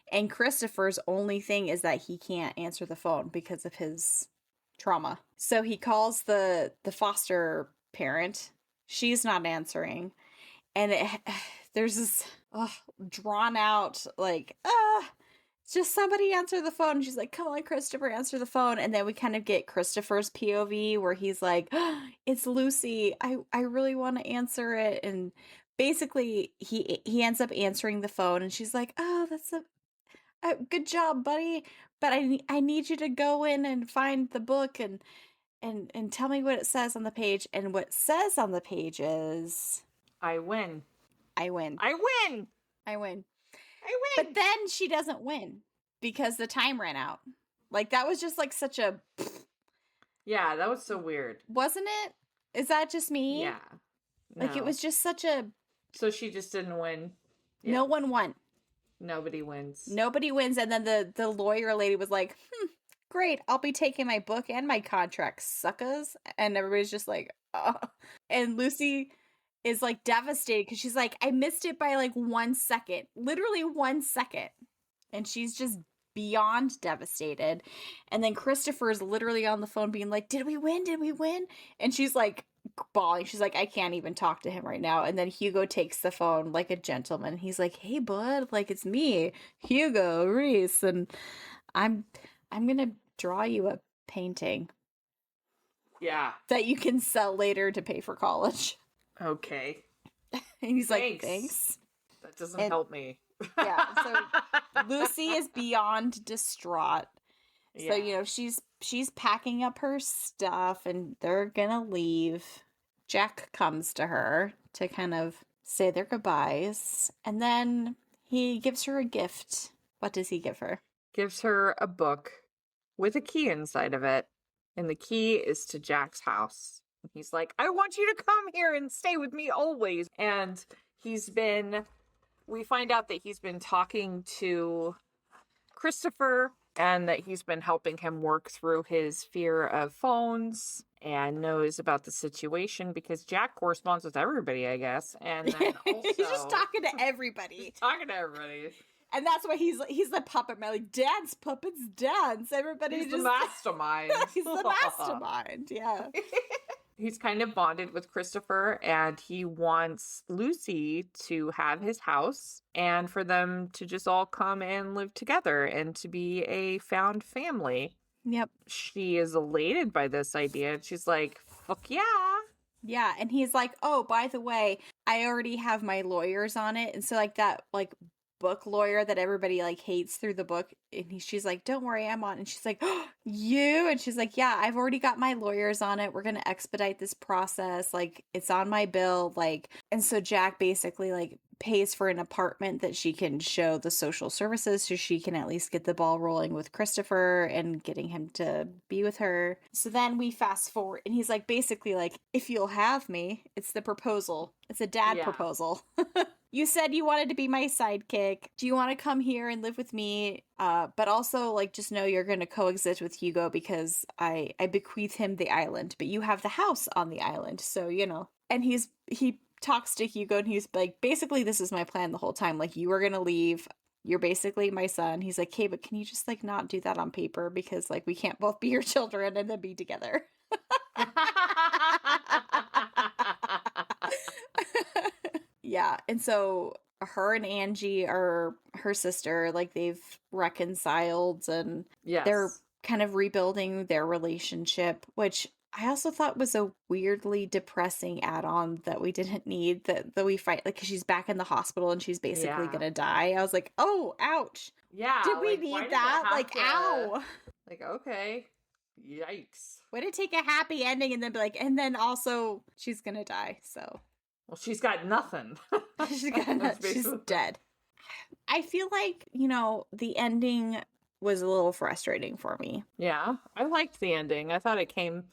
N: And Christopher's only thing is that he can't answer the phone because of his trauma. So he calls the foster parent. She's not answering. And there's this drawn out, like, just somebody answer the phone. She's like, come on, Christopher, answer the phone. And then we kind of get Christopher's POV where he's like, oh, it's Lucy. I really want to answer it. And basically he ends up answering the phone and she's like, oh, that's a good job, buddy. But I need you to go in and find the book and tell me what it says on the page. And what it says on the page is,
O: I win.
N: I win.
O: I win.
N: I win.
O: I win.
N: But then she doesn't win because the time ran out. Like, that was just like such a...
O: Yeah, that was so weird.
N: Wasn't it? Is that just me?
O: Yeah.
N: Like, it was just such a...
O: So she just didn't win.
N: Yeah. No one won.
O: Nobody wins.
N: Nobody wins. And then the lawyer lady was like, great, I'll be taking my book and my contract, suckers. And everybody's just like, oh. And Lucy is like devastated because she's like, I missed it by like 1 second, literally 1 second. And she's just beyond devastated. And then Christopher's literally on the phone being like, did we win? Did we win? And she's like bawling. She's like, I can't even talk to him right now. And then Hugo takes the phone like a gentleman. He's like, hey, bud, like, it's me, Hugo Reese. And I'm going to draw you a painting.
O: Yeah.
N: That you can sell later to pay for college.
O: Okay.
N: And he's like, thanks.
O: That doesn't help me.
N: Yeah. So Lucy is beyond distraught.
O: Yeah.
N: So, you know, she's packing up her stuff and they're gonna leave. Jack comes to her to kind of say their goodbyes. And then he gives her a gift. What does he give her?
O: Gives her a book with a key inside of it. And the key is to Jack's house. He's like, I want you to come here and stay with me always. And we find out that he's been talking to Christopher and that he's been helping him work through his fear of phones and knows about the situation because Jack corresponds with everybody, I guess. And then also,
N: he's just talking to everybody.
O: Talking to everybody.
N: And that's why he's the puppet man. Like, dance, puppets, dance. Everybody
O: He's
N: just...
O: the mastermind.
N: He's the mastermind, yeah.
O: He's kind of bonded with Christopher and he wants Lucy to have his house and for them to just all come and live together and to be a found family.
N: Yep.
O: She is elated by this idea and she's like, fuck yeah.
N: Yeah, and he's like, oh, by the way, I already have my lawyers on it. And so like that like book lawyer that everybody like hates through the book, and she's like, don't worry, I'm on. And she's like, oh, you? And she's like, yeah, I've already got my lawyers on it. We're gonna expedite this process, like it's on my bill. Like, and so Jack basically like pays for an apartment that she can show the social services so she can at least get the ball rolling with Christopher and getting him to be with her. So then we fast forward and he's like, basically like, if you'll have me, it's the proposal. It's a dad proposal. You said you wanted to be my sidekick. Do you want to come here and live with me? But also, like, just know you're going to coexist with Hugo because I bequeath him the island, but you have the house on the island. So, you know. And he talks to Hugo and he's like, basically, this is my plan the whole time. Like, you were going to leave. You're basically my son. He's like, hey, but can you just, like, not do that on paper? Because, like, we can't both be your children and then be together. Yeah, and so her and Angie are her sister, like they've reconciled and they're kind of rebuilding their relationship, which I also thought was a weirdly depressing add-on that we didn't need, that we fight, like, because she's back in the hospital and she's basically gonna die. I was like, oh, ouch.
O: Yeah.
N: Did we need that? Like, ow.
O: Like, okay. Yikes.
N: Way to take a happy ending and then be like, and then also she's gonna die, so...
O: Well, she's got nothing.
N: She's dead. I feel like, you know, the ending was a little frustrating for me.
O: Yeah, I liked the ending. I thought it came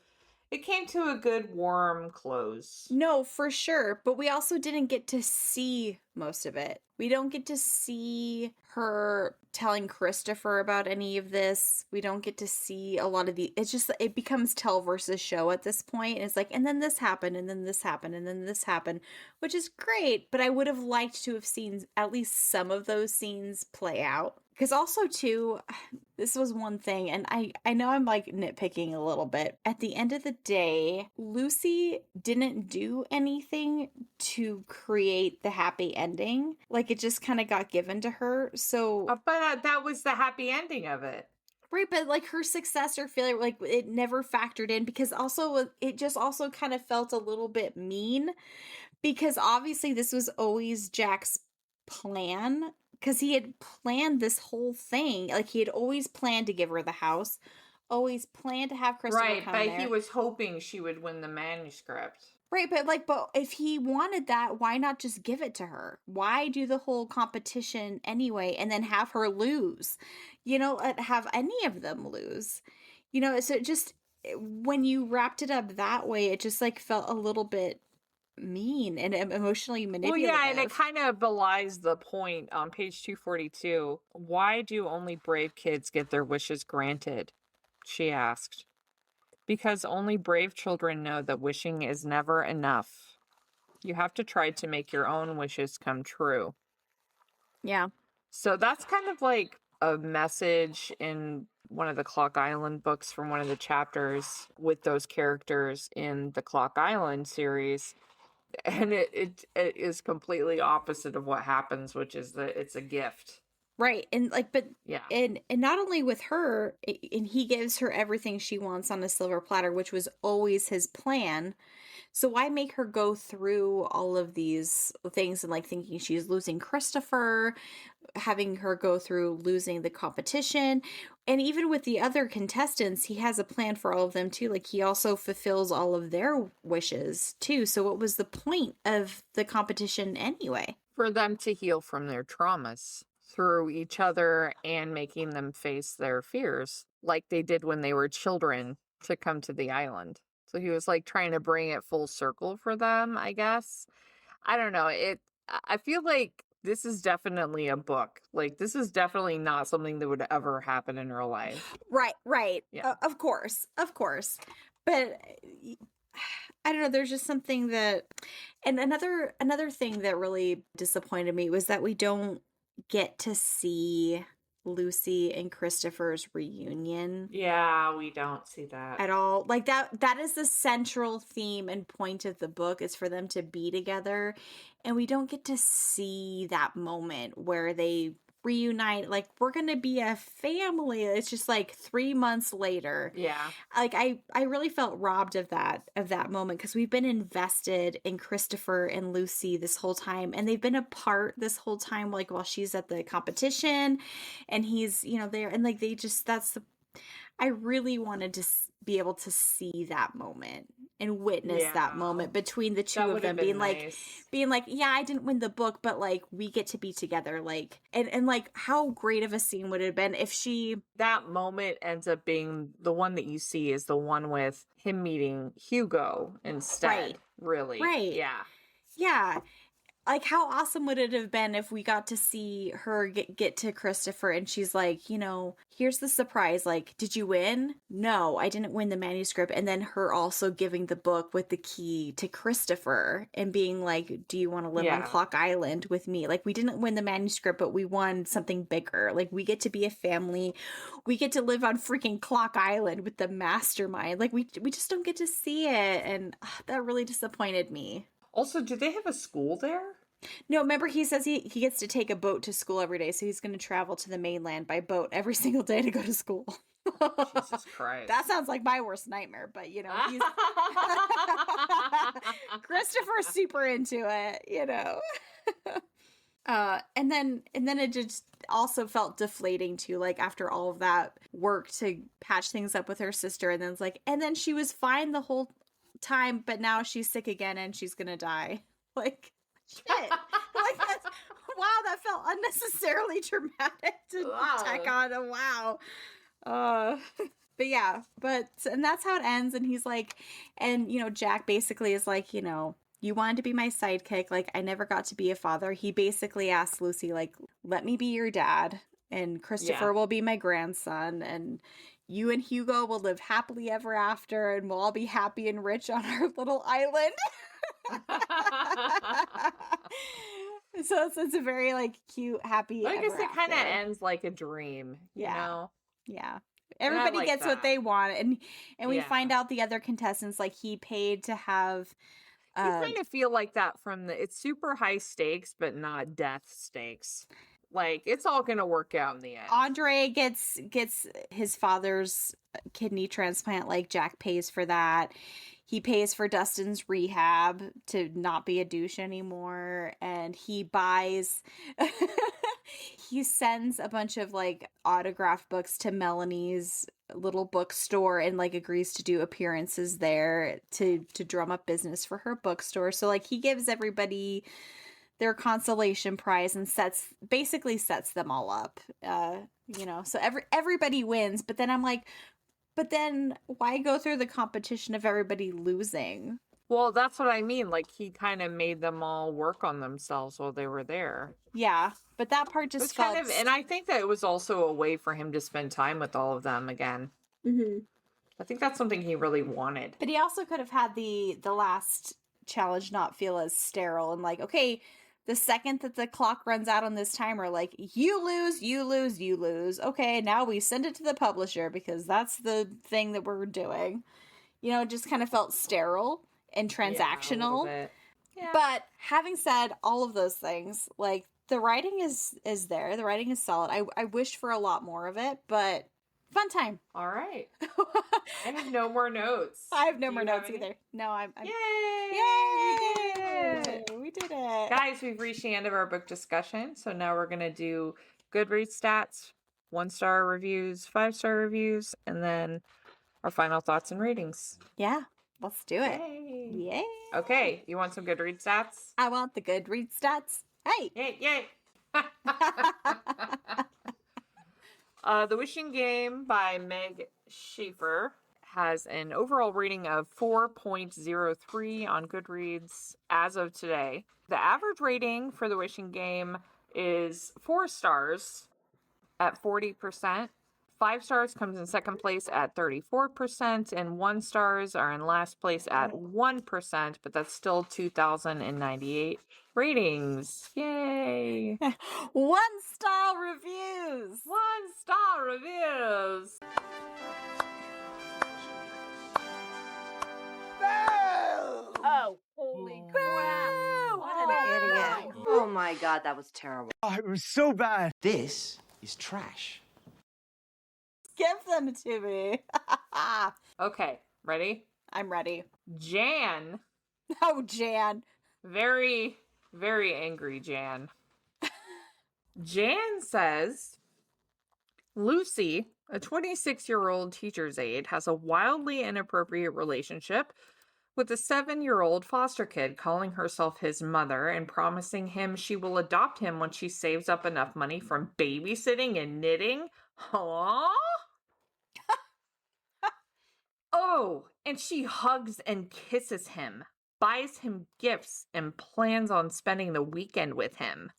O: to a good, warm close.
N: No, for sure. But we also didn't get to see most of it. We don't get to see her telling Christopher about any of this. We don't get to see a lot of it becomes tell versus show at this point. And it's like, and then this happened, and then this happened, and then this happened, which is great. But I would have liked to have seen at least some of those scenes play out. Because also, too, this was one thing, and I know I'm like nitpicking a little bit. At the end of the day, Lucy didn't do anything to create the happy ending. Like, it just kind of got given to her. So,
O: but that was the happy ending of it.
N: right, but like her success or failure, like it never factored in, because also it just also kind of felt a little bit mean, because obviously this was always Jack's plan, because he had planned this whole thing. Like, he had always planned to give her the house, always planned to have Christopher
O: Right,
N: come
O: but
N: there.
O: he was hoping she would win the manuscript.
N: Right, but if he wanted that, why not just give it to her? Why do the whole competition anyway and then have her lose? You know, have any of them lose. You know, so it just, when you wrapped it up that way, it just like felt a little bit mean and emotionally manipulative.
O: Well, yeah, and it kind of belies the point on page 242. Why do only brave kids get their wishes granted? She asked. Because only brave children know that wishing is never enough. You have to try to make your own wishes come true.
N: Yeah.
O: So that's kind of like a message in one of the Clock Island books from one of the chapters with those characters in the Clock Island series. And it is completely opposite of what happens, which is that it's a gift.
N: Right. And like, but
O: yeah.
N: And not only with her, and he gives her everything she wants on a silver platter, which was always his plan. So why make her go through all of these things and like thinking she's losing Christopher, having her go through losing the competition? And even with the other contestants, he has a plan for all of them too. Like, he also fulfills all of their wishes too. So what was the point of the competition anyway?
O: For them to heal from their traumas through each other and making them face their fears like they did when they were children to come to the island. So he was like trying to bring it full circle for them, I guess. I don't know. I feel like this is definitely a book. Like, this is definitely not something that would ever happen in real life.
N: Right.
O: Yeah.
N: Of course. But I don't know, there's just something that, and another thing that really disappointed me was that we don't get to see Lucy and Christopher's reunion.
O: Yeah, we don't see that
N: at all. Like, that is the central theme and point of the book, is for them to be together, and we don't get to see that moment where they reunite. Like, we're gonna be a family. It's just like 3 months later.
O: Yeah.
N: Like, I really felt robbed of that moment, because we've been invested in Christopher and Lucy this whole time, and they've been apart this whole time, like while she's at the competition and he's, you know, there, and like they just, I really wanted to be able to see that moment and witness that moment between the two of them, being like, yeah, I didn't win the book, but like, we get to be together. Like, and like, how great of a scene would it have been if
O: that moment ends up being the one that you see is the one with him meeting Hugo instead.
N: Right.
O: Really.
N: Right.
O: Yeah.
N: Yeah. Like, how awesome would it have been if we got to see her get to Christopher and she's like, you know, here's the surprise. Like, did you win? No, I didn't win the manuscript. And then her also giving the book with the key to Christopher and being like, do you want to live on Clock Island with me? Like, we didn't win the manuscript, but we won something bigger. Like, we get to be a family. We get to live on freaking Clock Island with the mastermind. Like, we just don't get to see it. And that really disappointed me.
O: Also, do they have a school there?
N: No, remember he says he gets to take a boat to school every day, so he's going to travel to the mainland by boat every single day to go to school.
O: Jesus Christ.
N: That sounds like my worst nightmare, but you know, he's Christopher's super into it, you know. And then it just also felt deflating too, like after all of that work to patch things up with her sister, and then it's like, and then she was fine the whole time, but now she's sick again and she's gonna die. Like, shit. Like, that's, wow, that felt unnecessarily dramatic to tack on. Wow. But yeah, and that's how it ends. And he's like, and you know, Jack basically is like, you know, you wanted to be my sidekick. Like, I never got to be a father. He basically asked Lucy, like, let me be your dad, and Christopher will be my grandson, and you and Hugo will live happily ever after, and we'll all be happy and rich on our little island. So it's a very like cute, happy.
O: I guess
N: ever
O: it kind of
N: after.
O: ends like a dream, you know?
N: Yeah. Everybody
O: like
N: gets what
O: that.
N: they want, and we
O: Yeah.
N: find out the other contestants like he paid to have.
O: You kind of feel like that from it's super high stakes, but not death stakes. Like it's all gonna work out in the end.
N: Andre gets his father's kidney transplant. Like Jack pays for that. He pays for Dustin's rehab to not be a douche anymore, and he buys. He sends a bunch of like autographed books to Melanie's little bookstore and like agrees to do appearances there to drum up business for her bookstore. So like he gives everybody their consolation prize and basically sets them all up. So everybody wins, but then I'm like, but then why go through the competition of everybody losing?
O: Well, that's what I mean. Like he kind of made them all work on themselves while they were there.
N: Yeah, but that part just felt
O: kind of, and I think that it was also a way for him to spend time with all of them again.
N: Mm-hmm.
O: I think that's something he really wanted.
N: But he also could have had the last challenge not feel as sterile and like, okay, the second that the clock runs out on this timer, like you lose, you lose, you lose. Okay, now we send it to the publisher because that's the thing that we're doing. It just kind of felt sterile and transactional.
O: Yeah.
N: But having said all of those things, like the writing is there. The writing is solid. I wish for a lot more of it, but fun time.
O: All right. I have no more notes.
N: I have no more notes either. No, I'm
O: Yay!
N: We did it.
O: Guys, we've reached the end of our book discussion. So now we're going to do Goodreads stats, 1-star reviews, 5-star reviews, and then our final thoughts and ratings.
N: Yeah, let's do it. Yay.
O: Okay, you want some Goodreads stats?
N: I want the Goodreads stats. Hey.
O: Yay. The Wishing Game by Meg Shaffer has an overall rating of 4.03 on Goodreads as of today. The average rating for The Wishing Game is 4 stars at 40%. 5 stars comes in second place at 34%, and 1 stars are in last place at 1%, but that's still 2,098 ratings. Yay!
N: 1-star reviews!
O: 1-star reviews!
I: Oh, holy crap!
F: What an idiot. Oh my God, that was terrible.
K: Oh, it was so bad.
E: This is trash.
N: Give them to me.
O: Okay, ready?
N: I'm ready.
O: Jan.
N: Oh, Jan.
O: Very, very angry Jan. Jan says, Lucy, a 26-year-old teacher's aide, has a wildly inappropriate relationship with a 7-year-old foster kid calling herself his mother and promising him she will adopt him when she saves up enough money from babysitting and knitting. Aww. Oh, and she hugs and kisses him, buys him gifts, and plans on spending the weekend with him.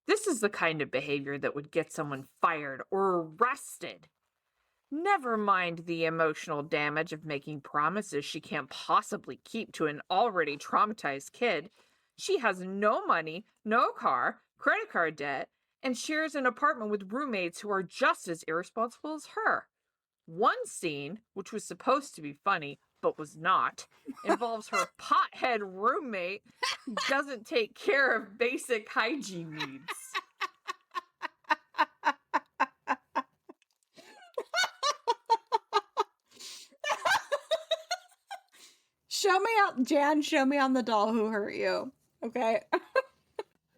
O: This is the kind of behavior that would get someone fired or arrested. Never mind the emotional damage of making promises she can't possibly keep to an already traumatized kid. She has no money, no car, credit card debt, and shares an apartment with roommates who are just as irresponsible as her. One scene, which was supposed to be funny, but was not, involves her pothead roommate who doesn't take care of basic hygiene needs.
N: Jan, show me on the doll who hurt you. Okay.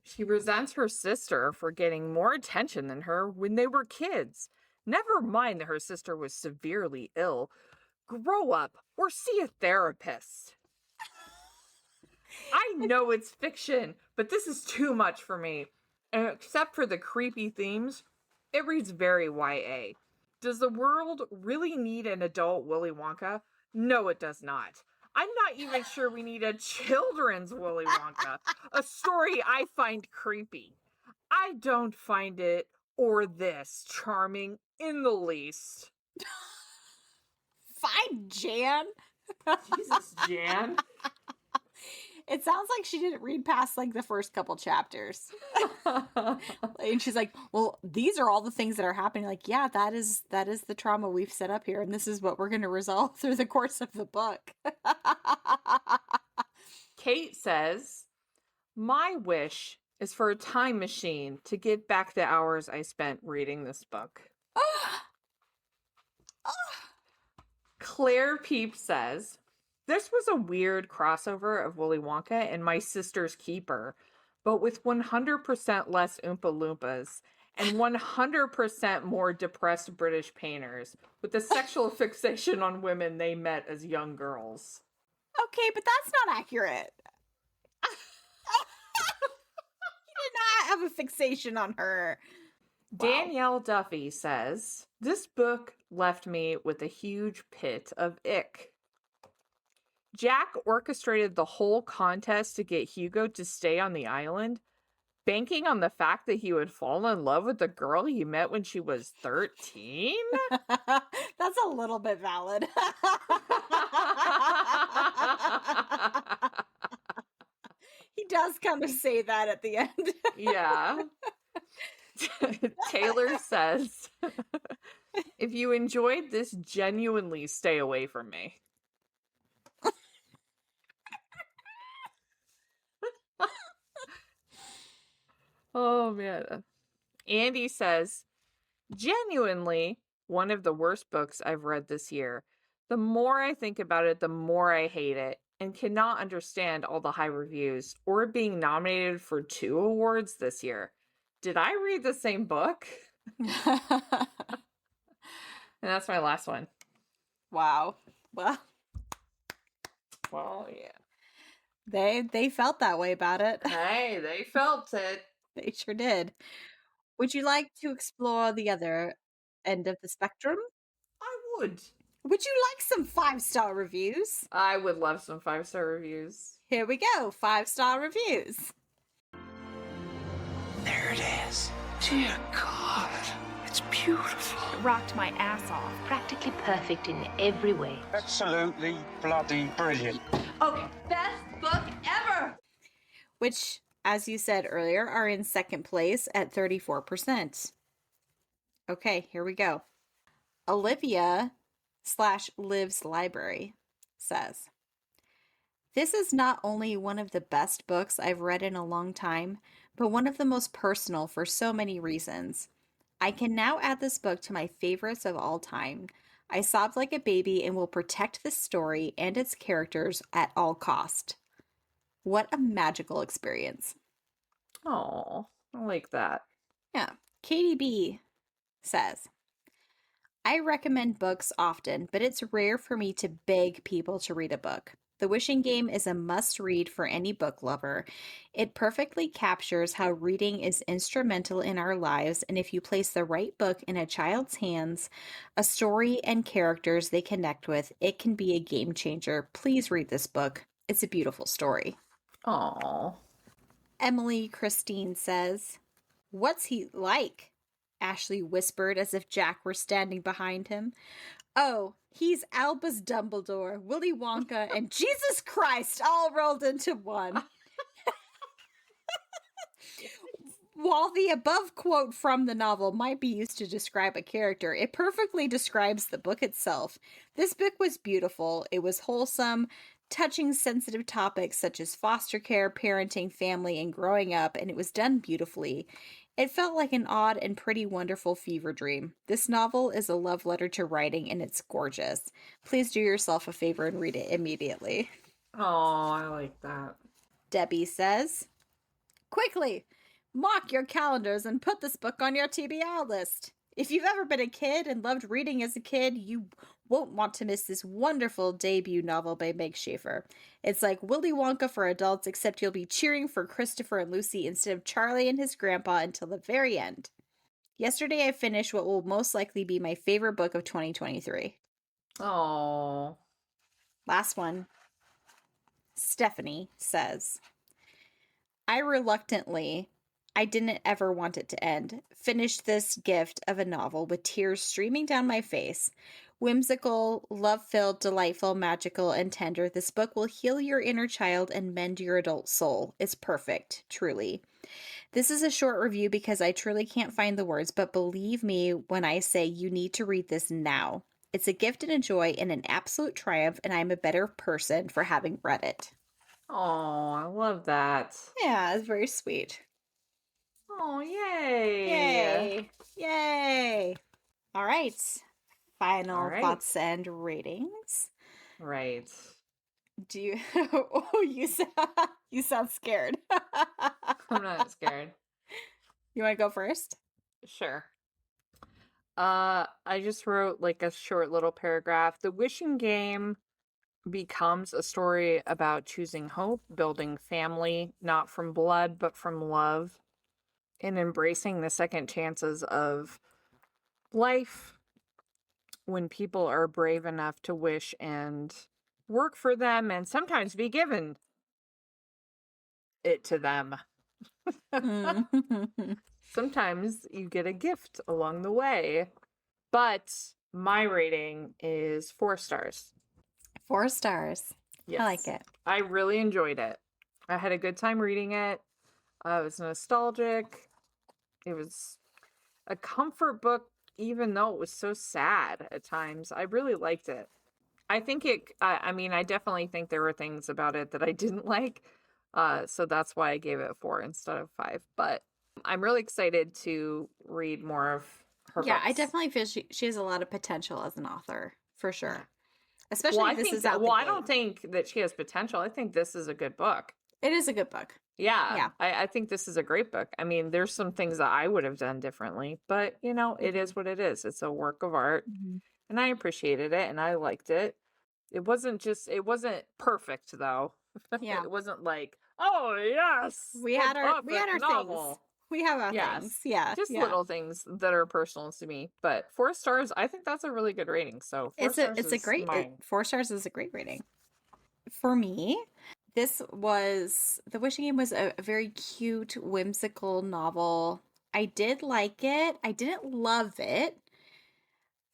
O: She resents her sister for getting more attention than her when they were kids. Never mind that her sister was severely ill. Grow up or see a therapist. I know it's fiction, but this is too much for me. And except for the creepy themes, it reads very YA. Does the world really need an adult Willy Wonka? No, it does not. I'm not even sure we need a children's Willy Wonka, a story I find creepy. I don't find it or this charming in the least.
N: Fine, Jan.
O: Jesus, Jan.
N: It sounds like she didn't read past like the first couple chapters. And she's like, well, these are all the things that are happening. Like, yeah, that is the trauma we've set up here. And this is what we're going to resolve through the course of the book.
O: Kate says, my wish is for a time machine to get back the hours I spent reading this book. Claire Peep says, this was a weird crossover of Willy Wonka and My Sister's Keeper, but with 100% less Oompa Loompas and 100% more depressed British painters with a sexual fixation on women they met as young girls.
N: Okay, but that's not accurate. You did not have a fixation on her. Wow.
O: Danielle Duffy says, this book left me with a huge pit of ick. Jack orchestrated the whole contest to get Hugo to stay on the island, banking on the fact that he would fall in love with the girl he met when she was 13?
N: That's a little bit valid. He does kind of say that at the end.
O: Yeah. Taylor says, if you enjoyed this, genuinely stay away from me. Oh, man. Andy says, genuinely, one of the worst books I've read this year. The more I think about it, the more I hate it, and cannot understand all the high reviews or being nominated for 2 awards this year. Did I read the same book? And that's my last one.
N: Wow.
O: Well, yeah.
N: They felt that way about it.
O: Hey, they felt it.
N: They sure did. Would you like to explore the other end of the spectrum?
O: I would.
N: Would you like some 5-star reviews?
O: I would love some 5-star reviews.
N: Here we go, 5-star reviews.
E: There it is. Dear God, it's beautiful.
A: It rocked my ass off. Practically perfect in every way.
K: Absolutely bloody brilliant.
F: Okay, best book ever!
N: Which, as you said earlier, are in second place at 34%. Okay, here we go. Olivia/Liv's Library says, this is not only one of the best books I've read in a long time, but one of the most personal for so many reasons. I can now add this book to my favorites of all time. I sobbed like a baby and will protect this story and its characters at all cost. What a magical experience.
O: Oh, I like that.
N: Yeah. Katie B says, I recommend books often, but it's rare for me to beg people to read a book. The Wishing Game is a must-read for any book lover. It perfectly captures how reading is instrumental in our lives, and if you place the right book in a child's hands, a story and characters they connect with, it can be a game changer. Please read this book. It's a beautiful story.
O: Aww.
N: Emily Christine says, what's he like? Ashley whispered as if Jack were standing behind him. Oh, he's Albus Dumbledore, Willy Wonka, and Jesus Christ all rolled into one. While the above quote from the novel might be used to describe a character, it perfectly describes the book itself. This book was beautiful. It was wholesome, touching sensitive topics such as foster care, parenting, family, and growing up, and it was done beautifully. It felt like an odd and pretty wonderful fever dream. This novel is a love letter to writing, and it's gorgeous. Please do yourself a favor and read it immediately.
O: Oh, I like that.
N: Debbie says, quickly, mark your calendars and put this book on your TBR list. If you've ever been a kid and loved reading as a kid, you won't want to miss this wonderful debut novel by Meg Shaffer. It's like Willy Wonka for adults, except you'll be cheering for Christopher and Lucy instead of Charlie and his grandpa until the very end. Yesterday I finished what will most likely be my favorite book of 2023.
O: Oh.
N: Last one. Stephanie says, I reluctantly I didn't ever want it to end. Finished this gift of a novel with tears streaming down my face. Whimsical, love-filled, delightful, magical, and tender, this book will heal your inner child and mend your adult soul. It's perfect, truly. This is a short review because I truly can't find the words, but believe me when I say you need to read this now. It's a gift and a joy and an absolute triumph, and I'm a better person for having read it.
O: Oh, I love that.
N: Yeah, it's very sweet.
O: Oh, yay.
N: Yay. Yay. All right. Final thoughts and ratings.
O: Right.
N: Do you oh you sound scared.
O: I'm not scared.
N: You want to go first?
O: Sure. I just wrote like a short little paragraph. The wishing game becomes a story about choosing hope, building family, not from blood, but from love, and embracing the second chances of life when people are brave enough to wish and work for them and sometimes be given it to them. Sometimes you get a gift along the way. But my rating is 4 stars.
N: 4 stars.
O: Yes.
N: I like it.
O: I really enjoyed it. I had a good time reading it. It was nostalgic. It was a comfort book, even though it was so sad at times. I really liked it. I think I definitely think there were things about it that I didn't like. So that's why I gave it 4 instead of 5. But I'm really excited to read more of her books.
N: I definitely feel she has a lot of potential as an author, for sure. Especially if this is out the gate.
O: I don't think that she has potential. I think this is a good book.
N: It is a good book.
O: Yeah. I think this is a great book. I mean, there's some things that I would have done differently, but it is what it is. It's a work of art. And I appreciated it and I liked it. It wasn't perfect though.
N: Yeah.
O: It wasn't like, oh yes,
N: we had our
O: novel.
N: things. We have our things. Yeah.
O: Just little things that are personal to me. But 4 stars, I think that's a really good rating. So 4 stars
N: it's a great 4 stars is a great rating. For me, The Wishing Game was a very cute, whimsical novel. I did like it. I didn't love it.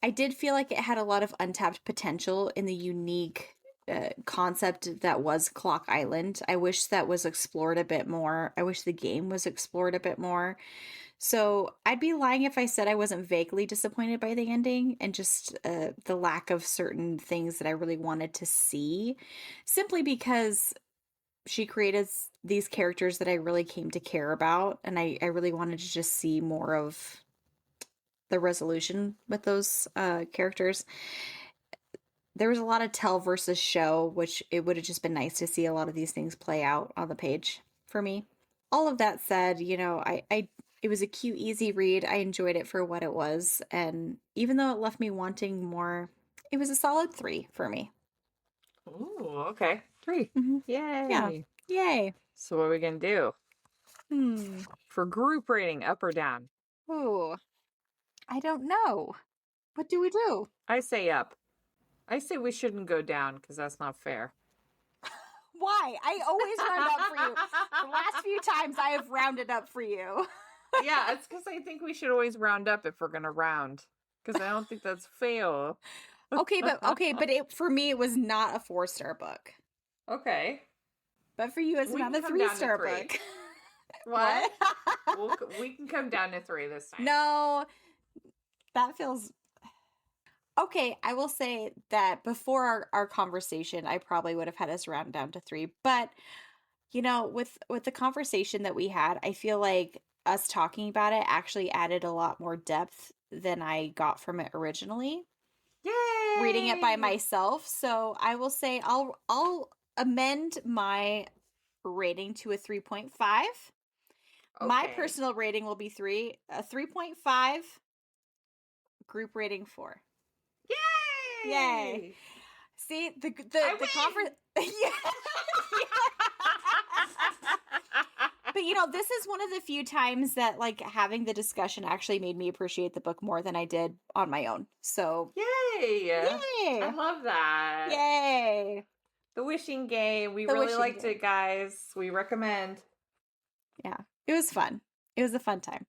N: I did feel like it had a lot of untapped potential in the unique concept that was Clock Island. I wish that was explored a bit more. I wish the game was explored a bit more. So I'd be lying if I said I wasn't vaguely disappointed by the ending and just the lack of certain things that I really wanted to see, simply because she created these characters that I really came to care about, and I really wanted to just see more of the resolution with those characters. There was a lot of tell versus show, which it would have just been nice to see a lot of these things play out on the page for me. All of that said, it was a cute, easy read. I enjoyed it for what it was, and even though it left me wanting more, it was a solid 3 for me.
O: Ooh, okay. 3. Yay.
N: Yeah. Yay.
O: So what are we going to do? For group rating, up or down?
N: Ooh. I don't know. What do we do?
O: I say up. I say we shouldn't go down because that's not fair.
N: Why? I always round up for you. The last few times I have rounded up for you.
O: Yeah, it's because I think we should always round up if we're going to round. Because I don't think that's fair.
N: Okay, but for me, it was not a 4-star book.
O: Okay.
N: But for you, it's not a 3-star book.
O: What? We can come down to 3 this time.
N: No, that feels... Okay, I will say that before our conversation, I probably would have had us round down to 3. But, with the conversation that we had, I feel like us talking about it actually added a lot more depth than I got from it originally.
O: Yay!
N: Reading it by myself. So I will say I'll amend my rating to a 3.5. Okay. My personal rating will be 3.5. Group rating 4.
O: Yay!
N: Yay! See the conference. But this is one of the few times that having the discussion actually made me appreciate the book more than I did on my own. So
O: yay!
N: Yay!
O: I love that.
N: Yay!
O: The Wishing Game. We really liked it, guys. We recommend.
N: Yeah, it was fun. It was a fun time.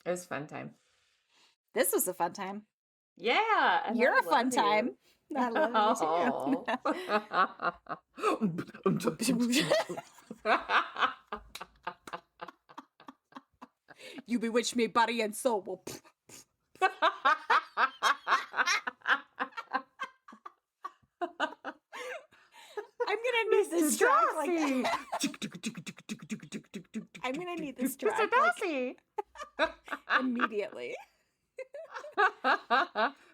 O: It was a fun time.
N: This was a fun time.
O: Yeah.
N: You're a fun time. I love you too. You bewitched me body and soul. I'm gonna need this track like I'm gonna need this track like, immediately.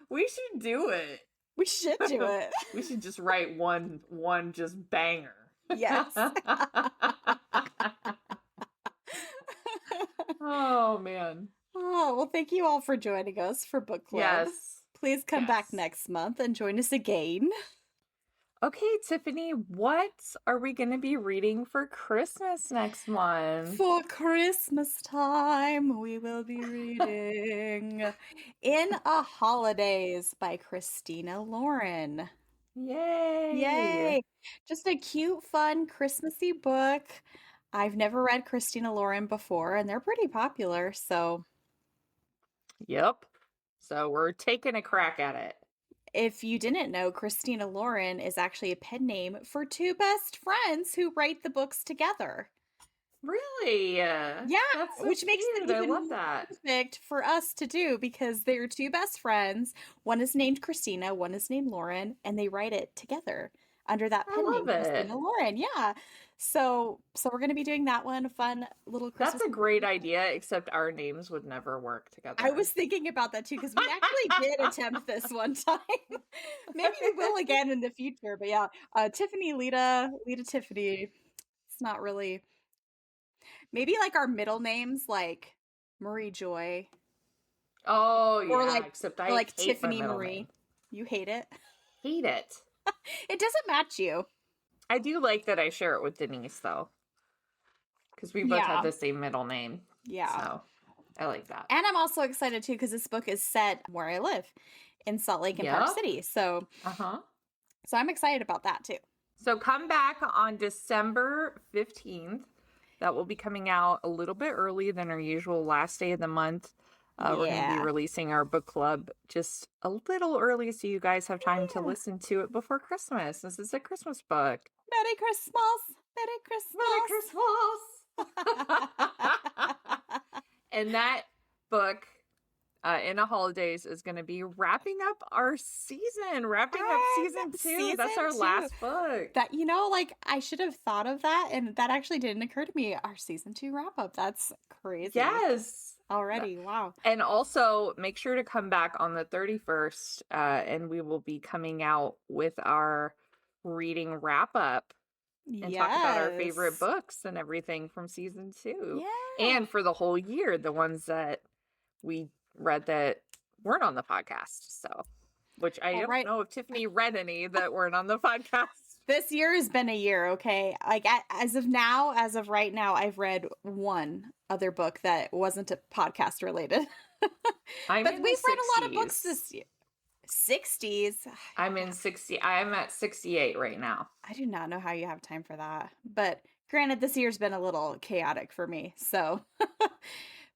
O: We should do it.
N: We should do it.
O: We should just write one just banger.
N: Yes.
O: Oh man.
N: Oh, well, thank you all for joining us for book club.
O: Yes.
N: Please come back next month and join us again.
O: Okay, Tiffany, what are we going to be reading for Christmas next month?
N: For Christmas time, we will be reading In a Holidays by Christina Lauren.
O: Yay!
N: Yay! Just a cute, fun, Christmassy book. I've never read Christina Lauren before, and they're pretty popular, so...
O: Yep. So we're taking a crack at it.
N: If you didn't know, Christina Lauren is actually a pen name for two best friends who write the books together.
O: Really?
N: Yeah,
O: That's so
N: which makes it
O: cute. I
N: even
O: love that.
N: perfect for us to do because they're two best friends. One is named Christina, one is named Lauren, and they write it together under that pen name, Christina Lauren. Yeah. So we're going to be doing that one, a fun little Christmas.
O: That's a great idea, except our names would never work together.
N: I was thinking about that too, because we actually did attempt this one time. Maybe we will again in the future, but yeah. Tiffany, Lita, Tiffany. It's not really... Maybe like our middle names, like Marie Joy.
O: Oh, yeah,
N: or like,
O: except I
N: like
O: hate
N: Tiffany
O: my middle
N: Marie.
O: name.
N: You hate it?
O: Hate it.
N: It doesn't match you.
O: I do like that I share it with Denise, though. Because we both have the same middle name.
N: Yeah.
O: So I like that.
N: And I'm also excited too, because this book is set where I live in Salt Lake and Park City. So, so I'm excited about that too.
O: So come back on December 15th. That will be coming out a little bit early than our usual last day of the month. We're going to be releasing our book club just a little early so you guys have time to listen to it before Christmas. This is a Christmas book.
N: Merry Christmas! Merry Christmas!
O: Merry Christmas! And that book, In a Holidays, is going to be wrapping up our season, wrapping up season 2. That's our last book.
N: That, you know, like I should have thought of that, and that actually didn't occur to me. Our season 2 wrap up. That's crazy.
O: Yes.
N: Already. Wow.
O: And also make sure to come back on the 31st, and we will be coming out with our reading wrap up and talk about our favorite books and everything from season 2.
N: Yeah.
O: And for the whole year, the ones that we read that weren't on the podcast. So, which I don't know if Tiffany read any that weren't on the podcast.
N: This year has been a year, okay? Like as of right now, I've read one other book that wasn't a podcast related. But we've read a lot of books this year. 60s.
O: I'm at 68 right now.
N: I do not know how you have time for that. But granted, this year's been a little chaotic for me. So,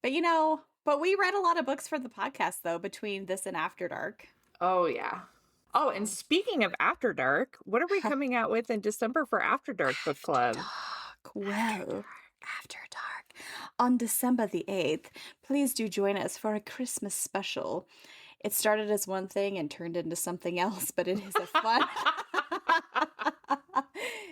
N: but we read a lot of books for the podcast though, between this and After Dark.
O: Oh yeah. Oh, and speaking of After Dark, what are we coming out with in December for After Dark Book Club?
N: After Dark. On December the 8th, please do join us for a Christmas special. It started as one thing and turned into something else, but it is a fun...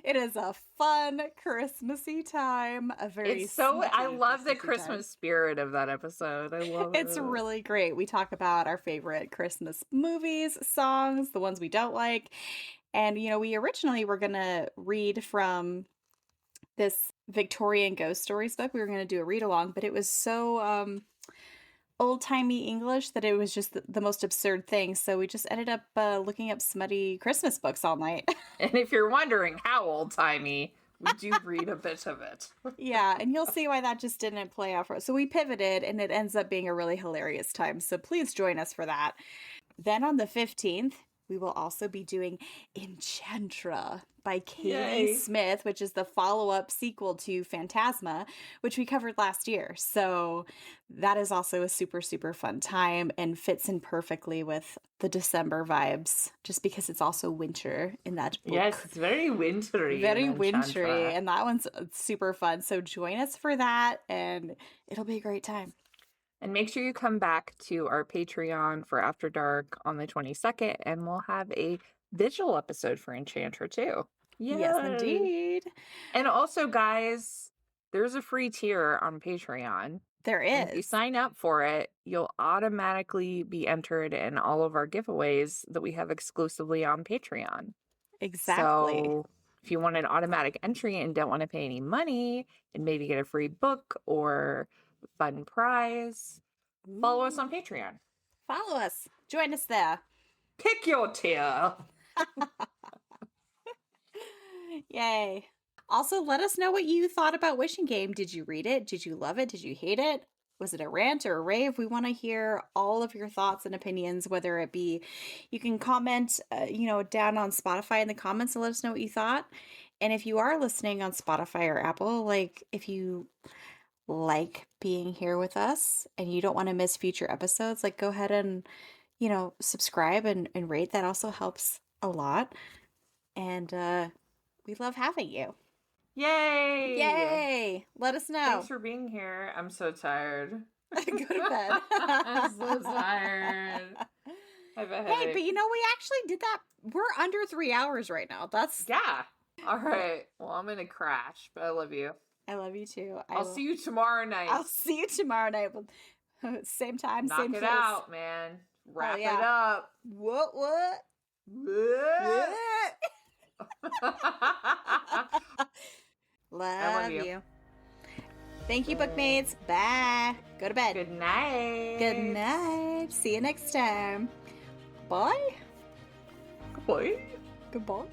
N: It is a fun Christmassy time.
O: I love the Christmas spirit of that episode. I love it.
N: It's really great. We talk about our favorite Christmas movies, songs, the ones we don't like. And, we originally were going to read from this Victorian ghost stories book. We were going to do a read along, but it was so old-timey English that it was just the most absurd thing. So we just ended up looking up smutty Christmas books all night.
O: And if you're wondering how old-timey, we do read a bit of it.
N: Yeah, and you'll see why that just didn't play out for us. So we pivoted, and it ends up being a really hilarious time. So please join us for that. Then on the 15th, we will also be doing Enchantra by Katie
O: Yay.
N: Smith, which is the follow-up sequel to Phantasma, which we covered last year. So that is also a super, super fun time and fits in perfectly with the December vibes, just because it's also winter in that book.
O: Yes, it's very wintry.
N: Very
O: in
N: wintry,
O: Enchantra.
N: and that one's super fun. So join us for that, and it'll be a great time.
O: And make sure you come back to our Patreon for After Dark on the 22nd, and we'll have a visual episode for Enchantra too.
N: Yes,
O: Yay.
N: indeed.
O: And also, guys, there's a free tier on Patreon.
N: There
O: And if you
N: is.
O: sign up for it, you'll automatically be entered in all of our giveaways that we have exclusively on Patreon.
N: Exactly.
O: So if you want an automatic entry and don't want to pay any money and maybe get a free book or fun prize, follow us on Patreon.
N: Follow us. Join us there.
O: Pick your tier.
N: Yay. Also, let us know what you thought about Wishing Game. Did you read it? Did you love it? Did you hate it? Was it a rant or a rave? We want to hear all of your thoughts and opinions, whether it be, you can comment, down on Spotify in the comments and let us know what you thought. And if you are listening on Spotify or Apple, if you like being here with us and you don't want to miss future episodes, go ahead and, subscribe and rate. That also helps a lot. And we love having you.
O: Yay!
N: Yay! Let us know.
O: Thanks for being here. I'm so tired.
N: Go to bed.
O: I'm so tired. I have a headache.
N: Hey, but we actually did that. We're under 3 hours right now. That's
O: Yeah. All right. Well, I'm going to crash, but I love you.
N: I love you too.
O: I'll see you tomorrow night.
N: I'll see you tomorrow night. Same time,
O: Knock
N: same
O: it
N: place.
O: out, man. Wrap
N: yeah.
O: it up.
N: What? Love you. Thank you, bookmates. Bye. Go to bed.
O: Good night.
N: Good night. See you next time. Bye.
O: Goodbye.
N: Goodbye.